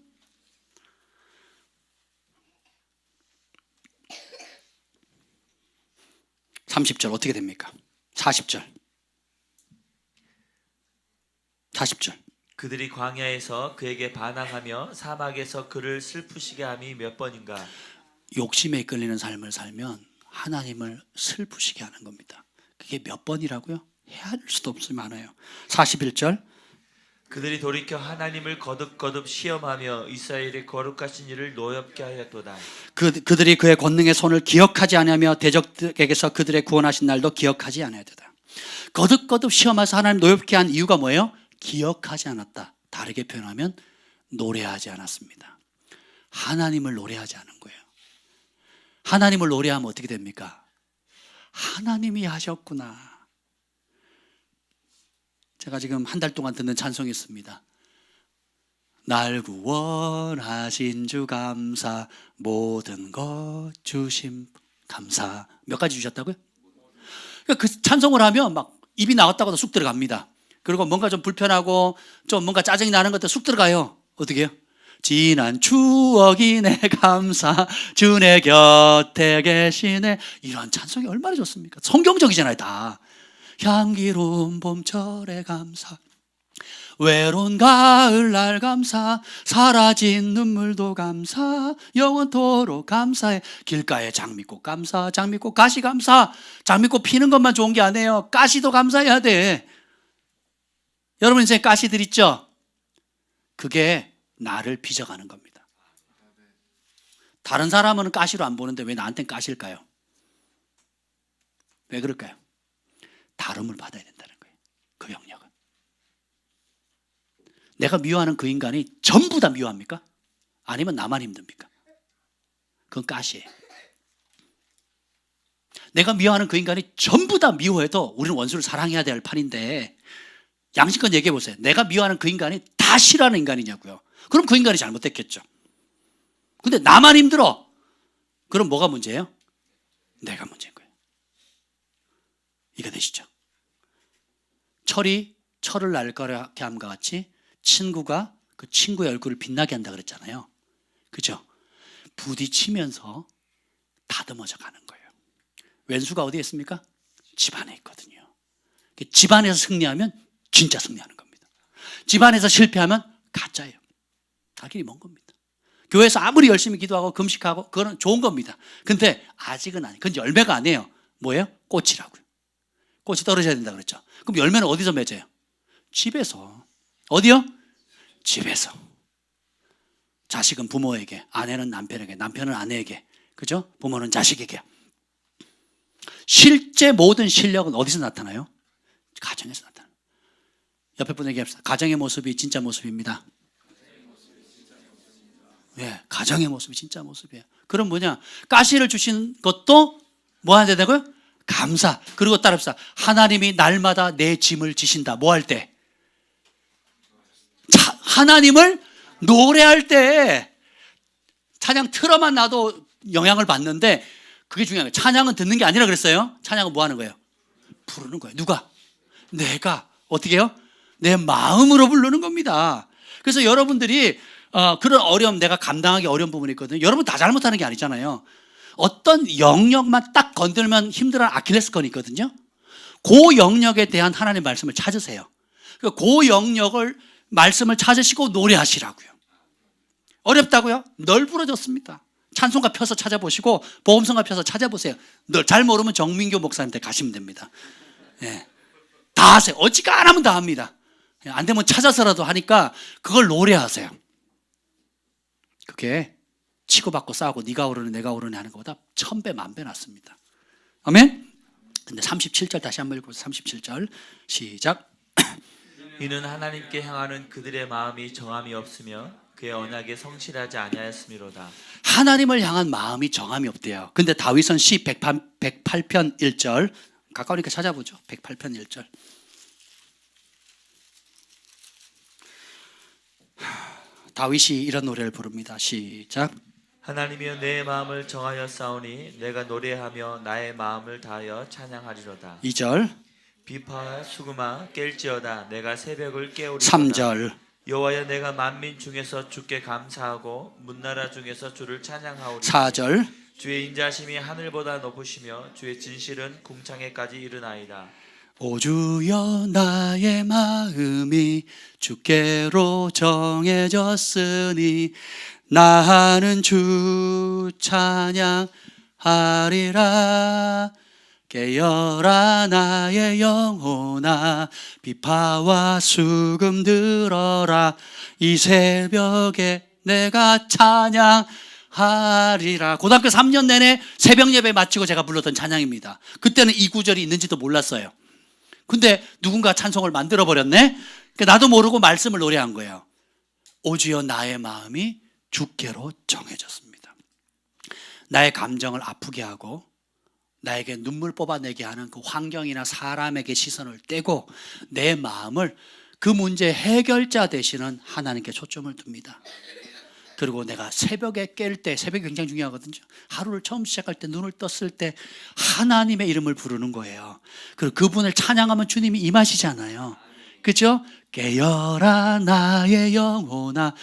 (30절) 어떻게 됩니까? 40절 그들이 광야에서 그에게 반항하며 사막에서 그를 슬프시게 함이 몇 번인가. 욕심에 이끌리는 삶을 살면 하나님을 슬프시게 하는 겁니다. 그게 몇 번이라고요? 헤아릴 수도 없이 많아요. 41절. 그들이 돌이켜 하나님을 거듭거듭 시험하며 이스라엘의 거룩하신 이를 노엽게 하였도다. 그들이 그의 권능의 손을 기억하지 아니하며 대적에게서 그들의 구원하신 날도 기억하지 아니하였도다. 거듭거듭 시험해서 하나님 노엽게 한 이유가 뭐예요? 기억하지 않았다. 다르게 표현하면 노래하지 않았습니다. 하나님을 노래하지 않은 거예요. 하나님을 노래하면 어떻게 됩니까? 하나님이 하셨구나. 제가 지금 한 달 동안 듣는 찬송이 있습니다. 날 구원하신 주 감사, 모든 것 주심 감사. 몇 가지 주셨다고요? 그러니까 그 찬송을 하면 막 입이 나왔다고도 쑥 들어갑니다. 그리고 뭔가 좀 불편하고 좀 뭔가 짜증이 나는 것도 쑥 들어가요. 어떻게 해요? 지난 추억이 내 감사, 주 내 곁에 계시네. 이런 찬송이 얼마나 좋습니까? 성경적이잖아요, 다. 향기로운 봄철의 감사, 외로운 가을날 감사, 사라진 눈물도 감사, 영원토록 감사해. 길가에 장미꽃 감사, 장미꽃 가시 감사. 장미꽃 피는 것만 좋은 게 아니에요. 가시도 감사해야 돼. 여러분 인생에 가시들 있죠? 그게 나를 빚어가는 겁니다. 다른 사람은 가시로 안 보는데 왜 나한테는 가시일까요? 왜 그럴까요? 다름을 받아야 된다는 거예요. 그 영역은. 내가 미워하는 그 인간이 전부 다 미워합니까? 아니면 나만 힘듭니까? 그건 가시예요. 내가 미워하는 그 인간이 전부 다 미워해도 우리는 원수를 사랑해야 될 판인데, 양심껏 얘기해 보세요. 내가 미워하는 그 인간이 다 싫어하는 인간이냐고요. 그럼 그 인간이 잘못됐겠죠. 근데 나만 힘들어. 그럼 뭐가 문제예요? 내가 문제인 거예요. 이해되시죠? 철이 철을 날카롭게 함과 같이 친구가 그 친구의 얼굴을 빛나게 한다 그랬잖아요. 그죠? 부딪히면서 다듬어져 가는 거예요. 왼수가 어디에 있습니까? 집안에 있거든요. 집안에서 승리하면 진짜 승리하는 겁니다. 집안에서 실패하면 가짜예요. 갈 길이 먼 겁니다. 교회에서 아무리 열심히 기도하고 금식하고 그건 좋은 겁니다. 근데 아직은 아니에요. 그건 열매가 아니에요. 뭐예요? 꽃이라고요. 꽃이 떨어져야 된다 그랬죠. 그럼 열매는 어디서 맺어요? 집에서. 어디요? 집에서. 자식은 부모에게, 아내는 남편에게, 남편은 아내에게, 그죠? 부모는 자식에게. 실제 모든 실력은 어디서 나타나요? 가정에서 나타나요. 옆에 분에게 합시다. 가정의 모습이 진짜 모습입니다. 예, 가정의 모습이 진짜 모습이에요. 그럼 뭐냐? 가시를 주신 것도 뭐 해야 되고요? 감사. 그리고 따릅시다. 하나님이 날마다 내 짐을 지신다. 뭐 할 때? 하나님을 노래할 때. 찬양 틀어만 놔도 영향을 받는데 그게 중요한 거예요. 찬양은 듣는 게 아니라 그랬어요. 찬양은 뭐 하는 거예요? 부르는 거예요. 누가? 내가. 어떻게 해요? 내 마음으로 부르는 겁니다. 그래서 여러분들이 그런 어려움, 내가 감당하기 어려운 부분이 있거든요. 여러분 다 잘못하는 게 아니잖아요. 어떤 영역만 딱 건들면 힘들어하는 아킬레스건이 있거든요. 그 영역에 대한 하나님의 말씀을 찾으세요. 그 영역을 말씀을 찾으시고 노래하시라고요. 어렵다고요? 널브러졌습니다. 찬송가 펴서 찾아보시고 복음성가 펴서 찾아보세요. 잘 모르면 정민교 목사님한테 가시면 됩니다. 예. 다 하세요. 어지간하면 다 합니다. 안 되면 찾아서라도 하니까 그걸 노래하세요. 그게 치고받고 싸우고 네가 오르네 내가 오르네 하는 것보다 1000배 만배 낫습니다. 아멘? 근데 37절 다시 한번 읽고 37절 시작. 이는 하나님께 향하는 그들의 마음이 정함이 없으며 그의 언약에 성실하지 아니하였음이로다. 하나님을 향한 마음이 정함이 없대요. 근데 다윗은 시 108편 1절 가까우니까 찾아보죠. 108편 1절. 다윗이 이런 노래를 부릅니다. 시작. 하나님이여 내 마음을 정하여 싸우니 내가 노래하며 나의 마음을 다하여 찬양하리로다. 2절. 비파와 수금아 깰지어다 내가 새벽을 깨우리로다. 3절. 여호와여 내가 만민 중에서 주께 감사하고 문나라 중에서 주를 찬양하오리. 4절. 주의 인자심이 하늘보다 높으시며 주의 진실은 궁창에까지 이르나이다. 오 주여 나의 마음이 주께로 정해졌으니 나는 주 찬양하리라. 깨어라 나의 영혼아 비파와 수금 들어라 이 새벽에 내가 찬양하리라. 고등학교 3년 내내 새벽 예배 마치고 제가 불렀던 찬양입니다. 그때는 이 구절이 있는지도 몰랐어요. 근데 누군가 찬송을 만들어 버렸네. 나도 모르고 말씀을 노래한 거예요. 오주여 나의 마음이 주께로 정해졌습니다. 나의 감정을 아프게 하고 나에게 눈물 뽑아내게 하는 그 환경이나 사람에게 시선을 떼고 내 마음을 그 문제의 해결자 되시는 하나님께 초점을 둡니다. 그리고 내가 새벽에 깰 때, 새벽이 굉장히 중요하거든요. 하루를 처음 시작할 때 눈을 떴을 때 하나님의 이름을 부르는 거예요. 그리고 그분을 찬양하면 주님이 임하시잖아요. 그렇죠? 깨어라 나의 영혼아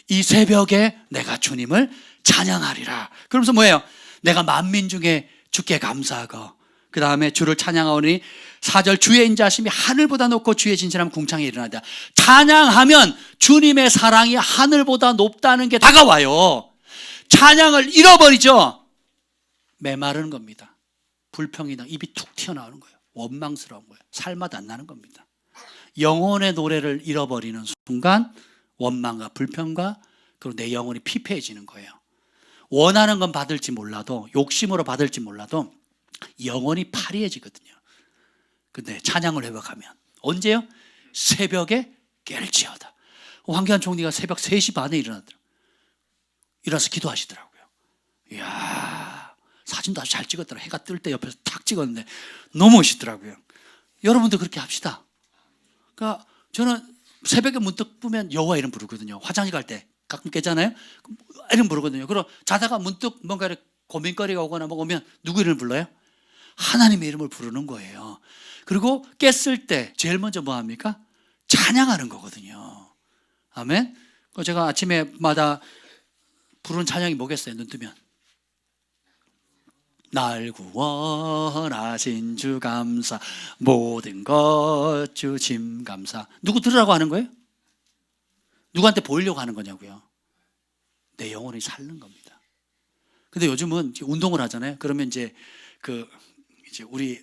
이 새벽에 내가 주님을 찬양하리라. 그러면서 뭐예요? 내가 만민 중에 주께 감사하고 그 다음에 주를 찬양하오니 4절 주의 인자하심이 하늘보다 높고 주의 진실함 궁창에 일어나다. 찬양하면 주님의 사랑이 하늘보다 높다는 게 다가와요. 찬양을 잃어버리죠. 메마르는 겁니다. 불평이 나 입이 툭 튀어나오는 거예요. 원망스러운 거예요. 살맛 안 나는 겁니다. 영혼의 노래를 잃어버리는 순간 원망과 불평과 그리고 내 영혼이 피폐해지는 거예요. 원하는 건 받을지 몰라도 욕심으로 받을지 몰라도 영혼이 파리해지거든요. 근데 찬양을 회복하면 언제요? 새벽에 깰지어다. 황교안 총리가 새벽 3시 반에 일어나더라고요. 일어나서 기도하시더라고요. 이야, 사진도 아주 잘 찍었더라고요. 해가 뜰 때 옆에서 탁 찍었는데 너무 멋있더라고요. 여러분도 그렇게 합시다. 그러니까 저는 새벽에 문득 보면 여호와 이름 부르거든요. 화장실 갈 때 가끔 깨잖아요. 이름 부르거든요. 그리고 자다가 문득 뭔가 이렇게 고민거리가 오거나 뭐 오면 누구 이름을 불러요? 하나님의 이름을 부르는 거예요. 그리고 깼을 때 제일 먼저 뭐 합니까? 찬양하는 거거든요. 아멘. 제가 아침에마다 부르는 찬양이 뭐겠어요? 눈 뜨면 날 구원하신 주 감사 모든 것 주심 감사. 누구 들으라고 하는 거예요? 누구한테 보이려고 하는 거냐고요? 내 영혼이 살는 겁니다. 근데 요즘은 운동을 하잖아요. 그러면 이제 우리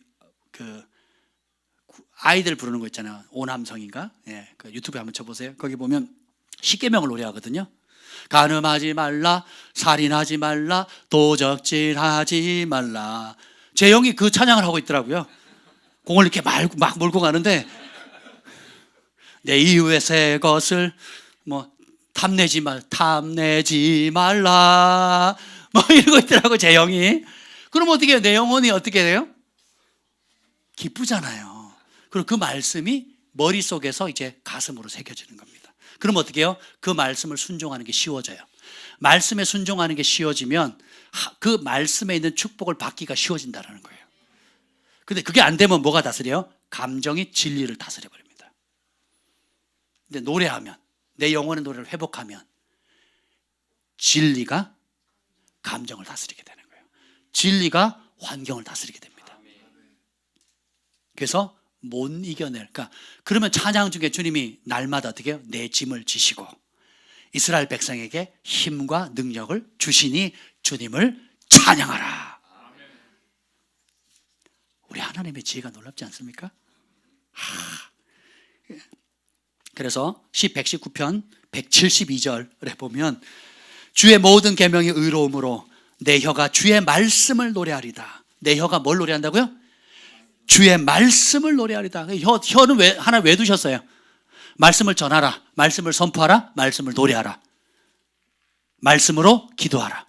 아이들 부르는 거 있잖아요. 오남성인가? 예, 그 유튜브에 한번 쳐보세요. 거기 보면 십계명을 노래하거든요. 간음하지 말라, 살인하지 말라, 도적질하지 말라. 제 형이 그 찬양을 하고 있더라고요. 공을 이렇게 막 몰고 가는데 내 이웃의 새 것을 뭐 탐내지 말라 뭐 이러고 있더라고 제 형이. 그럼 어떻게 해요? 내 영혼이 어떻게 돼요? 기쁘잖아요. 그리고 그 말씀이 머릿속에서 이제 가슴으로 새겨지는 겁니다. 그럼 어떻게 해요? 그 말씀을 순종하는 게 쉬워져요. 말씀에 순종하는 게 쉬워지면 그 말씀에 있는 축복을 받기가 쉬워진다는 거예요. 근데 그게 안 되면 뭐가 다스려요? 감정이 진리를 다스려 버립니다. 근데 노래하면 내 영혼의 노래를 회복하면 진리가 감정을 다스리게 되는 거예요. 진리가 환경을 다스리게 됩니다. 그래서 못 이겨낼. 그러면 찬양 중에 주님이 날마다 어떻게 해요? 내 짐을 지시고 이스라엘 백성에게 힘과 능력을 주시니 주님을 찬양하라. 우리 하나님의 지혜가 놀랍지 않습니까? 그래서 시 119편 172절에 보면 주의 모든 계명이 의로움으로 내 혀가 주의 말씀을 노래하리다. 내 혀가 뭘 노래한다고요? 주의 말씀을 노래하리다. 혀는 하나 왜 두셨어요? 말씀을 전하라, 말씀을 선포하라, 말씀을 노래하라, 말씀으로 기도하라.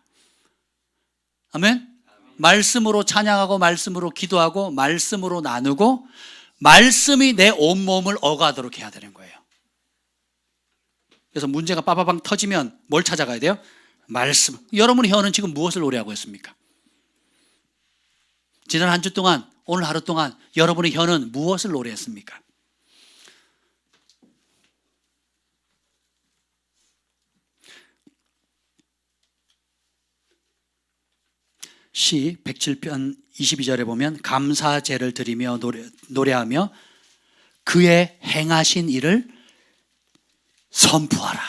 아멘. 말씀으로 찬양하고 말씀으로 기도하고 말씀으로 나누고 말씀이 내 온몸을 어가도록 해야 되는 거예요. 그래서 문제가 빠바방 터지면 뭘 찾아가야 돼요? 말씀. 여러분의 혀는 지금 무엇을 노래하고 있습니까? 지난 한 주 동안, 오늘 하루 동안 여러분의 혀는 무엇을 노래했습니까? 시 107편 22절에 보면 감사제를 드리며 노래하며 그의 행하신 일을 선포하라.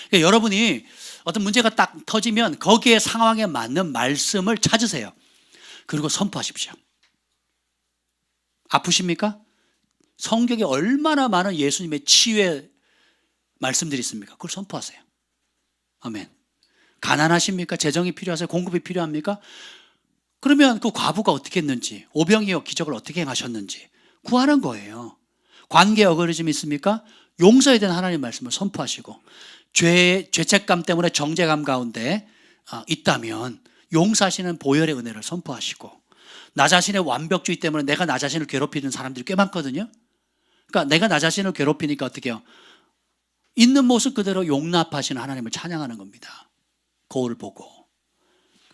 그러니까 여러분이 어떤 문제가 딱 터지면 거기에 상황에 맞는 말씀을 찾으세요. 그리고 선포하십시오. 아프십니까? 성경에 얼마나 많은 예수님의 치유의 말씀들이 있습니까? 그걸 선포하세요. 아멘. 가난하십니까? 재정이 필요하세요? 공급이 필요합니까? 그러면 그 과부가 어떻게 했는지, 오병이어 기적을 어떻게 행하셨는지 구하는 거예요. 관계에 어그러짐이 있습니까? 용서에 대한 하나님의 말씀을 선포하시고, 죄책감 때문에 정죄감 가운데 있다면 용서하시는 보혈의 은혜를 선포하시고, 나 자신의 완벽주의 때문에 내가 나 자신을 괴롭히는 사람들이 꽤 많거든요. 그러니까 내가 나 자신을 괴롭히니까 어떻게 해요? 있는 모습 그대로 용납하시는 하나님을 찬양하는 겁니다. 거울을 보고.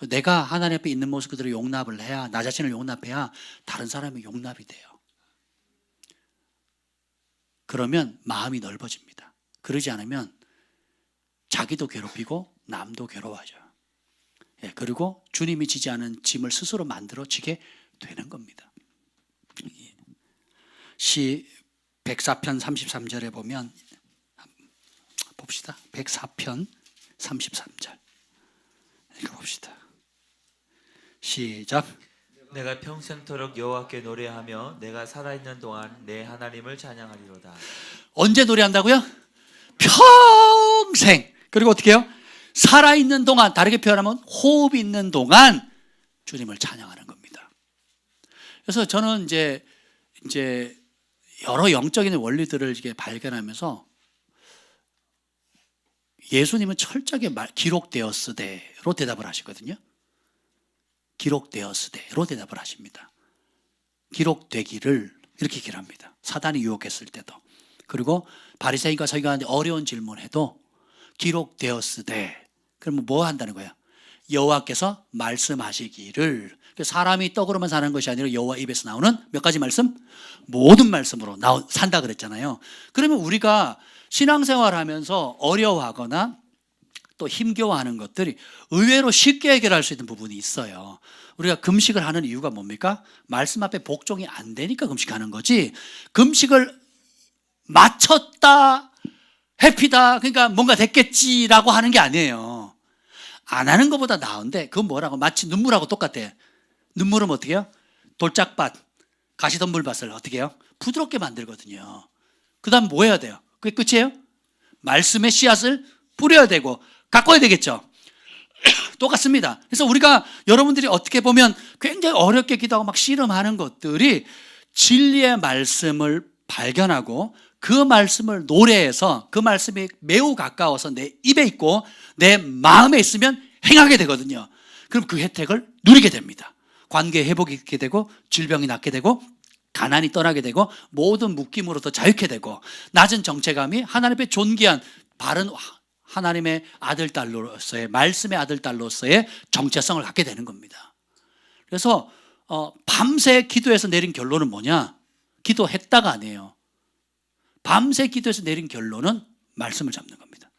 내가 하나님 앞에 있는 모습 그대로 용납을 해야, 나 자신을 용납해야 다른 사람이 용납이 돼요. 그러면 마음이 넓어집니다. 그러지 않으면 자기도 괴롭히고 남도 괴로워하죠. 그리고 주님이 지지 않은 짐을 스스로 만들어 지게 되는 겁니다. 시 104편 33절에 보면, 봅시다. 104편 33절 읽어봅시다. 시작. 내가 평생토록 여호와께 노래하며 내가 살아있는 동안 내 하나님을 찬양하리로다. 언제 노래한다고요? 평생. 그리고 어떻게 해요? 살아있는 동안, 다르게 표현하면 호흡이 있는 동안 주님을 찬양하는 겁니다. 그래서 저는 이제 여러 영적인 원리들을 이게 발견하면서, 예수님은 철저하게 기록되었으되로 대답을 하시거든요. 기록되었으되로 대답을 하십니다. 기록되기를 이렇게 얘기를 합니다. 사단이 유혹했을 때도. 그리고 바리새인과 서기관한테 어려운 질문해도 기록되었으되, 그러면 뭐 한다는 거예요? 여호와께서 말씀하시기를. 사람이 떡으로만 사는 것이 아니라 여호와 입에서 나오는 몇 가지 말씀? 모든 말씀으로 산다 그랬잖아요. 그러면 우리가 신앙생활하면서 어려워하거나 또 힘겨워하는 것들이 의외로 쉽게 해결할 수 있는 부분이 있어요. 우리가 금식을 하는 이유가 뭡니까? 말씀 앞에 복종이 안 되니까 금식하는 거지, 금식을 마쳤다, 해피다, 그러니까 뭔가 됐겠지라고 하는 게 아니에요. 안 하는 것보다 나은데, 그건 뭐라고? 마치 눈물하고 똑같아. 눈물은 어떻게 해요? 돌짝밭, 가시덤불밭을 어떻게 해요? 부드럽게 만들거든요. 그 다음 뭐 해야 돼요? 그게 끝이에요? 말씀의 씨앗을 뿌려야 되고 가꿔야 되겠죠. 똑같습니다. 그래서 우리가, 여러분들이 어떻게 보면 굉장히 어렵게 기도하고 막 씨름하는 것들이 진리의 말씀을 발견하고 그 말씀을 노래해서, 그 말씀이 매우 가까워서 내 입에 있고 내 마음에 있으면 행하게 되거든요. 그럼 그 혜택을 누리게 됩니다. 관계 회복이 있게 되고, 질병이 낫게 되고, 가난이 떠나게 되고, 모든 묶임으로부터 자유케 되고, 낮은 정체감이 하나님 앞에 존귀한 바른 하나님의 아들 딸로서의, 말씀의 아들 딸로서의 정체성을 갖게 되는 겁니다. 그래서 밤새 기도해서 내린 결론은 뭐냐? 기도했다가 아니에요. 밤새 기도해서 내린 결론은 말씀을 잡는 겁니다.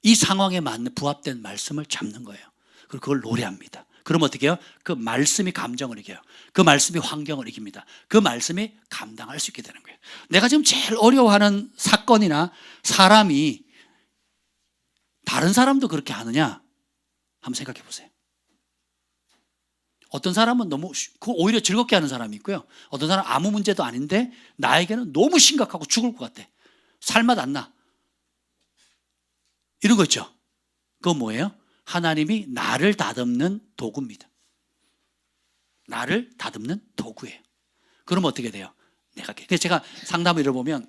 이 상황에 맞는 부합된 말씀을 잡는 거예요. 그리고 그걸 노래합니다. 그럼 어떻게 해요? 그 말씀이 감정을 이겨요. 그 말씀이 환경을 이깁니다. 그 말씀이 감당할 수 있게 되는 거예요. 내가 지금 제일 어려워하는 사건이나 사람이 다른 사람도 그렇게 하느냐? 한번 생각해 보세요. 어떤 사람은 너무 오히려 즐겁게 하는 사람이 있고요. 어떤 사람은 아무 문제도 아닌데 나에게는 너무 심각하고 죽을 것 같아. 살맛 안 나. 이런 거 있죠. 그건 뭐예요? 하나님이 나를 다듬는 도구입니다. 나를 다듬는 도구예요. 그러면 어떻게 돼요? 그래서 제가 상담을 읽어보면,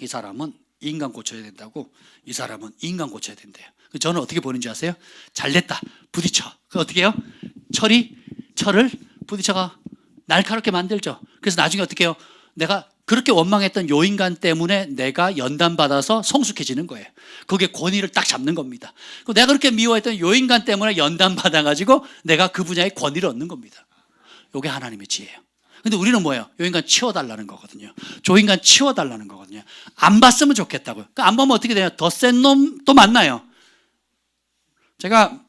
이 사람은 인간 고쳐야 된다고, 이 사람은 인간 고쳐야 된대요. 저는 어떻게 보는지 아세요? 잘됐다, 부딪혀. 그 어떻게 해요? 철을 부딪혀가 날카롭게 만들죠. 그래서 나중에 어떻게 해요? 내가 그렇게 원망했던 요 인간 때문에 내가 연단받아서 성숙해지는 거예요. 그게 권위를 딱 잡는 겁니다. 내가 그렇게 미워했던 요 인간 때문에 연단받아가지고 내가 그 분야의 권위를 얻는 겁니다. 이게 하나님의 지혜예요. 근데 우리는 뭐예요? 요 인간 치워달라는 거거든요. 저 인간 치워달라는 거거든요. 안 봤으면 좋겠다고요. 안 보면 어떻게 돼요? 더 센 놈 또 만나요. 제가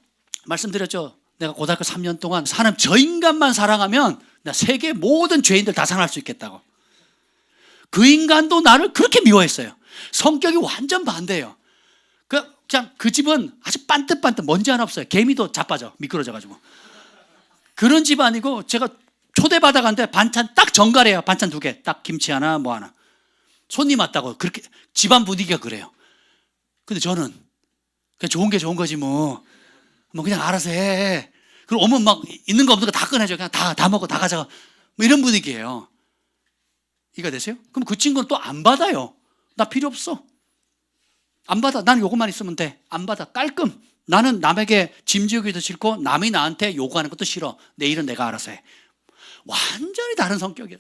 말씀드렸죠. 내가 고등학교 3년 동안 사람 저 인간만 사랑하면 나 세계 모든 죄인들 다 사랑할 수 있겠다고. 그 인간도 나를 그렇게 미워했어요. 성격이 완전 반대예요. 그냥 그 집은 아주 반듯반듯 먼지 하나 없어요. 개미도 자빠져, 미끄러져가지고. 그런 집 아니고, 제가 초대받아 간데 반찬 딱 정갈해요. 반찬 2개, 딱 김치 하나 뭐 하나. 손님 왔다고 그렇게 집안 분위기가 그래요. 근데 저는 그냥 좋은 게 좋은 거지 뭐 그냥 알아서 해. 그리고 오면 막 있는 거 없는 거 다 꺼내줘. 그냥 다 먹어, 다 가져가. 뭐 이런 분위기예요. 이해가 되세요? 그럼 그 친구는 또 안 받아요. 나 필요 없어. 안 받아. 나는 요것만 있으면 돼. 안 받아. 깔끔. 나는 남에게 짐 지우기도 싫고 남이 나한테 요구하는 것도 싫어. 내 일은 내가 알아서 해. 완전히 다른 성격이에요.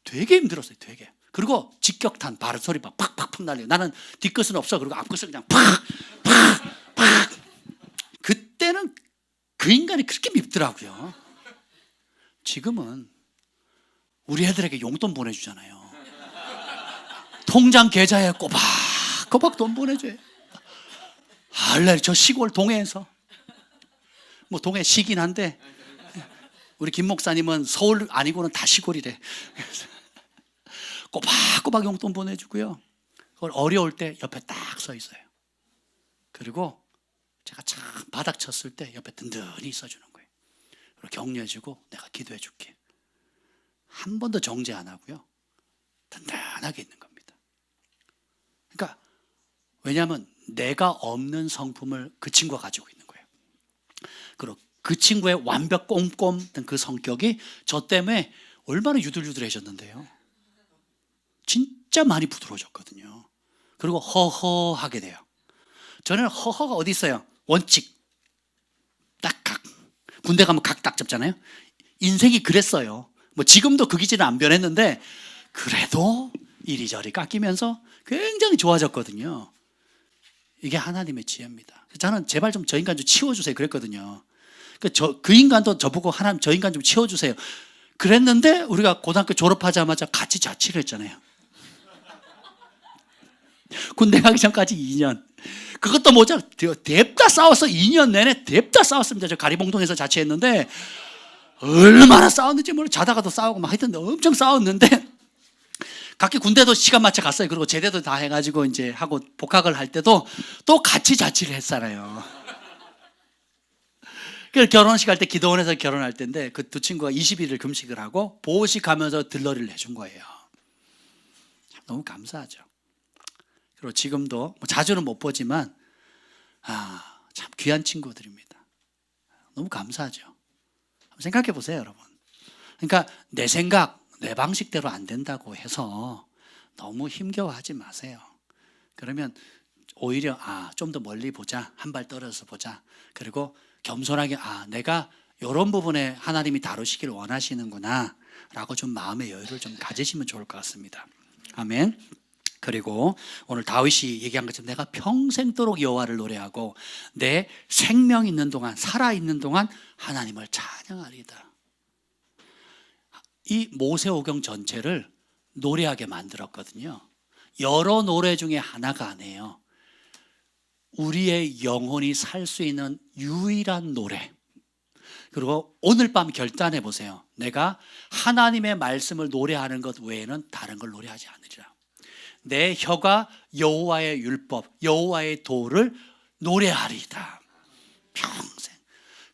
되게 힘들었어요. 되게. 그리고 직격탄 바로 소리 막 팍팍팍 날려요. 나는 뒷끝은 없어. 그리고 앞끝은 그냥 팍팍팍. 그때는 그 인간이 그렇게 밉더라고요. 지금은 우리 애들에게 용돈 보내주잖아요. 통장 계좌에 꼬박꼬박 돈 보내줘요. 할래 저 시골 동해에서 뭐 동해 시긴 한데 우리 김 목사님은 서울 아니고는 다 시골이래. 꼬박꼬박 용돈 보내주고요. 그걸 어려울 때 옆에 딱 서 있어요. 그리고 제가 참 바닥 쳤을 때 옆에 든든히 있어주는 거예요. 그리고 격려해주고 내가 기도해줄게. 한 번도 정죄 안 하고요. 든든하게 있는 겁니다. 그러니까 왜냐하면 내가 없는 성품을 그 친구가 가지고 있는 거예요. 그리고 그 친구의 완벽 꼼꼼 그 성격이 저 때문에 얼마나 유들유들해졌는데요. 진짜 많이 부드러워졌거든요. 그리고 허허하게 돼요. 저는 허허가 어디 있어요? 원칙 딱 각. 군대 가면 각 딱 잡잖아요. 인생이 그랬어요. 뭐 지금도 그 기질은 안 변했는데 그래도 이리저리 깎이면서 굉장히 좋아졌거든요. 이게 하나님의 지혜입니다. 저는 제발 좀 저 인간 좀 치워주세요 그랬거든요. 그 인간도 저보고 하나님 저 인간 좀 치워주세요 그랬는데 우리가 고등학교 졸업하자마자 같이 자취를 했잖아요. 군대 가기 전까지 2년. 그것도 모자 뎁다 싸웠어. 2년 내내 뎁다 싸웠습니다. 저 가리봉동에서 자취했는데 얼마나 싸웠는지 모르겠어요. 자다가도 싸우고 막 하여튼 엄청 싸웠는데 각기 군대도 시간 맞춰 갔어요. 그리고 제대도 다 해가지고 이제 하고 복학을 할 때도 또 같이 자취를 했잖아요. 그 결혼식 할 때 기도원에서 결혼할 때인데 그 두 친구가 20일을 금식을 하고 보호식 하면서 들러리를 해준 거예요. 너무 감사하죠. 그리고 지금도 뭐 자주는 못 보지만 참 귀한 친구들입니다. 너무 감사하죠. 한번 생각해 보세요, 여러분. 그러니까 내 생각, 내 방식대로 안 된다고 해서 너무 힘겨워하지 마세요. 그러면 오히려 좀 더 멀리 보자. 한 발 떨어져서 보자. 그리고 겸손하게 내가 이런 부분에 하나님이 다루시기를 원하시는구나 라고 좀 마음의 여유를 좀 가지시면 좋을 것 같습니다. 아멘. 그리고 오늘 다윗이 얘기한 것처럼 내가 평생도록 여호와를 노래하고 내 생명 있는 동안 살아있는 동안 하나님을 찬양하리이다. 이 모세오경 전체를 노래하게 만들었거든요. 여러 노래 중에 하나가 아니에요. 우리의 영혼이 살 수 있는 유일한 노래. 그리고 오늘 밤 결단해 보세요. 내가 하나님의 말씀을 노래하는 것 외에는 다른 걸 노래하지 않으리라. 내 혀가 여호와의 율법, 여호와의 도를 노래하리이다. 평생.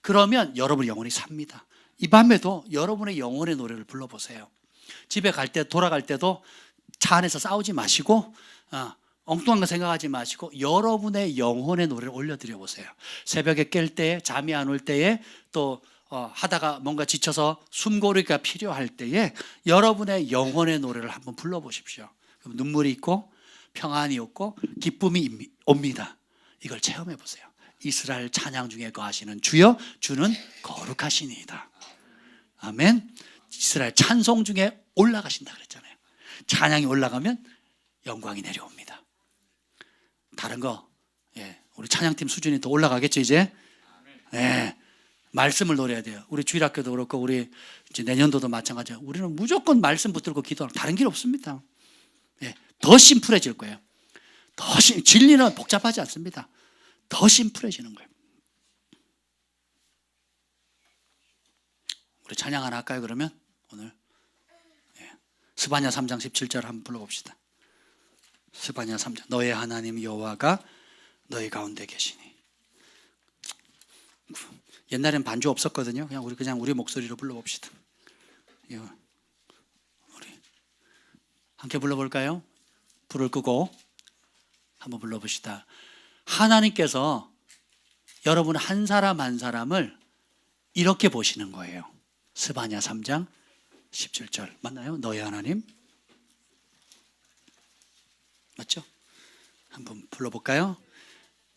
그러면 여러분의 영혼이 삽니다. 이 밤에도 여러분의 영혼의 노래를 불러보세요. 집에 갈 때, 돌아갈 때도 차 안에서 싸우지 마시고 엉뚱한 거 생각하지 마시고 여러분의 영혼의 노래를 올려드려 보세요. 새벽에 깰 때, 잠이 안 올 때에 또 하다가 뭔가 지쳐서 숨고르기가 필요할 때에 여러분의 영혼의 노래를 한번 불러보십시오. 그럼 눈물이 있고 평안이 없고 기쁨이 옵니다. 이걸 체험해 보세요. 이스라엘 찬양 중에 거하시는 주여 주는 거룩하시니이다. 아멘. 이스라엘 찬송 중에 올라가신다 그랬잖아요. 찬양이 올라가면 영광이 내려옵니다. 다른 거 우리 찬양팀 수준이 더 올라가겠죠 이제. 말씀을 노려야 돼요. 우리 주일학교도 그렇고 우리 이제 내년도도 마찬가지예요. 우리는 무조건 말씀 붙들고 기도하는 다른 길 없습니다. 더 심플해질 거예요. 진리는 복잡하지 않습니다. 더 심플해지는 거예요. 우리 찬양 하나 할까요 그러면? 오늘 스바냐 3장 17절 한번 불러봅시다. 스바냐 3장 너의 하나님 여호와가 너희 가운데 계시니. 옛날엔 반주 없었거든요. 그냥 우리 목소리로 불러봅시다. 우리 함께 불러볼까요? 불을 끄고 한번 불러봅시다. 하나님께서 여러분 한 사람 한 사람을 이렇게 보시는 거예요. 스바냐 3장 17절 맞나요? 너희 하나님 맞죠? 한번 불러볼까요?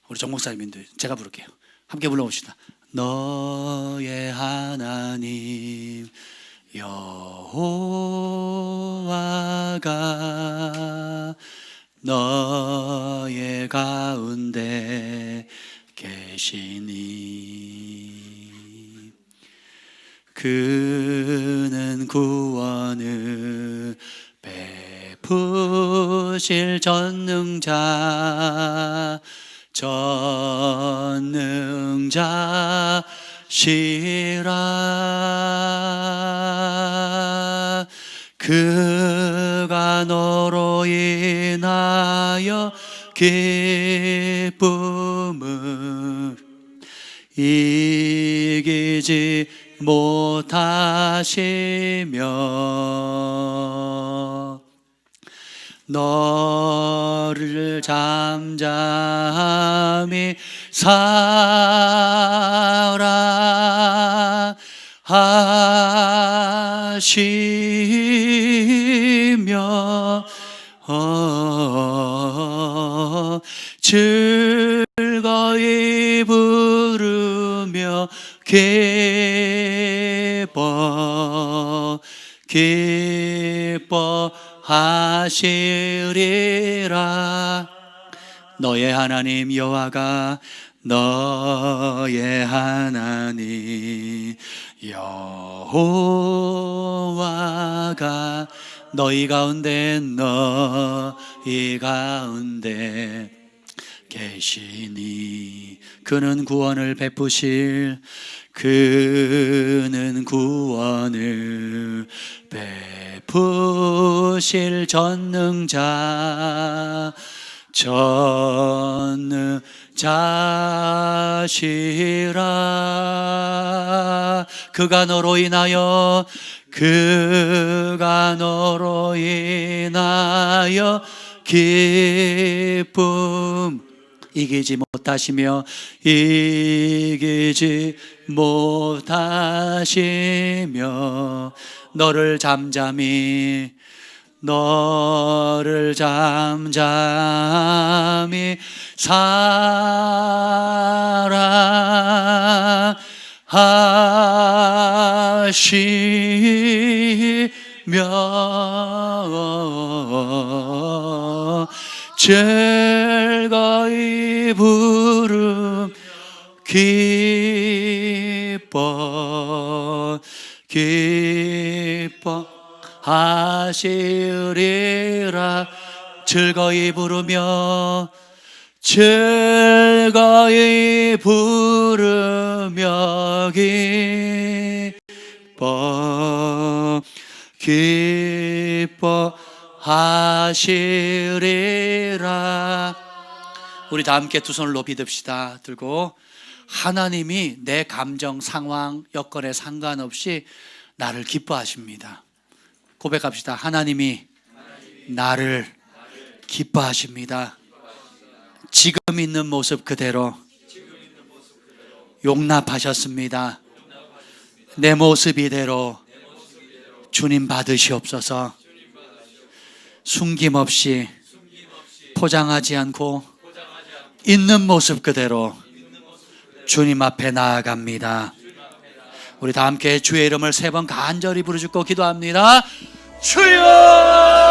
우리 정 목사님인도 제가 부를게요. 함께 불러봅시다. 너의 하나님 여호와가 너의 가운데 계시니 그는 구원을 베푸실 전능자시라. 그가 너로 인하여 기쁨을 이기지 못하시며 너를 잠잠히 사랑하시며 즐거이 부르며 기뻐하시리라. 너의 하나님 여호와가 너의 하나님 여호와가 너희 가운데 계시니 그는 구원을 베푸실 전능자시라. 그가 너로 인하여 기쁨 이기지 못하시며 너를 잠잠히 사랑하시며 즐거이 부르며 기뻐하시리라. 즐거이 부르며 기뻐하시리라. 우리 다 함께 두 손을 높이 듭시다. 들고 하나님이 내 감정, 상황, 여건에 상관없이 나를 기뻐하십니다. 고백합시다. 하나님이 나를 기뻐하십니다. 지금 있는 모습 그대로 용납하셨습니다. 내 모습 이대로 주님 받으시옵소서. 숨김없이 포장하지 않고 있는 모습 그대로 주님 앞에 나아갑니다. 우리 다 함께 주의 이름을 3번 간절히 부르짖고 기도합니다. 주여!